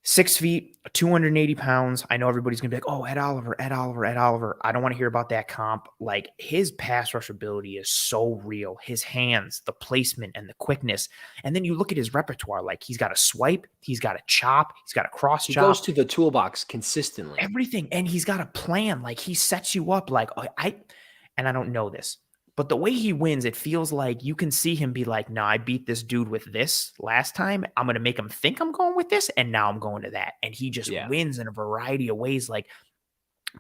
6 feet, 280 pounds. I know everybody's going to be like, oh, Ed Oliver. I don't want to hear about that comp. Like, his pass rush ability is so real. His hands, the placement, and the quickness. And then you look at his repertoire. Like, he's got a swipe. He's got a chop. He's got a cross chop. He goes to the toolbox consistently. Everything. And he's got a plan. Like, he sets you up. Like, and I don't know this, but the way he wins, it feels like you can see him be like, no, I beat this dude with this last time. I'm going to make him think I'm going with this, and now I'm going to that. And he just wins in a variety of ways, like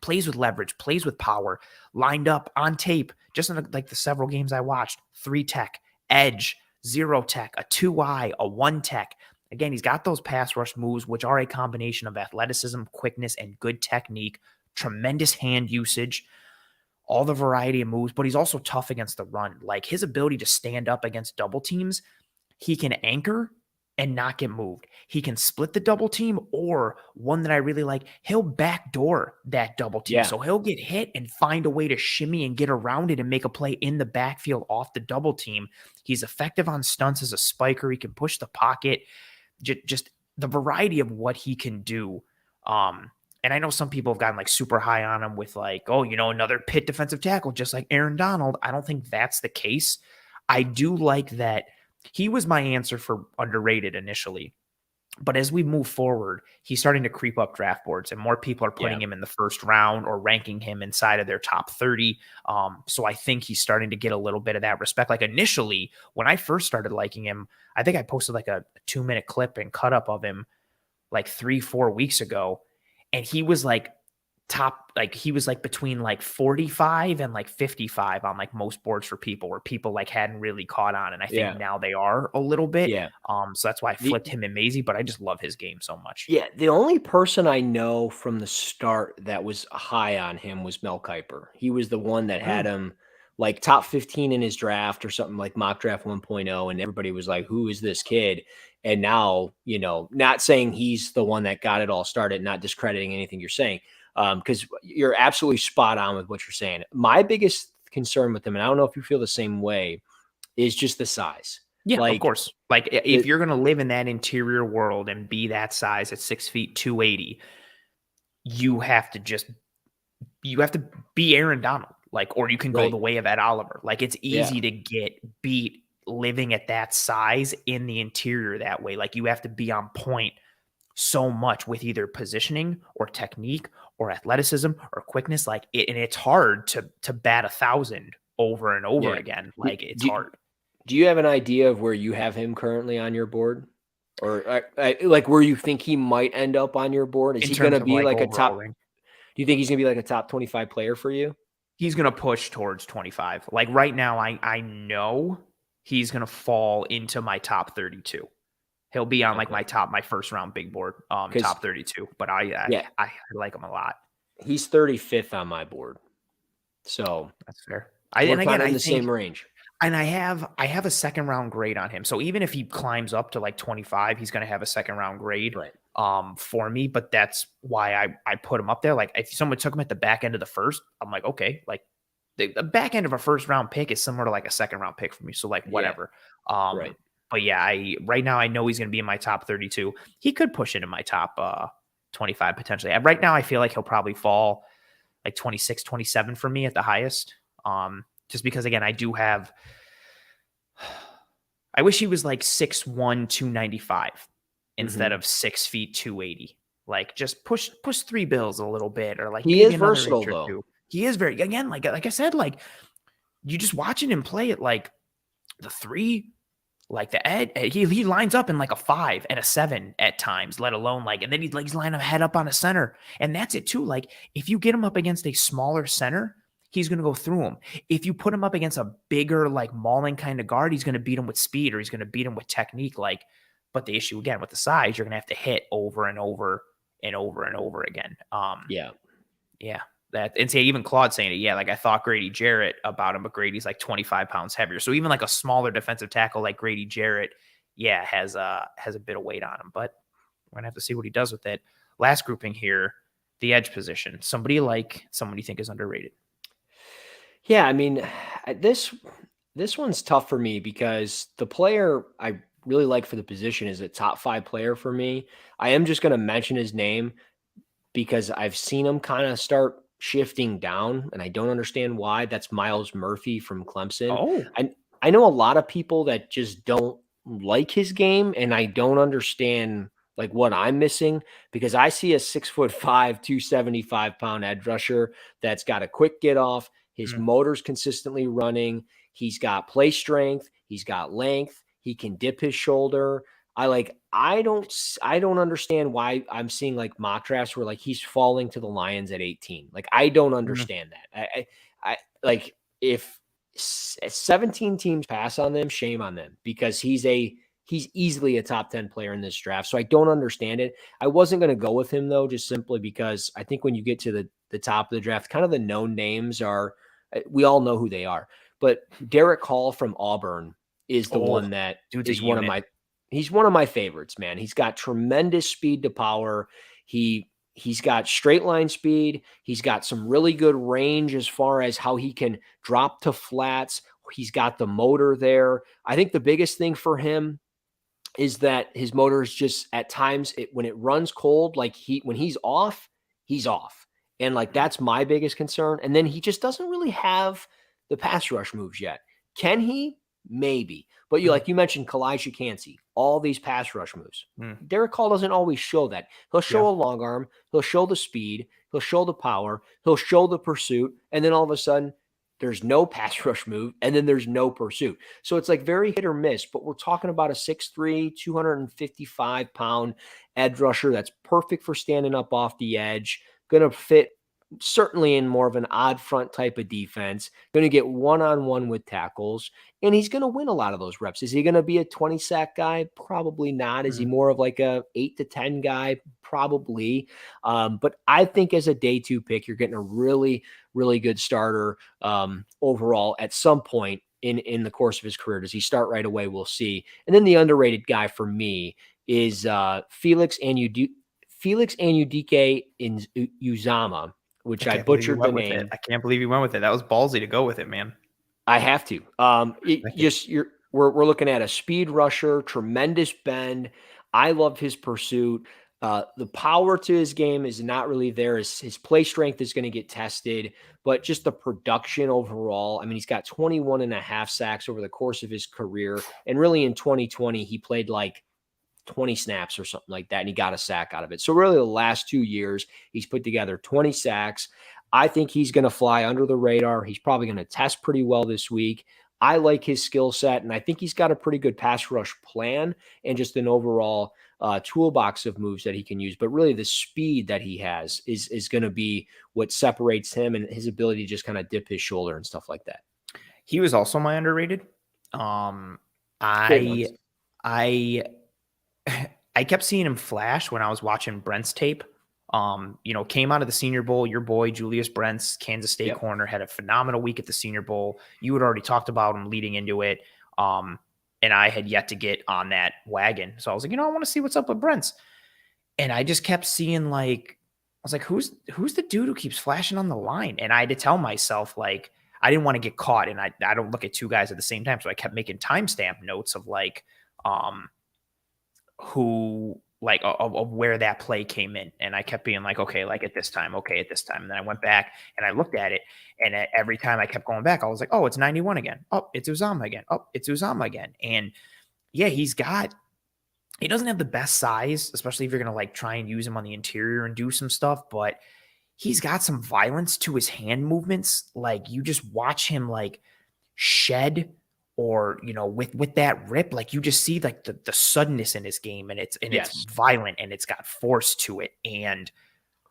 plays with leverage, plays with power, lined up on tape, just in like the several games I watched, 3 tech, edge, 0 tech, a 2-eye, a 1 tech. Again, he's got those pass rush moves, which are a combination of athleticism, quickness, and good technique, tremendous hand usage, all the variety of moves, but he's also tough against the run. Like, his ability to stand up against double teams, he can anchor and not get moved. He can split the double team, or one that I really like, he'll backdoor that double team. So he'll get hit and find a way to shimmy and get around it and make a play in the backfield off the double team. He's effective on stunts as a spiker. He can push the pocket. Just the variety of what he can do. And I know some people have gotten like super high on him with like, oh, another Pitt defensive tackle, just like Aaron Donald. I don't think that's the case. I do like that he was my answer for underrated initially. But as we move forward, he's starting to creep up draft boards, and more people are putting him in the first round or ranking him inside of their top 30. So I think he's starting to get a little bit of that respect. Like, initially, when I first started liking him, I think I posted like a 2-minute clip and cut up of him like 3-4 weeks ago. And he was like he was like between like 45 and like 55 on like most boards for people, where people like hadn't really caught on. And I think now they are a little bit. So that's why I flipped him and Maisie, but I just love his game so much. Yeah. The only person I know from the start that was high on him was Mel Kiper. He was the one that had him like top 15 in his draft or something, like mock draft 1.0. And everybody was like, who is this kid? And now, not saying he's the one that got it all started, not discrediting anything you're saying, because you're absolutely spot on with what you're saying. My biggest concern with him, and I don't know if you feel the same way, is just the size. Yeah, of course. Like, if you're going to live in that interior world and be that size at 6 feet, 280, you have to be Aaron Donald, like, or you can go the way of Ed Oliver. Like, it's easy to get beat living at that size in the interior that way. Like, you have to be on point so much with either positioning or technique or athleticism or quickness. And it's hard to bat 1,000 over and over again. Like, it's hard. Do you have an idea of where you have him currently on your board? Or like where you think he might end up on your board? Is he going to be like a top? Do you think he's going to be like a top 25 player for you? He's going to push towards 25. Like right now, I know he's going to fall into my top 32. He'll be on like my first round big board, top 32. But I like him a lot. He's 35th on my board. So that's fair. We're kind of in the same range. And I have a second round grade on him. So even if he climbs up to like 25, he's going to have a second round grade for me. But that's why I put him up there. Like if someone took him at the back end of the first, I'm like, okay, like the back end of a first round pick is similar to like a second round pick for me. So like whatever. But yeah, right now I know he's going to be in my top 32. He could push into my top 25 potentially. Right now I feel like he'll probably fall like 26, 27 for me at the highest. Just because, again, I wish he was like 6'1", 295 instead of 6 feet, 280. Like just push 3 bills a little bit, or like he is versatile though. He is very, again, like I said, like you just watching him play it, like the 3, like the Ed, he lines up in like a 5 and a 7 at times, let alone like, and then he's lining up head up on a center, and that's it too. Like if you get him up against a smaller center, he's going to go through him. If you put him up against a bigger, like mauling kind of guard, he's going to beat him with speed, or he's going to beat him with technique. Like, but the issue again with the size, you're going to have to hit over and over and over and over again. Yeah. That, and say even Claude saying it. Yeah. Like I thought Grady Jarrett about him, but Grady's like 25 pounds heavier. So even like a smaller defensive tackle like Grady Jarrett, has a bit of weight on him, but we're going to have to see what he does with it. Last grouping here, the edge position. Somebody you think is underrated. Yeah, I mean, this one's tough for me because the player I really like for the position is a top 5 player for me. I am just going to mention his name because I've seen him kind of start shifting down, and I don't understand why. That's Myles Murphy from Clemson. Oh, I know a lot of people that just don't like his game, and I don't understand like what I'm missing, because I see a 6'5", 275-pound edge rusher that's got a quick get off. His motor's consistently running. He's got play strength. He's got length. He can dip his shoulder. I don't understand why I'm seeing like mock drafts where like he's falling to the Lions at 18. Like I don't understand that. I like if 17 teams pass on them, shame on them, because he's easily a top 10 player in this draft. So I don't understand it. I wasn't going to go with him though, just simply because I think when you get to the top of the draft, kind of the known names are, we all know who they are, but Derek Hall from Auburn is the one that is he's one of my favorites, man. He's got tremendous speed to power. He's got straight line speed. He's got some really good range as far as how he can drop to flats. He's got the motor there. I think the biggest thing for him is that his motor is just at times when it runs cold, like when he's off, he's off. And like, that's my biggest concern. And then he just doesn't really have the pass rush moves yet. Can he? Maybe. But you mentioned Kalijah Cansey, all these pass rush moves. Derek Hall doesn't always show that. He'll show a long arm. He'll show the speed. He'll show the power. He'll show the pursuit. And then all of a sudden there's no pass rush move. And then there's no pursuit. So it's like very hit or miss, but we're talking about a 6'3", 255-pound edge rusher that's perfect for standing up off the edge. Going to fit certainly in more of an odd front type of defense, going to get one-on-one with tackles, and he's going to win a lot of those reps. Is he going to be a 20 sack guy? Probably not. Is he more of like a 8 to 10 guy? Probably. But I think as a day 2 pick, you're getting a really, really good starter overall at some point in the course of his career. Does he start right away? We'll see. And then the underrated guy for me is Felix Anudike in Uzama, which I butchered the name. I can't believe you went with it. That was ballsy to go with it, man. I have to. We're looking at a speed rusher, tremendous bend. I love his pursuit. The power to his game is not really there. His play strength is going to get tested, but just the production overall. I mean, he's got 21.5 sacks over the course of his career. And really in 2020, he played like 20 snaps or something like that, and he got a sack out of it. So really the last 2 years, he's put together 20 sacks. I think he's going to fly under the radar. He's probably going to test pretty well this week. I like his skill set, and I think he's got a pretty good pass rush plan and just an overall toolbox of moves that he can use. But really, the speed that he has is going to be what separates him and his ability to just kind of dip his shoulder and stuff like that. He was also my underrated. I kept seeing him flash when I was watching Brent's tape. Came out of the Senior Bowl. Your boy Julius Brents, Kansas State corner, had a phenomenal week at the Senior Bowl. You had already talked about him leading into it, and I had yet to get on that wagon. So I was like, I want to see what's up with Brents. And I just kept seeing I was like, who's the dude who keeps flashing on the line? And I had to tell myself I didn't want to get caught, and I don't look at two guys at the same time, so I kept making timestamp notes of who of where that play came in. And I kept being okay, at this time. And then I went back and I looked at it. And every time I kept going back, I was like, oh, it's 91 again. Oh, it's Uzama again. Oh, it's Uzama again. And yeah, he doesn't have the best size, especially if you're going to try and use him on the interior and do some stuff, but he's got some violence to his hand movements. You just watch him shed or with that rip, you just see the suddenness in his game, and it's violent and it's got force to it. And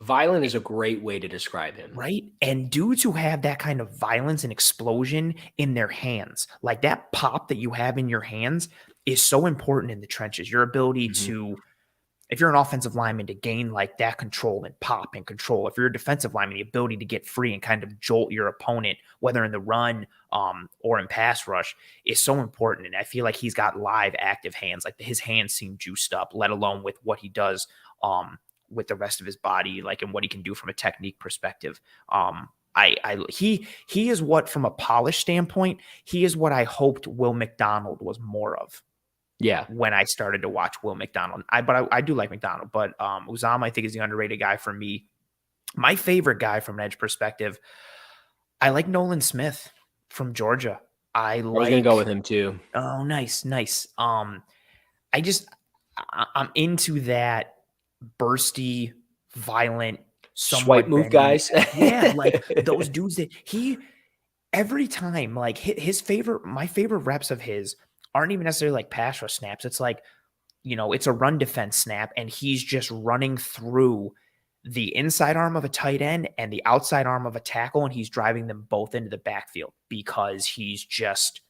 violent is a great way to describe him, right? And dudes who have that kind of violence and explosion in their hands, that pop that you have in your hands, is so important in the trenches. Your ability to, if you're an offensive lineman, to gain that control and pop and control. If you're a defensive lineman, the ability to get free and kind of jolt your opponent, whether in the run or in pass rush, is so important. And I feel like he's got live, active hands. His hands seem juiced up, let alone with what he does with the rest of his body, and what he can do from a technique perspective. He is what, from a polish standpoint, he is what I hoped Will McDonald was more of. Yeah. When I started to watch Will McDonald, I do like McDonald, but Uzama, I think, is the underrated guy for me. My favorite guy from an edge perspective, I like Nolan Smith from Georgia. I was gonna go with him too. Oh, nice. I'm into that bursty, violent, swipe move guys. Yeah, those dudes that every time, my favorite reps of his aren't even necessarily pass rush snaps. It's it's a run defense snap, and he's just running through the inside arm of a tight end and the outside arm of a tackle, and he's driving them both into the backfield, because he's just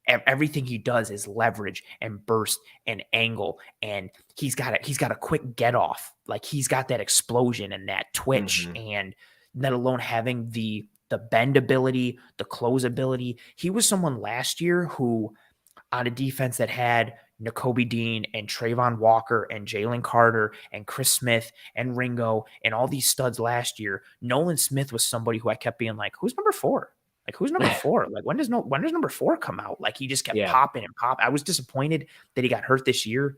everything he does is leverage and burst and angle, and he's got a quick get off. He's got that explosion and that twitch, and let alone having the bend ability, the close ability. He was someone last year who, on a defense that had Nakobe Dean and Trayvon Walker and Jalen Carter and Chris Smith and Ringo and all these studs last year, Nolan Smith was somebody who I kept being who's number 4? Who's number 4? When does number 4 come out? He just kept popping and popping. I was disappointed that he got hurt this year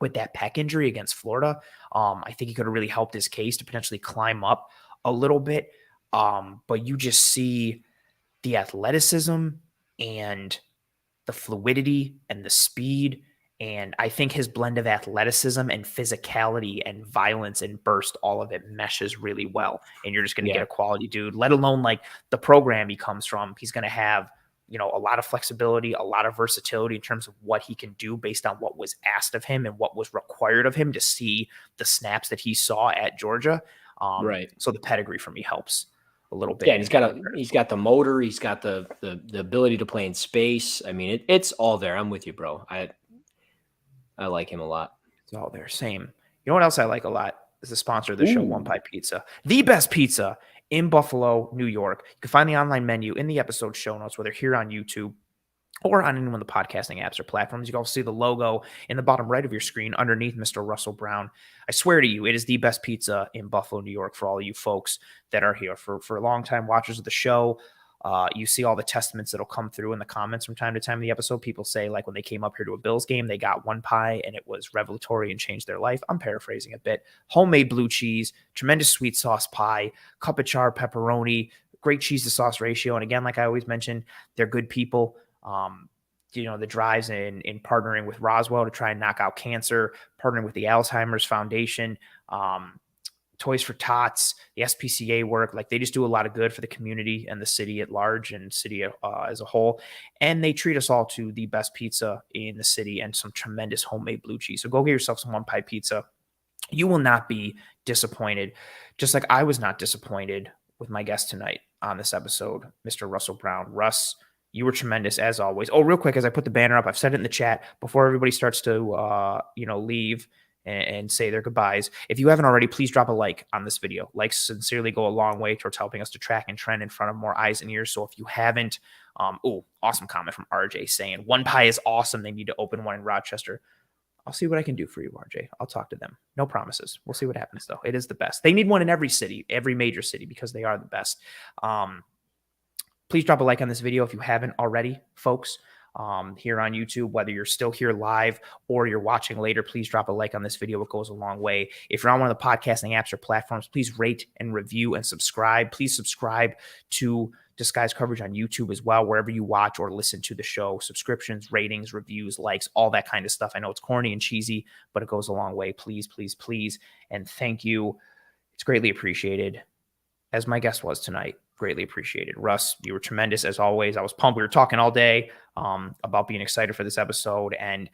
with that pec injury against Florida. I think he could have really helped his case to potentially climb up a little bit. But you just see the athleticism and the fluidity and the speed. And I think his blend of athleticism and physicality and violence and burst, all of it meshes really well. And you're just going to get a quality dude, let alone the program he comes from. He's going to have, a lot of flexibility, a lot of versatility in terms of what he can do based on what was asked of him and what was required of him to see the snaps that he saw at Georgia. Right. So the pedigree for me helps a little bit. Yeah, and he's got the motor, he's got the ability to play in space. I mean, it's all there. I'm with you, bro. I like him a lot. It's all there. Same. You know what else I like a lot is the sponsor of the show, One Pie Pizza, the best pizza in Buffalo, New York. You can find the online menu in the episode show notes, whether here on YouTube or on any one of the podcasting apps or platforms. You can also see the logo in the bottom right of your screen underneath Mr. Russell Brown. I swear to you, it is the best pizza in Buffalo, New York, for all of you folks that are here. For long-time watchers of the show, you see all the testaments that'll come through in the comments from time to time in the episode. People say when they came up here to a Bills game, they got one pie and it was revelatory and changed their life. I'm paraphrasing a bit. Homemade blue cheese, tremendous sweet sauce pie, cup of char pepperoni, great cheese to sauce ratio. And again, like I always mention, they're good people. The drives in partnering with Roswell to try and knock out cancer, partnering with the Alzheimer's Foundation, Toys for Tots, the SPCA work. Like, they just do a lot of good for the community and the city at large and city as a whole. And they treat us all to the best pizza in the city and some tremendous homemade blue cheese. So go get yourself some One Pie Pizza. You will not be disappointed, just like I was not disappointed with my guest tonight on this episode, Mr. Russell Brown. Russ, you were tremendous as always. Oh, real quick, as I put the banner up, I've said it in the chat before everybody starts to, leave and say their goodbyes. If you haven't already, please drop a like on this video. Likes sincerely go a long way towards helping us to track and trend in front of more eyes and ears. So if you haven't, awesome comment from RJ saying One Pie is awesome. They need to open one in Rochester. I'll see what I can do for you, RJ. I'll talk to them. No promises. We'll see what happens, though. It is the best. They need one in every city, every major city, because they are the best. Please drop a like on this video if you haven't already, folks. Here on YouTube, whether you're still here live or you're watching later, please drop a like on this video. It goes a long way. If you're on one of the podcasting apps or platforms, please rate and review and subscribe. Please subscribe to Disguise Coverage on YouTube as well, wherever you watch or listen to the show. Subscriptions, ratings, reviews, likes, all that kind of stuff. I know it's corny and cheesy, but it goes a long way. Please, please, please. And thank you. It's greatly appreciated, as my guest was tonight. Greatly appreciated. Russ, you were tremendous as always. I was pumped. We were talking all day about being excited for this episode. And,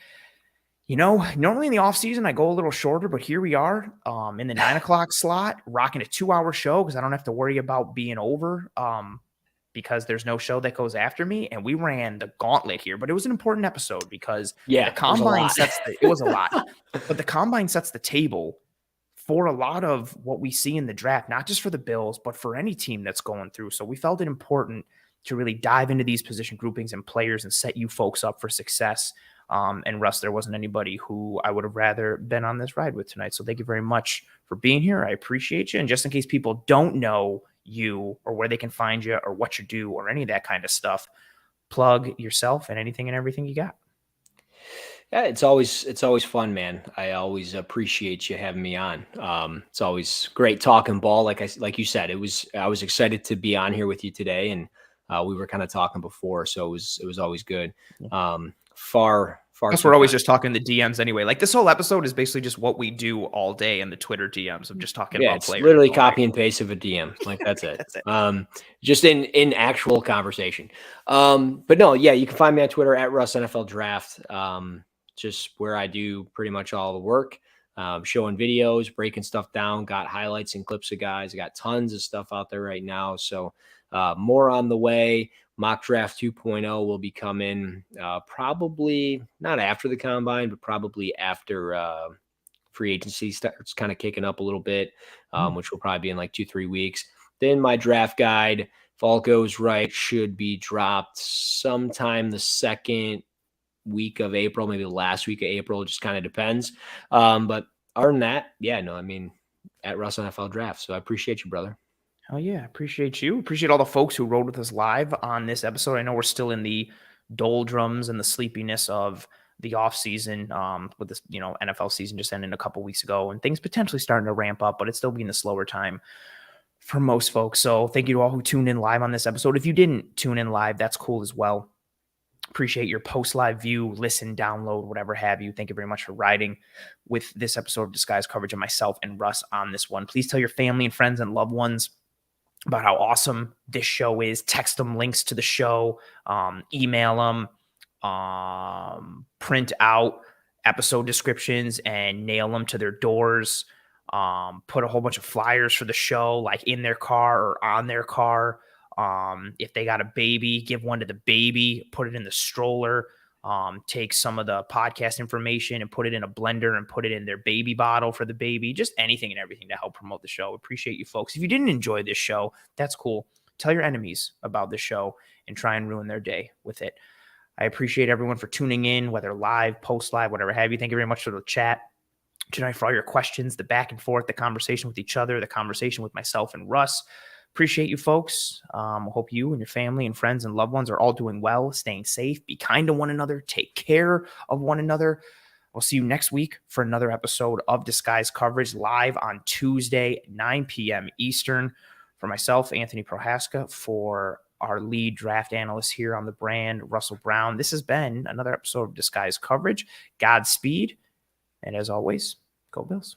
normally in the off season, I go a little shorter, but here we are in the 9 o'clock slot, rocking a 2-hour show because I don't have to worry about being over because there's no show that goes after me. And we ran the gauntlet here, but it was an important episode because the combine it was a lot, but the combine sets the table for a lot of what we see in the draft, not just for the Bills, but for any team that's going through. So we felt it important to really dive into these position groupings and players and set you folks up for success. And Russ, there wasn't anybody who I would have rather been on this ride with tonight. So thank you very much for being here. I appreciate you. And just in case people don't know you or where they can find you or what you do or any of that kind of stuff, plug yourself and anything and everything you got. Yeah, it's always fun, man. I always appreciate you having me on. It's always great talking ball. Like you said, I was excited to be on here with you today, and we were kind of talking before, so it was always good. Far. Plus, we're always just talking the DMs anyway. Like, this whole episode is basically just what we do all day in the Twitter DMs of just talking about players. Yeah, it's literally copy and paste of a DM. Like, that's it. That's it. Just in actual conversation. But no, yeah, you can find me on Twitter at Russ NFL Draft. Just where I do pretty much all the work, showing videos, breaking stuff down, got highlights and clips of guys. I got tons of stuff out there right now. So more on the way. Mock Draft 2.0 will be coming probably not after the combine, but probably after free agency starts kind of kicking up a little bit, which will probably be in like 2-3 weeks. Then my draft guide, if all goes right, should be dropped sometime the second week of April, maybe the last week of April. It just kind of depends. But other than that, at Russ NFL Draft. So I appreciate you, brother. Oh yeah, appreciate you. Appreciate all the folks who rode with us live on this episode. I know we're still in the doldrums and the sleepiness of the off season with this, NFL season just ended a couple weeks ago and things potentially starting to ramp up, but it's still being a slower time for most folks. So thank you to all who tuned in live on this episode. If you didn't tune in live, that's cool as well. Appreciate your post-live view, listen, download, whatever have you. Thank you very much for riding with this episode of Disguise Coverage of myself and Russ on this one. Please tell your family and friends and loved ones about how awesome this show is. Text them links to the show, email them, print out episode descriptions and nail them to their doors. Put a whole bunch of flyers for the show, like in their car or on their car. If they got a baby, give one to the baby, put it in the stroller, take some of the podcast information and put it in a blender and put it in their baby bottle for the baby, just anything and everything to help promote the show. Appreciate you folks. If you didn't enjoy this show, that's cool. Tell your enemies about the show and try and ruin their day with it. I appreciate everyone for tuning in, whether live, post live, whatever have you. Thank you very much for the chat tonight, for all your questions, the back and forth, the conversation with each other, the conversation with myself and Russ. Appreciate you folks. Hope you and your family and friends and loved ones are all doing well, staying safe, be kind to one another, take care of one another. We'll see you next week for another episode of Disguise Coverage live on Tuesday, 9 p.m. Eastern. For myself, Anthony Prohaska, for our lead draft analyst here on the brand, Russell Brown. This has been another episode of Disguise Coverage. Godspeed. And as always, go Bills.